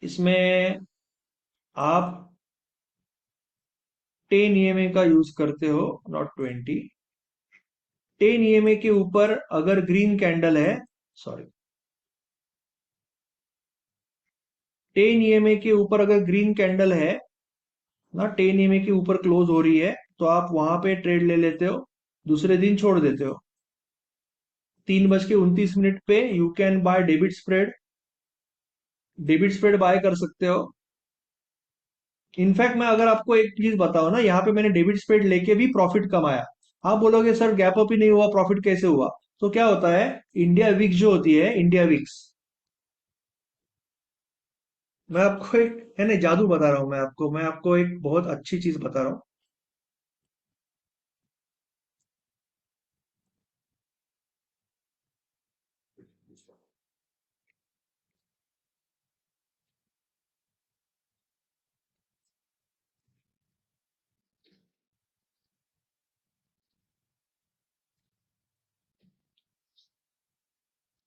इसमें आप 10 EMA का यूज करते हो, नॉट 20, 10 EMA के ऊपर अगर ग्रीन कैंडल है, सॉरी, 10 EMA के ऊपर अगर ग्रीन कैंडल है ना, 10 EMA के ऊपर क्लोज हो रही है, तो आप वहां पे ट्रेड ले लेते हो, दूसरे दिन छोड़ देते हो, 3:29 पे you can buy debit spread, debit spread by कर सकते हो। इनफैक्ट मैं अगर आपको एक चीज बताऊं ना, यहाँ पे मैंने डेबिट स्प्रेड लेके भी प्रॉफिट कमाया, आप बोलोगे सर गैप अप ही नहीं हुआ, प्रॉफिट कैसे हुआ, तो क्या होता है, इंडिया विक्स जो होती है, इंडिया विक्स, मैं आपको एक है ना जादू बता रहा हूं, मैं आपको एक बहुत अच्छी चीज बता रहा हूँ,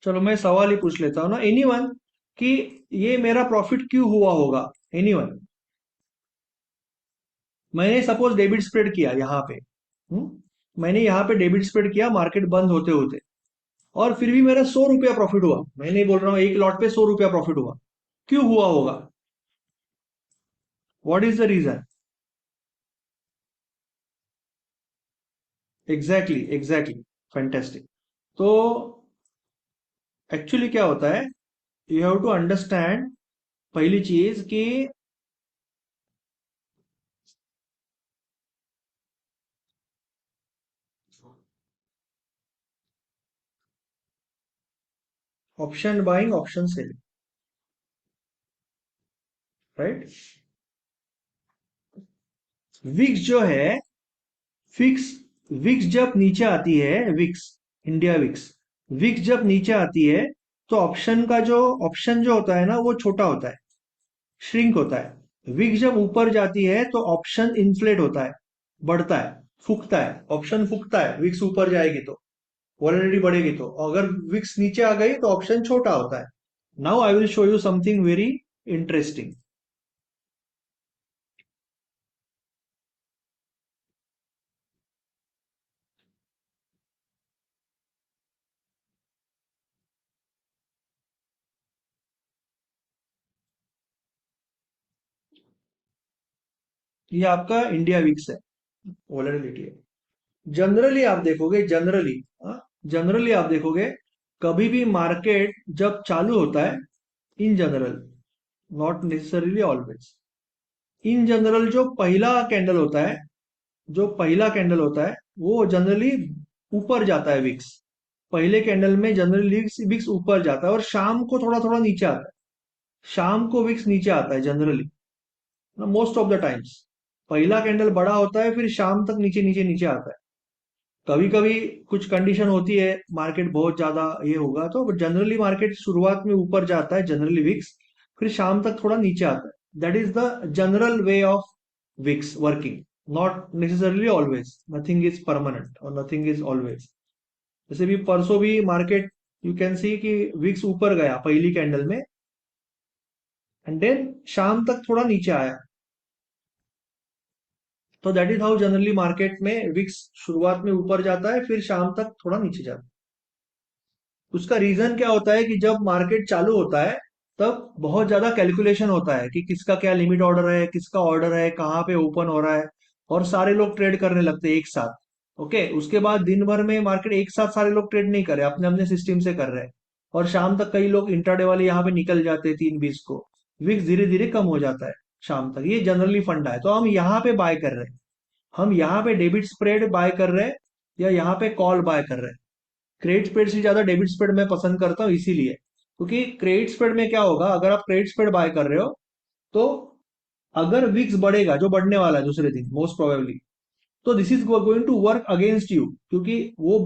चलो मैं सवाल ही पूछ लेता हूँ ना, एनीवन, कि ये मेरा प्रॉफिट क्यों हुआ होगा? एनीवन, मैंने सपोज डेबिट स्प्रेड किया यहाँ पे, मैंने यहाँ पे डेबिट स्प्रेड किया मार्केट बंद होते होते, और फिर भी मेरा 100 रुपया प्रॉफिट हुआ। मैं नहीं बोल रहा हूँ एक लॉट पे 100 रुपया प्रॉफिट हुआ, क्यों हुआ होगा? What is the reason? Exactly, exactly, fantastic. तो एक्चुअली क्या होता है, यू हैव टू अंडरस्टैंड पहली चीज कि option buying, option selling, right? VIX जो है, फिक्स विक्स जब नीचे आती है, विक्स, इंडिया विक्स, विक्स जब नीचे आती है, तो ऑप्शन जो होता है ना, वो छोटा होता है, श्रिंक होता है। विक्स जब ऊपर जाती है तो ऑप्शन इन्फ्लेट होता है, बढ़ता है, फूकता है, ऑप्शन फूकता है, विक्स ऊपर जाएगी तो, वॉलेटिलिटी बढ़ेगी तो। अगर विक्स नीचे आ गई तो ऑप्शन छोटा होता है। Now I will show you something very interesting. ये आपका इंडिया विक्स है, वॉलेटिलिटी है। जनरली आप देखोगे, जनरली आप देखोगे, कभी भी मार्केट जब चालू होता है, in general, not necessarily always, in general जो पहला कैंडल होता है वो जनरली ऊपर जाता है विक्स। पहले कैंडल में जनरली विक्स विक्स ऊपर जाता है और शाम को थोड़ा थोड़ा नीचे आता है। शाम को विक्स नीचे आता है generally, most of the times. पहला कैंडल बड़ा होता है, फिर शाम तक नीचे नीचे नीचे आता है। कभी कभी कुछ कंडीशन होती है, मार्केट बहुत ज्यादा ये होगा तो, जनरली मार्केट शुरुआत में ऊपर जाता है जनरली विक्स, फिर शाम तक थोड़ा नीचे आता है। That is the general way of VIX working, not necessarily always, nothing is permanent और नथिंग इज ऑलवेज। जैसे भी परसों भी मार्केट, यू कैन सी कि विक्स ऊपर गया पहली कैंडल में, एंड देन शाम तक थोड़ा नीचे आया। तो that is how generally market में विक्स शुरुआत में ऊपर जाता है, फिर शाम तक थोड़ा नीचे जाता है। उसका रीजन क्या होता है कि जब मार्केट चालू होता है तब बहुत ज्यादा कैलकुलेशन होता है कि किसका क्या लिमिट ऑर्डर है, किसका ऑर्डर है, कहाँ पे ओपन हो रहा है, और सारे लोग ट्रेड करने लगते हैं एक साथ। ओके, उसके बाद दिन भर में मार्केट एक साथ सारे लोग ट्रेड नहीं कर रहे, अपने अपने सिस्टम से कर रहे हैं, और शाम तक कई लोग इंट्राडे वाले यहाँ पे निकल जाते हैं 3:20 को, विक्स धीरे धीरे कम हो जाता है शाम तक। ये जनरली फंडा है, तो हम यहाँ पे बाय कर रहे हैं, हम यहाँ पे डेबिट स्प्रेड बाय कर रहे हैं, या यहाँ पे कॉल बाय कर रहे हैं। क्रेडिट स्प्रेड से ज्यादा डेबिट स्प्रेड मैं पसंद करता हूँ, इसीलिए, क्योंकि क्रेडिट स्प्रेड में क्या होगा, अगर आप क्रेडिट स्प्रेड बाय कर रहे हो, तो अगर विक्स बढ़ेगा, जो बढ़ने वाला है दूसरे दिन मोस्ट प्रोबेबली, तो this is going to work against you, क्योंकि वो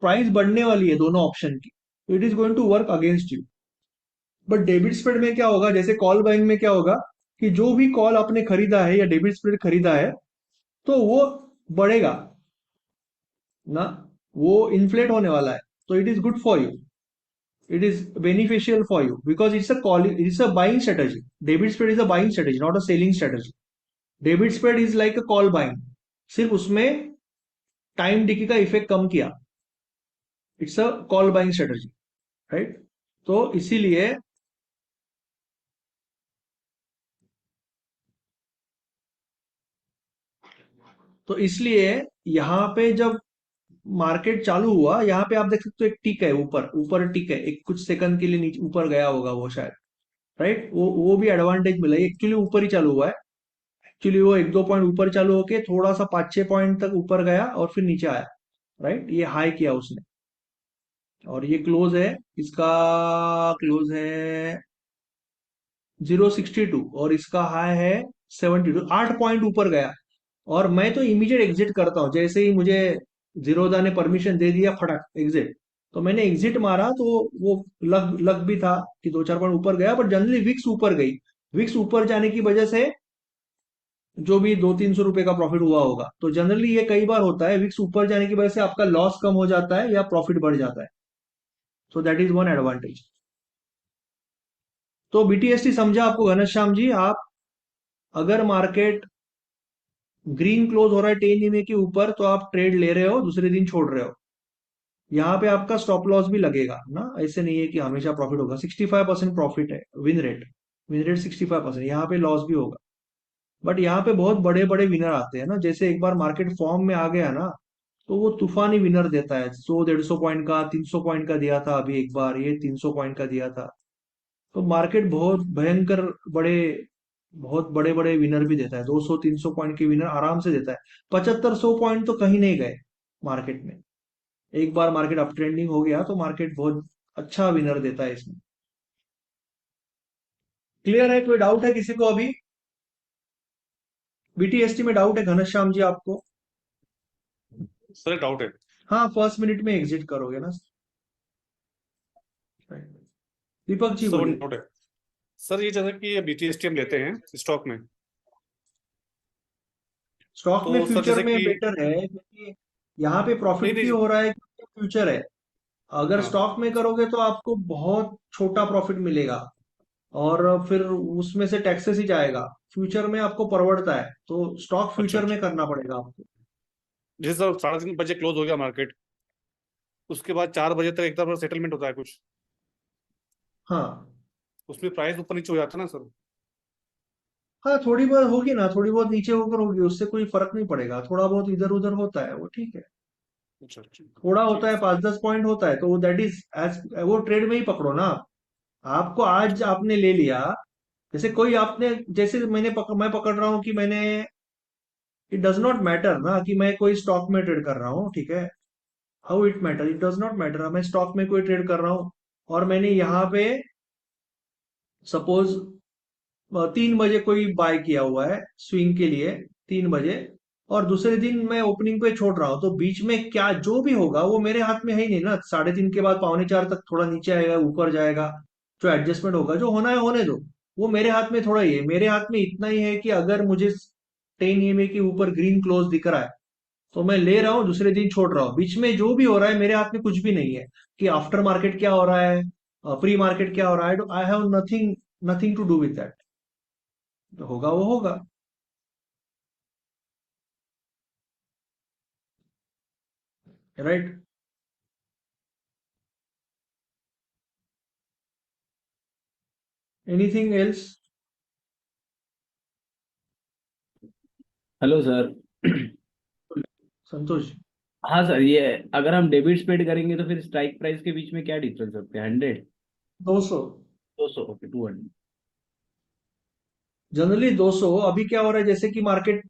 प्राइस बढ़ने वाली है दोनों ऑप्शन की, तो it is going to work against you. But debit spread में क्या होगा, जैसे कॉल बाइंग में क्या होगा, कि जो भी कॉल आपने खरीदा है या डेबिट स्प्रेड खरीदा है, तो वो बढ़ेगा ना, वो इन्फ्लेट होने वाला है, तो it is good for you, it is beneficial for you because it's a buying strategy. Debit spread is a buying strategy, not a selling strategy. Debit spread is like a call buying, सिर्फ उसमें time decay का effect कम किया। It's a call buying strategy, right? तो इसीलिए, यहाँ पे जब market चालू हुआ, यहाँ पे आप देख सकते हो एक टिक है, ऊपर ऊपर टिक है, एक कुछ सेकंड के लिए नीचे ऊपर गया होगा वो शायद, राइट? वो भी एडवांटेज मिला, एक्चुअली ऊपर ही चालू हुआ है। एक्चुअली वो 1-2 पॉइंट ऊपर चालू होके थोड़ा सा 5-6 पॉइंट तक ऊपर गया और फिर नीचे आया, राइट? ये हाई किया उसने, और ये क्लोज है, इसका क्लोज है 0.62 और इसका हाई है 72, 8 पॉइंट ऊपर गया। और मैं तो इमीडिएट एग्जिट करता हूँ, जैसे ही मुझे जीरोधा ने परमिशन दे दिया, फटाक एग्जिट। तो मैंने एग्जिट मारा तो वो लग लग भी था कि 2-4 पॉइंट ऊपर गया, पर जनरली विक्स ऊपर गई। विक्स ऊपर जाने की वजह से जो भी 200-300 रुपए का प्रॉफिट हुआ होगा, तो जनरली ये कई बार होता है, विक्स ऊपर जाने की वजह से आपका लॉस कम हो जाता है या प्रॉफिट बढ़ जाता है। So that is one advantage. तो बीटीएसटी समझा आपको घनश्याम जी? आप अगर मार्केट ग्रीन क्लोज हो रहा है 10 EMA के ऊपर, तो आप ट्रेड ले रहे हो, दूसरे दिन छोड़ रहे हो। यहाँ पे आपका स्टॉप लॉस भी लगेगा ना, ऐसे नहीं है कि हमेशा प्रॉफिट होगा। 65% प्रॉफिट है विन रेट। विन रेट 65%, यहाँ पे लॉस भी होगा। बट यहाँ पे बहुत बड़े बड़े विनर आते हैं ना, जैसे एक बार मार्केट फॉर्म में आ गया ना, तो वो तूफानी विनर देता है। 100-150 पॉइंट का, 300 पॉइंट का दिया था अभी एक बार, ये 300 पॉइंट का दिया था। तो मार्केट बहुत भयंकर बड़े, बहुत बड़े बड़े विनर भी देता है। 200-300 पॉइंट के विनर आराम से देता है। 75-100 पॉइंट तो कहीं नहीं गए मार्केट में। एक बार मार्केट अप ट्रेंडिंग हो गया तो मार्केट बहुत अच्छा विनर देता है इसमें। क्लियर है? कोई डाउट है किसी को अभी? बीटीएसटी में डाउट है घनश्याम जी आपको? सर एक डाउट है। हाँ, फर्स्ट मिनट में एग्जिट करोगे ना? दीपक जी सर वन बोलिए। डाउट है। सर ये जैसे कि ये बीटीएसटी हम लेते हैं स्टॉक में, स्टॉक में तो सर फ्यूचर जैसे में कि बेटर है, क्योंकि यहाँ पे नहीं प्रॉफिट क्यों नहीं। हो रहा है? क्योंकि फ्यूचर है। अगर हाँ। स्टॉक में करोगे तो आपको बहुत छोटा प्रॉफिट मिलेगा, और फिर उसमें से टैक्सेस ही जाएगा। फ्यूचर में आपको परवड़ता है, तो स्टॉक अच्छा फ्यूचर अच्छा। में करना पड़ेगा आपको। जैसे सर 3:30 बजे क्लोज हो गया मार्केट, उसके बाद 4 बजे तक एक तरफ सेटलमेंट होता है कुछ, हाँ उसमें प्राइस ऊपर नीचे हो जाता है ना सर? हाँ, थोड़ी बहुत होगी ना, थोड़ी बहुत नीचे ऊपर होगी, उससे कोई फर्क नहीं पड़ेगा। थोड़ा बहुत इधर उधर होता है, वो ठीक है। अच्छा अच्छा। थोड़ा ठीक होता है है, सर। 5-10 पॉइंट होता है, तो दैट इज एज, वो ट्रेड में ही पकड़ो ना। आपको आज आपने ले लिया, जैसे कोई आपने, जैसे मैं पकड़ रहा हूँ कि मैंने, इट डज नॉट मैटर ना कि मैं कोई स्टॉक में ट्रेड कर रहा हूँ, ठीक है। How it matter? It does not matter. मैं स्टॉक में कोई ट्रेड कर रहा हूँ, और मैंने यहाँ पे सपोज 3 बजे कोई बाय किया हुआ है स्विंग के लिए, 3 बजे, और दूसरे दिन मैं ओपनिंग पे छोड़ रहा हूँ, तो बीच में क्या जो भी होगा वो मेरे हाथ में है ही नहीं ना। 3:30 के बाद 3:45 तक थोड़ा नीचे आएगा, ऊपर जाएगा, जो एडजस्टमेंट होगा, जो होना है होने दो। वो मेरे हाथ में थोड़ा ही है। मेरे हाथ में इतना ही है कि अगर मुझे 10 EMA के ऊपर ग्रीन क्लोज दिख रहा है, तो मैं ले रहा हूँ, दूसरे दिन छोड़ रहा हूँ। बीच में जो भी हो रहा है मेरे हाथ में कुछ भी नहीं है, कि आफ्टर मार्केट क्या हो रहा है, प्री मार्केट क्या हो रहा है। I have nothing, nothing to do with that. जो होगा वो होगा। Right? Anything else? Hello sir. Santosh? हाँ सर, ये अगर हम डेबिट स्पेड करेंगे तो फिर स्ट्राइक प्राइस के बीच में क्या डिफरेंस होते हैं? 100, 200। 200, ओके, 200। जनरली 200। अभी क्या हो रहा है, जैसे कि मार्केट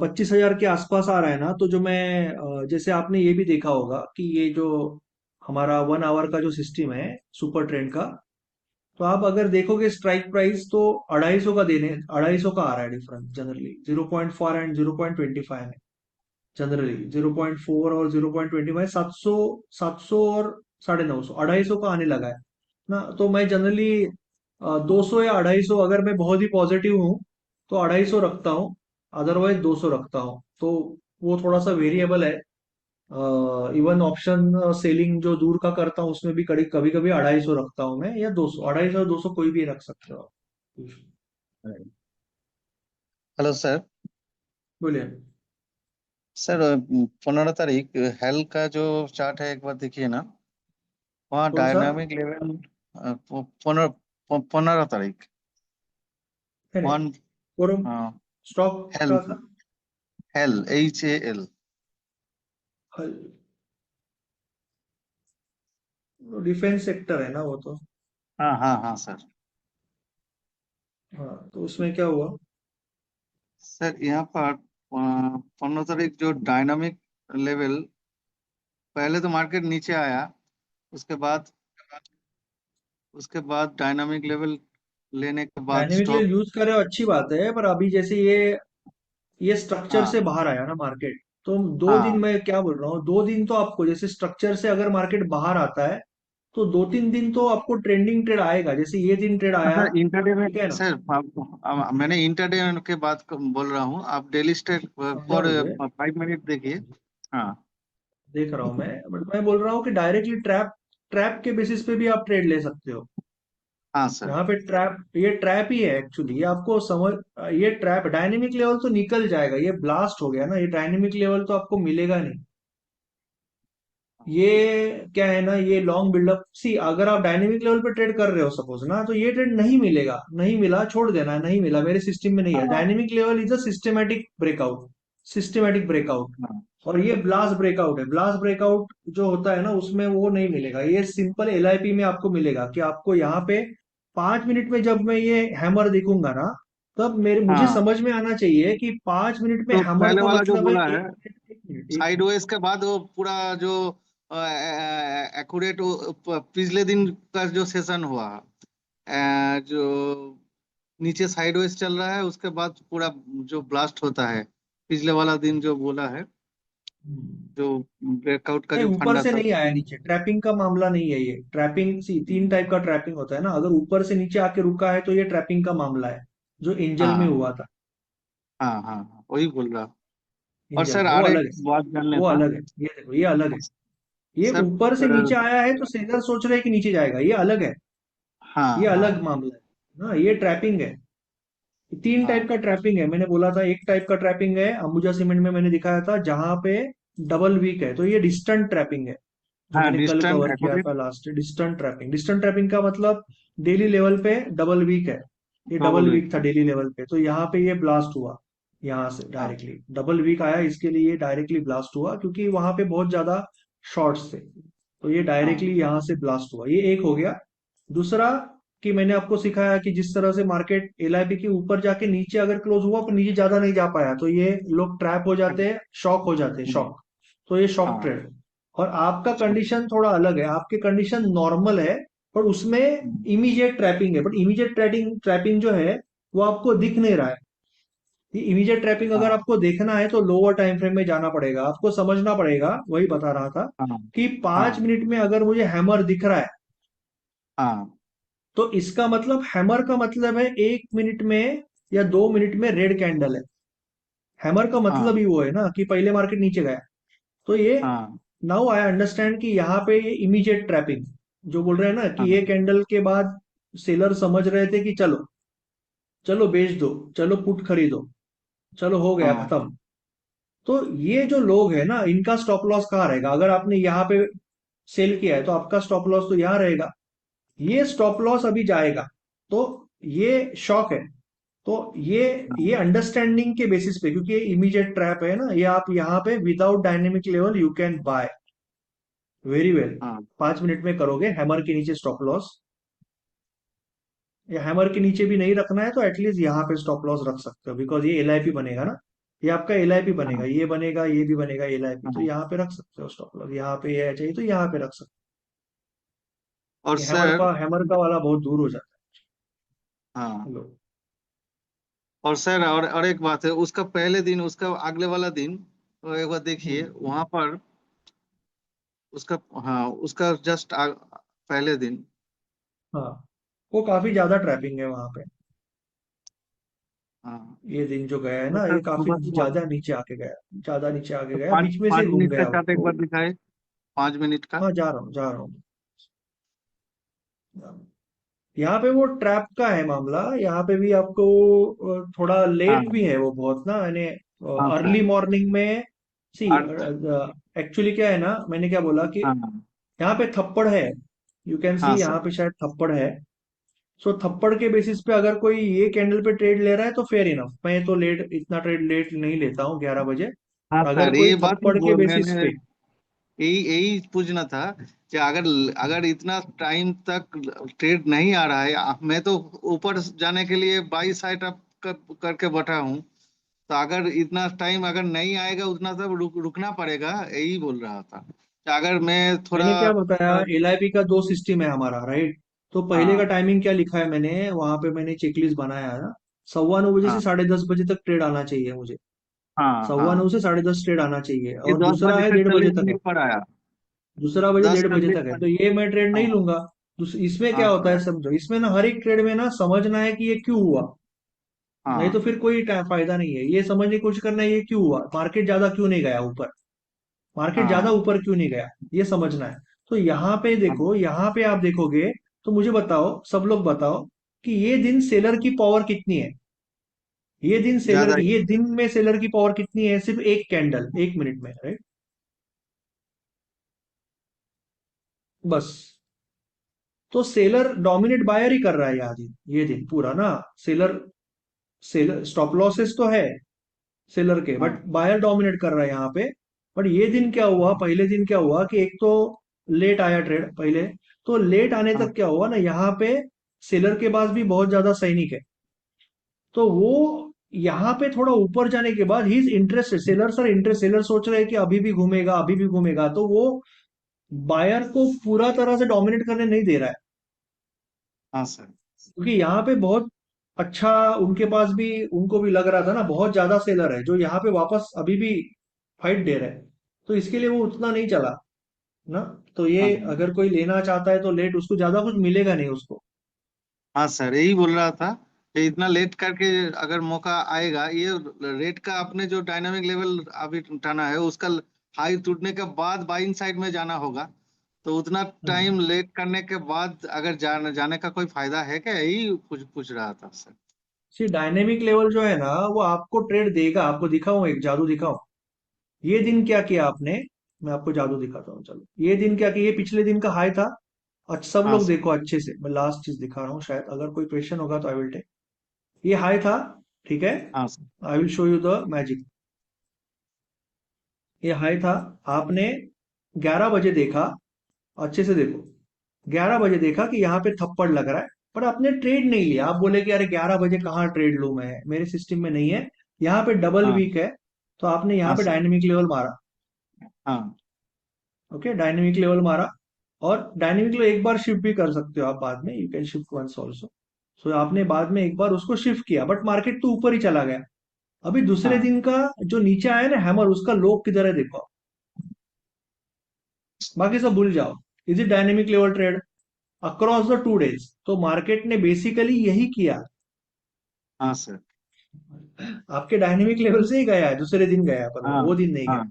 25,000 के आसपास आ रहा है ना, तो जो मैं जैसे आपने ये भी देखा होगा कि ये जो हमारा 1 आवर का जो सिस्टम है सुपर ट्रेंड का, तो आप अगर देखोगे स्ट्राइक प्राइस तो 250 का देने, 250 का आ रहा है डिफरेंस जनरली। 0.4 एंड 0.25 है जनरली। 0.4 और 0.25, 700, 700 और 950, 250 का आने लगा है ना। तो मैं जनरली 200 या 250, अगर मैं बहुत ही पॉजिटिव हूँ तो 250 रखता हूँ, अदरवाइज 200 रखता हूँ। तो वो थोड़ा सा वेरिएबल है। इवन ऑप्शन सेलिंग जो दूर का करता हूँ उसमें भी कभी कभी कभी 250 रखता हूँ मैं, या 200। 250 200 कोई भी रख सकते हो आप। Hello sir. बोलिए। सर 15 तारीख हेल का जो चार्ट है, एक बार देखिए ना। वहाँ कौन सा? डायनामिक लेवल 15 तारीख। है नहीं? वन। फोरम? Stock hello. का था? Hello HAL। डिफेंस सेक्टर है ना वो तो। हाँ हाँ हाँ सर। हाँ, तो उसमें क्या हुआ? सर यहाँ पर 15 तारीख जो डायनामिक लेवल, पहले तो मार्केट नीचे आया, उसके बाद डायनामिक लेवल लेने के बाद डायनेमिक स्टॉप। यूज कर रहे हो, अच्छी बात है, पर अभी जैसे ये स्ट्रक्चर हाँ से बाहर आया ना मार्केट, तो 2 दिन, हाँ मैं क्या बोल रहा हूँ, 2 दिन तो आपको जैसे स्ट्रक्चर से अगर मार्केट बाहर आता है तो 2-3 दिन तो आपको ट्रेंडिंग ट्रेड आएगा, जैसे ये दिन ट्रेड आया, सर इंटरडे में, ठीक है ना। सर मैंने इंटरडे के बात बोल रहा हूँ, आप डेली स्टेट समझा फॉर मुझे, 5 मिनट देखिए। हाँ देख रहा हूँ मैं, बट मैं बोल रहा हूँ कि डायरेक्टली ट्रैप ट्रैप के बेसिस पे भी आप ट्रेड ले सकते हो। हाँ सर। यहाँ पे ट्रैप, ये ट्रैप ही है एक्चुअली, ये आपको समझ, ये ट्रैप, डायनेमिक लेवल तो निकल जाएगा, ये ब्लास्ट हो गया ना, ये डायनेमिक लेवल तो आपको मिलेगा नहीं। ये क्या है ना, ये लॉन्ग बिल्डअप, सी अगर आप डायनेमिक लेवल पे ट्रेड कर रहे हो सपोज ना, तो ये ट्रेड नहीं मिलेगा, नहीं मिला छोड़ देना है, नहीं मिला मेरे सिस्टम में नहीं है। हाँ dynamic level is a systematic breakout, systematic breakout. हाँ और ये ब्लास्ट ब्रेकआउट है, ब्लास्ट ब्रेकआउट जो होता है ना उसमें वो नहीं मिलेगा, ये सिंपल एलआईपी में आपको मिलेगा कि आपको यहाँ पे 5 मिनट में जब मैं ये हैमर देखूंगा ना, तब मेरे मुझे हाँ। समझ में आना चाहिए कि 5 मिनट में तो हैमर पहले का वाला जो मतलब है बोला है, एक मिनट, एक साइड मिनट। वेज के बाद वो पूरा जो एक्यूरेट पिछले दिन का जो सेशन हुआ, जो नीचे साइडवेज चल रहा है, उसके बाद पूरा जो ब्लास्ट होता है, पिछले वाला दिन जो बोला है, जो ब्रेकआउट का नहीं, जो ऊपर फंडा से था। नहीं आया नीचे, ट्रैपिंग का मामला नहीं है ये। ट्रैपिंग सी 3 टाइप का ट्रैपिंग होता है ना, अगर ऊपर से नीचे आके रुका है तो ये ट्रैपिंग का मामला है, जो एंजल में हाँ हुआ था। हाँ हाँ हाँ, वही बोल रहा। और एंजल सर में वो और एक अलग है, बात जानना वो था। अलग है, ये देखो ये अलग है। ये सर ऊपर से नीचे आया है तो सेलर सोच रहे हैं कि नीचे जाएगा, ये अलग है, हाँ ये अलग हाँ मामला है ना, ये ट्रैपिंग है। 3 टाइप हाँ का ट्रैपिंग है, मैंने बोला था। एक टाइप का ट्रैपिंग है अंबुजा सीमेंट में मैंने दिखाया था, जहां पे डबल वीक है, तो ये डिस्टेंट ट्रैपिंग है, जो हाँ, मैंने कल डिस्टेंट कवर किया एक्यूरेट था last. Distant trapping, distant trapping का मतलब डेली लेवल पे डबल वीक है, ये डबल डबल विक वीक था है। डेली लेवल पे, तो यहाँ पे ये ब्लास्ट हुआ, यहाँ से हाँ डायरेक्टली डबल वीक आया, इसके लिए ये डायरेक्टली ब्लास्ट हुआ, क्योंकि वहां पे बहुत ज्यादा शॉर्ट्स थे, तो ये हाँ डायरेक्टली यहाँ से ब्लास्ट हुआ, ये एक हो गया। दूसरा, कि मैंने आपको सिखाया कि जिस तरह से मार्केट एलआईपी के ऊपर जाके नीचे अगर क्लोज हुआ पर नीचे ज्यादा नहीं जा पाया, तो ये लोग ट्रैप हो जाते हैं, शॉक हो जाते हैं, शॉक। तो ये शॉक हाँ ट्रेड। और आपका कंडीशन थोड़ा अलग है, आपके कंडीशन नॉर्मल है, पर उसमें इमीडिएट ट्रैपिंग है, बट इमीडिएट ट्रेडिंग ट्रैपिंग जो है वो आपको दिख नहीं रहा है। ये इमीडिएट ट्रैपिंग अगर हाँ आपको देखना है तो लोअर टाइम फ्रेम में जाना पड़ेगा, आपको समझना पड़ेगा, वही बता रहा था हाँ कि पांच हाँ मिनट में अगर मुझे हैमर दिख रहा है, हाँ तो इसका मतलब हैमर का मतलब है 1 मिनट में या 2 मिनट में रेड कैंडल है। हैमर का हाँ मतलब ही वो है ना कि पहले मार्केट नीचे गया, तो ये, हाँ नाउ आई अंडरस्टैंड कि यहाँ पे ये इमीडिएट ट्रैपिंग जो बोल रहे हैं ना, कि हाँ ये कैंडल के बाद सेलर समझ रहे थे कि चलो, चलो बेच दो, चलो पुट खरीदो, चलो हो गया हाँ खत्म। तो ये जो लोग हैं ना, इनका स्टॉप लॉस कहाँ रहेगा, अगर आपने यहाँ पे सेल किया है तो आपका स्टॉप लॉस तो यहाँ रहेगा, ये स्टॉप लॉस अभी जाएगा, तो ये शॉक है। तो ये अंडरस्टैंडिंग के बेसिस पे, क्योंकि ये इमीडिएट ट्रैप है ना, ये आप यहाँ पे without dynamic level you can buy very well. हाँ 5 मिनट में करोगे हैमर के नीचे स्टॉप लॉस, या हैमर के नीचे भी नहीं रखना है तो एटलीस्ट यहाँ पे स्टॉप लॉस रख सकते हो, बिकॉज ये एलआईपी बनेगा ना, ये आपका एलआईपी बनेगा, हाँ ये बनेगा, ये भी बनेगा एलआईपी, तो हाँ। यहाँ पे रख सकते हो स्टॉप लॉस, यहाँ पे ये चाहिए तो यहाँ पे रख सकते और हो। ये सर हैमर का वाला बहुत दूर हो जाता हाँ, है। लो, और सर और एक बात है, उसका पहले दिन, उसका अगले वाला दिन, तो एक बार देखिए हम्म, वहां पर उसका, हाँ उसका जस्ट पहले दिन। हाँ, वो काफी ज्यादा ट्रैपिंग है वहां पे, हाँ ये दिन जो गया है तो ना, सर ये काफी सुबह सुबह, ज्यादा नीचे आके गया, ज्यादा नीचे आके तो गया, पाँच बीच में से पाँच घूम मिनट का गया वो। चार्ट एक बार दिखाए, 5 मिनट का। हाँ, जा रहा हूँ, जा रहा हूँ। यहाँ पे वो ट्रैप का है मामला, यहाँ पे भी आपको थोड़ा हाँ लेट भी है वो बहुत ना, यानी हाँ अर्ली सर। मॉर्निंग में। सी, आठ। एक्चुअली क्या है ना, मैंने क्या बोला कि हाँ यहाँ पे थप्पड़ है, यू कैन सी हाँ यहाँ सर। पे शायद थप्पड़ है। सो थप्पड़ के बेसिस पे अगर कोई ये कैंडल पे ट्रेड ले रहा है तो फेयर इनफ, मैं तो लेट, इतना ट्रेड लेट नहीं लेता हूँ 11 बजे। हाँ अगर सर, कोई ये बात ही थप्पड़ के बेसिस मैंने पे, यही यही पूछना था कि अगर अगर इतना टाइम तक ट्रेड नहीं आ रहा है, मैं तो ऊपर जाने के लिए बाई साइड अप करके बैठा हूँ, तो अगर इतना टाइम अगर नहीं आएगा उतना तक रुकना पड़ेगा, यही बोल रहा था कि अगर मैं थोड़ा मैंने क्या बताया, एलआईपी का 2 सिस्टम है हमारा, राइट। तो पहले का हाँ टाइमिंग क्या लिखा है मैंने वहां पे, मैंने चेकलिस्ट बनाया है ना, 9:15 बजे से हाँ 10:30 बजे तक ट्रेड आना चाहिए मुझे। हाँ 9:15 हाँ, से 10:30 ट्रेड आना चाहिए, ये और दस दूसरा बजे है से 1:30 40 तक है। मिनट पर आया। दूसरा बजे दस 1:30 40 तक है, पर। तो ये मैं ट्रेड नहीं हाँ लूंगा। इसमें क्या हाँ होता सर। है समझो, इसमें ना हर एक ट्रेड में ना समझना है कि ये क्यों हुआ, नहीं तो हाँ फिर कोई फायदा नहीं है। ये समझने की कोशिश करना है ये क्यों हुआ, मार्केट ज्यादा क्यों नहीं गया ऊपर, मार्केट ज्यादा हाँ ऊपर क्यों नहीं गया, ये समझना है। तो यहाँ पे हाँ देखो, यहाँ पे आप देखोगे तो मुझे बताओ, सब लोग बताओ कि ये दिन सेलर की पावर कितनी है। ये दिन सेलर ज्यादा की, ही। ये दिन में सेलर की पावर कितनी है, सिर्फ एक कैंडल 1 मिनट में, राइट? बस। तो सेलर डोमिनेट बायर ही कर रहा है यहाँ दिन, ये दिन पूरा ना। सेलर सेलर स्टॉप लॉसेस तो है सेलर के, बट हाँ बायर डोमिनेट कर रहा है यहाँ पे। बट ये दिन क्या हुआ, पहले दिन क्या हुआ कि एक तो लेट आया ट्रेड पहले, तो लेट आने हाँ तक क्या हुआ ना, यहाँ पे सेलर के पास भी बहुत ज्यादा सैनिक है। तो वो यहाँ पे थोड़ा ऊपर जाने के बाद he is interested, seller sir interest, seller सोच रहे हैं कि अभी भी घूमेगा, अभी भी घूमेगा, तो वो बायर को पूरा तरह से डोमिनेट करने नहीं दे रहा है। हाँ सर। क्योंकि यहाँ पे बहुत अच्छा, उनके पास भी, उनको भी लग रहा था ना, बहुत ज्यादा सेलर है जो यहाँ पे वापस अभी भी फाइट दे रहे हैं, तो इसके लिए वो उतना नहीं चला ना। तो ये हाँ अगर कोई लेना चाहता है तो लेट, उसको ज्यादा कुछ मिलेगा नहीं उसको। हाँ सर, यही बोल रहा था कि इतना लेट करके अगर मौका आएगा, ये रेट का आपने जो डायनामिक लेवल अभी उठाना है उसका हाई टूटने के बाद बाइंग साइड में जाना होगा। तो उतना टाइम लेट करने के बाद अगर जाने का कोई फायदा है क्या, यही कुछ पूछ रहा था सर। सी डायनेमिक लेवल जो है ना, वो आपको ट्रेड देगा। आपको दिखाऊं, एक जादू दिखाऊं। ये दिन क्या किया आपने, मैं आपको जादू दिखाता हूँ, चलो। ये दिन क्या किया, ये पिछले दिन का हाई था। अच्छा, सब हाँ लोग सर। देखो अच्छे से, मैं लास्ट चीज दिखा रहा हूँ, शायद अगर कोई क्वेश्चन होगा तो आई विल टेक। ये हाई था, ठीक है। हाँ sir. I will show you the magic. ये हाई था, आपने 11 बजे देखा, अच्छे से देखो। 11 बजे देखा कि यहाँ पे थप्पड़ लग रहा है, पर आपने ट्रेड नहीं लिया। आप बोले कि अरे 11 बजे कहाँ ट्रेड लूं, मैं मेरे सिस्टम में नहीं है। यहाँ पे डबल हाँ वीक है, तो आपने यहाँ हाँ पे सर। डायनेमिक लेवल मारा। हाँ ओके, डायनेमिक लेवल मारा। और डायनेमिक लेवल एक बार शिफ्ट भी कर सकते हो आप बाद में, you can shift once also. So आपने बाद में एक बार उसको शिफ्ट किया, बट मार्केट तो ऊपर ही चला गया। अभी दूसरे हाँ दिन का जो नीचे आया ना हैमर, उसका लो किधर है देखो। बाकी सब भूल जाओ। Is it dynamic level trade across the 2 days? तो मार्केट ने बेसिकली यही किया, हाँ सर। आपके डायनेमिक लेवल से ही गया है, दूसरे दिन गया है, पर हाँ वो दिन नहीं गया। हाँ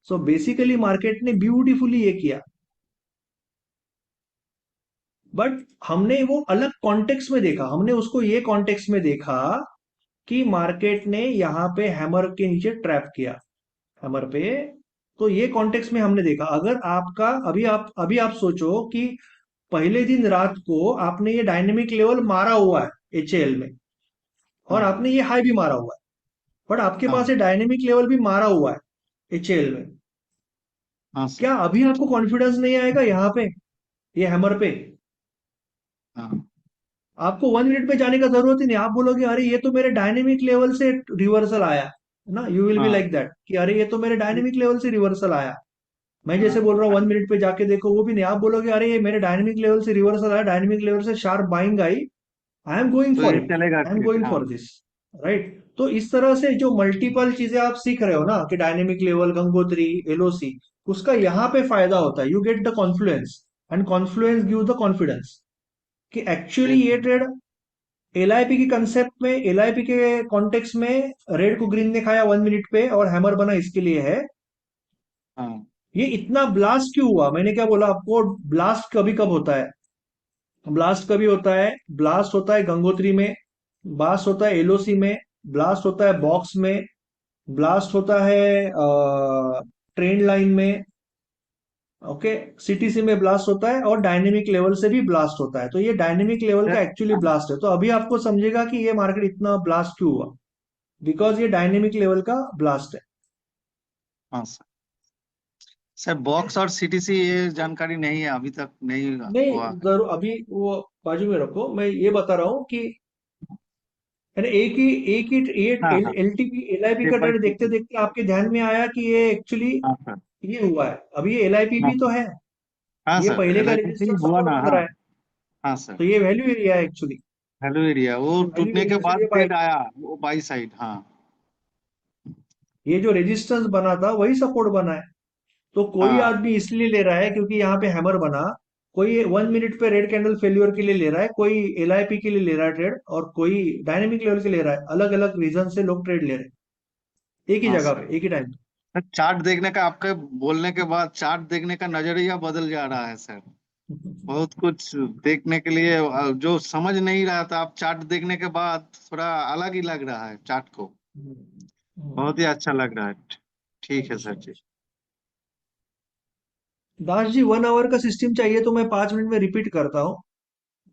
सो बेसिकली मार्केट ने ब्यूटीफुली ये किया। बट हमने वो अलग कॉन्टेक्स्ट में देखा, हमने उसको ये कॉन्टेक्स्ट में देखा कि मार्केट ने यहाँ पे हैमर के नीचे ट्रैप किया, हैमर पे। तो ये कॉन्टेक्स्ट में हमने देखा। अगर आपका अभी आप सोचो कि पहले दिन रात को आपने ये डायनेमिक लेवल मारा हुआ है एचएल में, और हाँ आपने ये हाई भी मारा हुआ है, बट आपके पास हाँ ये डायनेमिक लेवल भी मारा हुआ है एचएल में, हाँ सर। क्या अभी आपको कॉन्फिडेंस नहीं आएगा यहाँ पे, ये हैमर पे? हाँ आपको 1 मिनट में जाने का जरूरत ही नहीं। आप बोलोगे अरे ये तो मेरे डायनेमिक लेवल से रिवर्सल आया ना, यू विल बी हाँ लाइक दैट कि अरे ये तो मेरे डायनेमिक लेवल से रिवर्सल आया। मैं जैसे हाँ बोल रहा हूँ 1 मिनट पे जाके देखो, वो भी नहीं। आप बोलोगे अरे ये मेरे डायनेमिक लेवल से रिवर्सल आया, डायनेमिक लेवल से sharp buying I, I am going तो फॉर ये इट, चलेगा आई एम ट्रेड। गोइंग हाँ फॉर दिस, राइट? तो इस तरह से जो मल्टीपल चीजें आप सीख रहे हो ना, कि डायनेमिक लेवल, गंगोत्री, एलओसी, उसका यहाँ पे फायदा होता है। You get the Confluence, and Confluence give the confidence कि एक्चुअली ये ये- ट्रेड एलआईपी की कंसेप्ट में, एलआईपी के कॉन्टेक्स्ट में, रेड को ग्रीन दिखाया 1 मिनट पे और हैमर बना, इसके लिए है। हाँ ये इतना ब्लास्ट क्यों हुआ, मैंने क्या बोला आपको, ब्लास्ट कभी कब होता है, ब्लास्ट कभी होता है, ब्लास्ट होता है गंगोत्री में, ब्लास्ट होता है एलओसी में, ब्लास्ट होता है बॉक्स में, ब्लास्ट होता है ट्रेंड लाइन में, ओके, सीटीसी में ब्लास्ट होता है, और डायनेमिक लेवल से भी ब्लास्ट होता है। तो ये डायनेमिक लेवल का सर। एक्चुअली हाँ ब्लास्ट है। तो अभी आपको समझेगा कि ये मार्केट इतना ब्लास्ट क्यों हुआ, बिकॉज ये डायनेमिक लेवल का ब्लास्ट है। हाँ सर। सर बॉक्स और सीटीसी ये जानकारी नहीं है, अभी तक नहीं नहीं, हुआ है। जरूर अभी वो बाजू में रखो, मैं ये बता रहा हूँ कि यानी एक ही ये हाँ हाँ, एलटीपी एलआईपी का स्टेप बाय ट्रेड देखते स्टेप। देखते आपके ध्यान में आया कि ये एक्चुअली हाँ सर। ये हुआ है। अभी ये एलआईपी हाँ भी तो है, हाँ ये सर, पहले का एलआईपी से ही रेजिस्टेंस हुआ सपोर्ट ना। बन हाँ रहा है, हाँ सर। तो ये वैल्यू एरिया है एक्चुअली। हेलो एरिया वो तो वैल्यू टूटने के एरिया से बाद ये बाय, ट्रेड आया, वो बाई साइड। हाँ ये जो रेजिस्टेंस बना था वही सपोर्ट बना है। तो कोई हाँ आदमी इसलिए ले रहा है क्योंकि यहाँ पे हैमर बना, कोई 1 मिनट पे रेड कैंडल फेल्यूर के लिए ले रहा है, कोई एलआईपी के लिए ले रहा है ट्रेड, और कोई डायनेमिक लेवल के ले रहा है। अलग अलग रीजन से लोग ट्रेड ले रहे हैं एक ही हाँ जगह सर। पे एक ही टाइम चार्ट देखने का, आपके बोलने के बाद चार्ट देखने का नजरिया बदल जा रहा है सर। पे। बहुत कुछ देखने के लिए जो समझ नहीं रहा था, आप चार्ट देखने के बाद थोड़ा अलग ही लग रहा है चार्ट को। बहुत ही अच्छा लग रहा है। ठीक थैंक है यू सर सो जी। मच। दास जी, 1 आवर का सिस्टम चाहिए तो मैं 5 मिनट में रिपीट करता हूँ,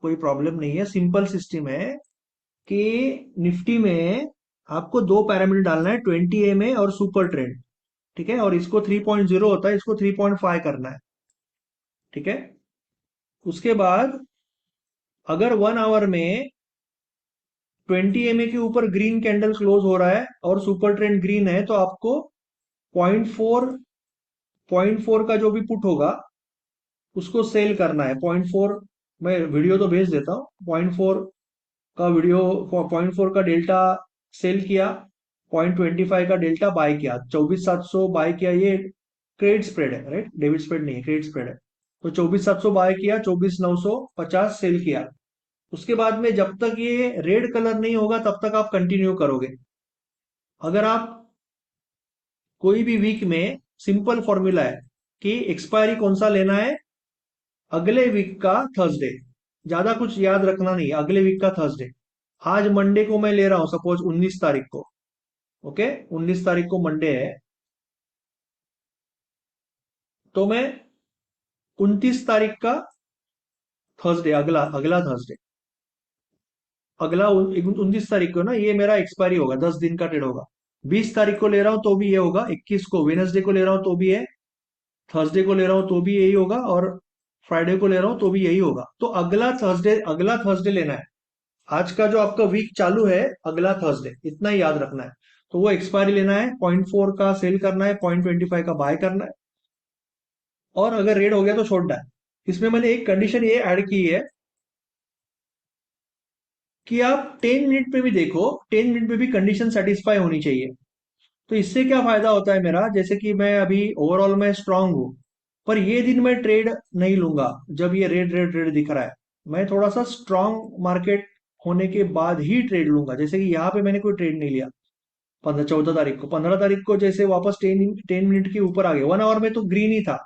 कोई प्रॉब्लम नहीं है। सिंपल सिस्टम है कि निफ्टी में आपको दो पैरामीटर डालना है, 20 MA और सुपर ट्रेंड। ठीक है, और इसको 3.0 होता है, इसको 3.5 करना है। ठीक है, उसके बाद अगर 1 आवर में 20 MA के ऊपर ग्रीन कैंडल क्लोज हो रहा है और सुपर ट्रेंड ग्रीन है, तो आपको 0.4 का जो भी पुट होगा उसको सेल करना है। 0.4, मैं वीडियो तो भेज देता हूँ। 0.4 का वीडियो, 0.4 का डेल्टा सेल किया, 0.25 का डेल्टा बाय किया, 24,700 बाय किया। ये क्रेडिट स्प्रेड है, राइट, डेबिट स्प्रेड नहीं है, क्रेडिट स्प्रेड है। तो 24,700 बाय किया, 24,950 सेल किया। उसके बाद में जब तक ये रेड कलर नहीं होगा तब तक आप कंटिन्यू करोगे। अगर आप कोई भी वीक में, सिंपल फॉर्मूला है कि एक्सपायरी कौन सा लेना है, अगले वीक का थर्सडे। ज्यादा कुछ याद रखना नहीं है, अगले वीक का थर्सडे। आज मंडे को मैं ले रहा हूं, सपोज 19 तारीख को। ओके, 19 तारीख को मंडे है, तो मैं 29 तारीख का थर्सडे, अगला अगला थर्सडे, अगला 29 तारीख को ना, ये मेरा एक्सपायरी होगा, 10 दिन का ट्रेड होगा। 20 तारीख को ले रहा हूं तो भी ये होगा, 21 को वेनसडे को ले रहा हूं तो भी है, थर्सडे को ले रहा हूं तो भी यही होगा, और फ्राइडे को ले रहा हूं तो भी यही होगा। तो अगला थर्सडे लेना है। आज का जो आपका वीक चालू है, अगला थर्सडे, इतना ही याद रखना है। तो वो एक्सपायरी लेना है, 0.4 का सेल करना है, 0.25 का बाय करना है, और अगर रेड हो गया तो छोड़ना है। इसमें मैंने एक कंडीशन ये ऐड की है कि आप 10 मिनट पे भी देखो, 10 मिनट पे भी कंडीशन सेटिस्फाई होनी चाहिए। तो इससे क्या फायदा होता है मेरा, जैसे कि मैं अभी ओवरऑल में स्ट्रांग हूं, पर ये दिन मैं ट्रेड नहीं लूंगा जब ये रेड रेड रेड दिख रहा है। मैं थोड़ा सा स्ट्रांग मार्केट होने के बाद ही ट्रेड लूंगा। जैसे कि यहाँ पे मैंने कोई ट्रेड नहीं लिया 14 तारीख को, 15 तारीख को जैसे वापस 10 मिनट के ऊपर आ गया, 1 आवर में तो ग्रीन ही था,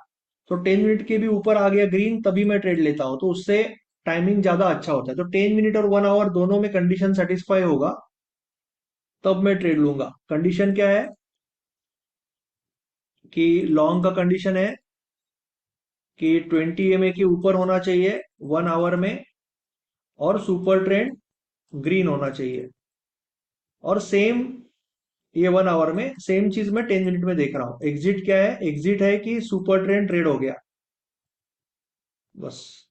तो 10 मिनट के भी ऊपर आ गया ग्रीन, तभी मैं ट्रेड लेता हूँ। तो उससे टाइमिंग ज्यादा अच्छा होता है। तो 10 मिनट और 1 आवर दोनों में कंडीशन सेटिस्फाई होगा तब मैं ट्रेड लूंगा। कंडीशन क्या है कि लॉन्ग का कंडीशन है कि 20 MA के ऊपर होना चाहिए 1 आवर में, और सुपर ट्रेंड ग्रीन होना चाहिए। और सेम, ये 1 आवर में सेम चीज मैं 10 मिनट में देख रहा हूं। एग्जिट क्या है, एग्जिट है कि सुपर ट्रेंड ट्रेड हो गया, बस।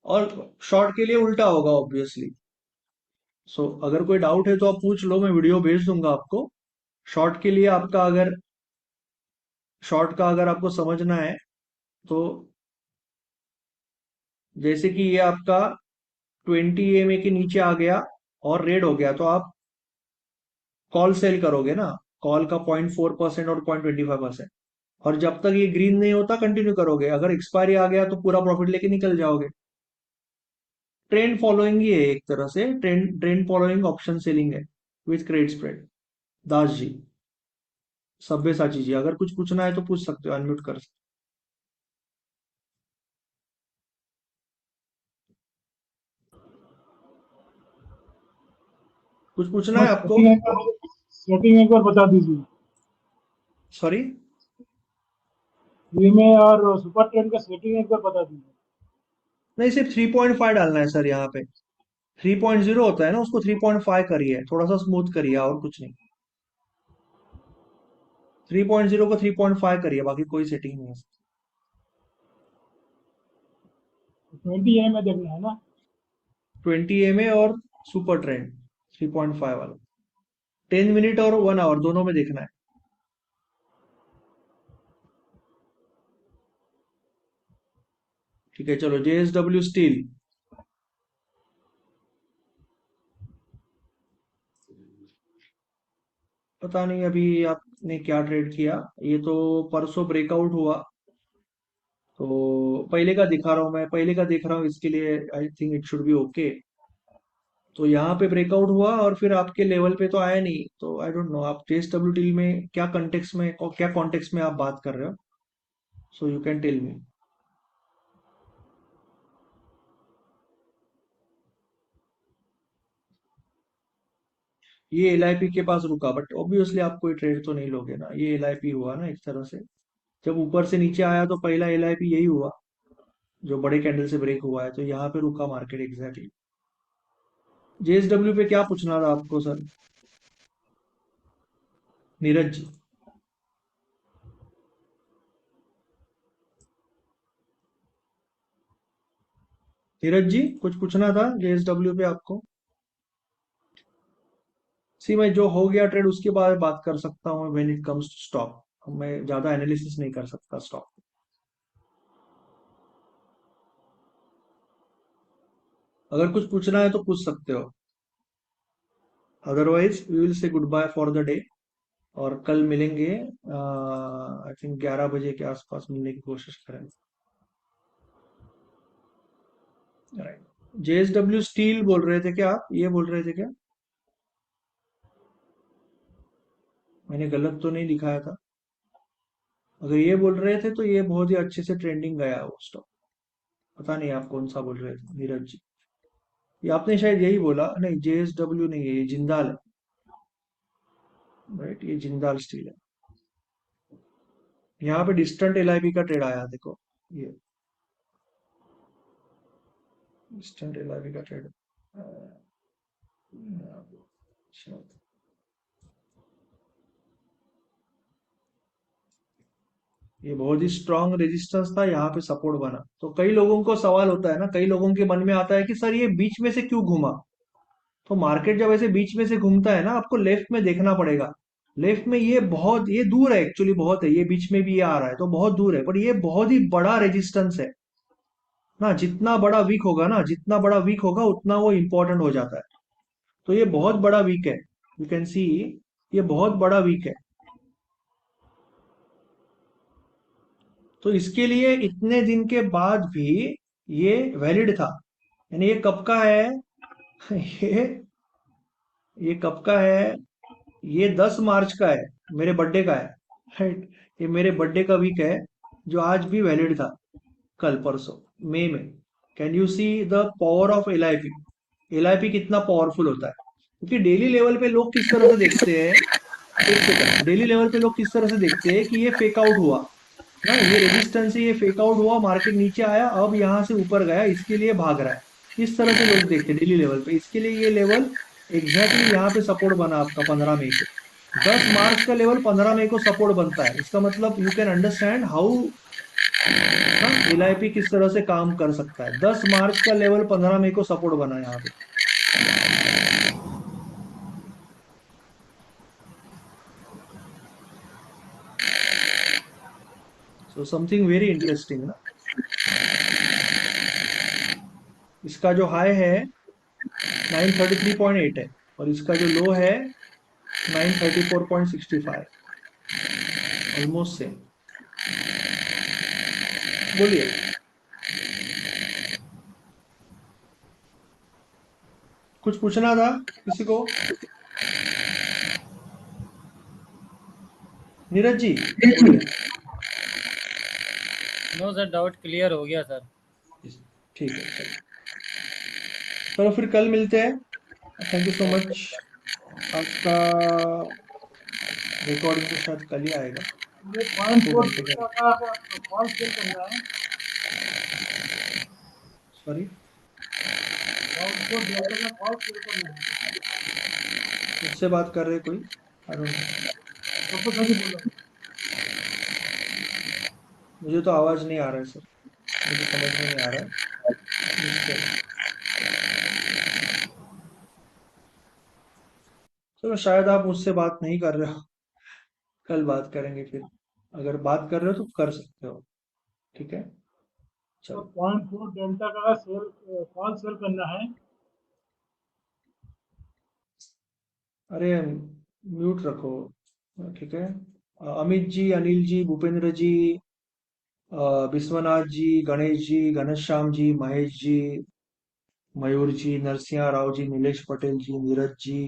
और शॉर्ट के लिए उल्टा होगा ऑब्वियसली। सो अगर कोई डाउट है तो आप पूछ लो, मैं वीडियो भेज दूंगा आपको। शॉर्ट के लिए आपका अगर, शॉर्ट का अगर आपको समझना है तो, जैसे कि ये आपका 20 MA के नीचे आ गया और रेड हो गया, तो आप कॉल सेल करोगे ना, कॉल का 0.4% और 0.25%। और जब तक ये ग्रीन नहीं होता कंटिन्यू करोगे, अगर एक्सपायरी आ गया तो पूरा प्रॉफिट लेके निकल जाओगे। ट्रेंड फॉलोइंग ही है एक तरह से, trend trend following option selling है with credit spread. Das ji, सभ्य साची जी, अगर कुछ पूछना है तो पूछ सकते हो, अनम्यूट कर सकते हो। कुछ पूछना मैं है आपको? सेटिंग एक बार बता दीजिए। सॉरी, वीमे और सुपर ट्रेंड का सेटिंग एक बार बता दीजिए। नहीं, सिर्फ 3.5 डालना है सर यहाँ पे। 3.0 होता है ना, उसको 3.5 करिए, थोड़ा सा स्मूथ करिए, और कुछ नहीं। 3.0 को 3.5 करिए, बाकी कोई सेटिंग नहीं है। 20 में देखना है ना। 20 MA और सुपर ट्रेंड 3.5 वाला, 10 मिनट और 1 आवर दोनों में देखना है। ठीक है, चलो, JSW स्टील। पता नहीं अभी आपने क्या ट्रेड किया। ये तो परसों ब्रेकआउट हुआ, तो पहले का दिखा रहा हूँ, मैं पहले का देख रहा हूँ, इसके लिए I think it should be okay. तो यहाँ पे ब्रेकआउट हुआ और फिर आपके लेवल पे तो आया नहीं, तो आई डोंट नो आप JSWT में क्या कंटेक्स्ट में, क्या कॉन्टेक्स्ट में आप बात कर रहे हो, so you can tell me. ये LIP के पास रुका, बट ऑब्वियसली आप कोई ट्रेड तो नहीं लोगे ना, ये LIP हुआ ना एक तरह से। जब ऊपर से नीचे आया तो पहला LIP यही हुआ, जो बड़े कैंडल से ब्रेक हुआ है, तो यहाँ पे रुका मार्केट एग्जैक्टली। JSW पे क्या पूछना था आपको सर? नीरज जी, नीरज जी कुछ पूछना था JSW पे आपको? सी मैं जो हो गया ट्रेड उसके बारे में बात कर सकता हूँ when it comes to stock, मैं ज्यादा एनालिसिस नहीं कर सकता स्टॉक। अगर कुछ पूछना है तो पूछ सकते हो, otherwise we will say goodbye for the day. और कल मिलेंगे, आई थिंक 11 बजे के आसपास मिलने की कोशिश करेंगे। राइट, JSW स्टील बोल रहे थे क्या आप, ये बोल रहे थे क्या? मैंने गलत तो नहीं दिखाया था? अगर ये बोल रहे थे तो ये बहुत ही अच्छे से ट्रेंडिंग गया वो स्टॉक। पता नहीं आप कौन सा बोल रहे थे नीरज जी, ये आपने शायद यही बोला नहीं, JSW नहीं है, ये जिंदाल है। राइट, ये जिंदाल स्टील है। यहाँ पे डिस्टेंट LIP का ट्रेड आया देखो, ये डिस्टेंट LIP का ट्रेड। ये बहुत ही स्ट्रांग रेजिस्टेंस था, यहाँ पे सपोर्ट बना। तो कई लोगों को सवाल होता है ना, कई लोगों के मन में आता है कि सर ये बीच में से क्यों घूमा। तो मार्केट जब ऐसे बीच में से घूमता है ना, आपको लेफ्ट में देखना पड़ेगा। लेफ्ट में ये बहुत, ये दूर है एक्चुअली, बहुत है, ये बीच में भी ये आ रहा है तो बहुत दूर है, पर ये बहुत ही बड़ा रेजिस्टेंस है ना। जितना बड़ा वीक होगा ना, जितना बड़ा वीक होगा उतना वो इंपॉर्टेंट हो जाता है। तो ये बहुत बड़ा वीक है, यू कैन सी, ये बहुत बड़ा वीक है। तो इसके लिए इतने दिन के बाद भी ये वैलिड था, यानी ये कब का है? ये ये कब का है? ये 10 मार्च का है, मेरे बर्थडे का है। राइट, ये मेरे बर्थडे का वीक है, जो आज भी वैलिड था, कल परसों मई में। Can you see the power of LIP कितना पावरफुल होता है? क्योंकि डेली लेवल पे लोग किस तरह से देखते हैं, एक सेकंड, डेली लेवल पे लोग किस तरह से देखते हैं कि ये फेक आउट हुआ ना, ये रेजिस्टेंस से ये फेक आउट हुआ, मार्केट नीचे आया, अब यहाँ से ऊपर गया, इसके लिए भाग रहा है। इस तरह से लोग देखते हैं डेली लेवल पे, इसके लिए ये लेवल एग्जैक्टली यहाँ पे सपोर्ट बना आपका 15 मई को। 10 मार्च का लेवल 15 मई को सपोर्ट बनता है, इसका मतलब यू कैन अंडरस्टैंड हाउ ना LIP किस तरह से काम कर सकता है। 10 मार्च का लेवल 15 मई को सपोर्ट बना यहाँ पे। सो समथिंग वेरी इंटरेस्टिंग ना। इसका जो हाई है 933.8 है, और इसका जो लो है 934.65, ऑलमोस्ट सेम। बोलिए। कुछ पूछना था किसी को? नीरज जी बोलिए। नो सर, डाउट क्लियर हो गया सर। ठीक है, चलो चलो फिर कल मिलते हैं। Thank you so much. आपका रिकॉर्डिंग तो शायद कल ही आएगा, ये पॉइंट 2 फोर घंटे के। का कॉल सेल करना है, सॉरी, पॉइंट फोर डेल्टा का कॉल सेल करना है। मुझसे बात कर रहे कोई? आई डोंट नो, सबको सही बोलो। मुझे तो आवाज नहीं आ रहा है सर, मुझे समझ में नहीं आ रहा है। चलो शायद आप मुझसे बात नहीं कर रहे हो, कल बात करेंगे फिर। अगर बात कर रहे हो तो कर सकते हो, ठीक है। तो चलो, पॉइंट फोर डेल्टा का सेल कॉल सेल करना है। अरे म्यूट रखो। ठीक है। अमित जी, अनिल जी, भूपेंद्र जी, विश्वनाथ जी, गणेश जी, घनश्याम जी, महेश जी, मयूर जी, नरसिंह राव जी, नीलेश पटेल जी, नीरज जी,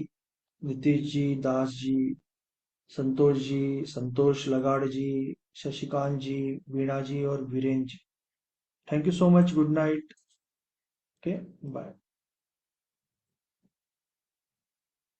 नीतीश जी, दास जी, संतोष जी, संतोष लगाड़ जी, शशिकांत जी, वीणा जी और Virendra ji. Thank you so much. Good night. Okay, bye.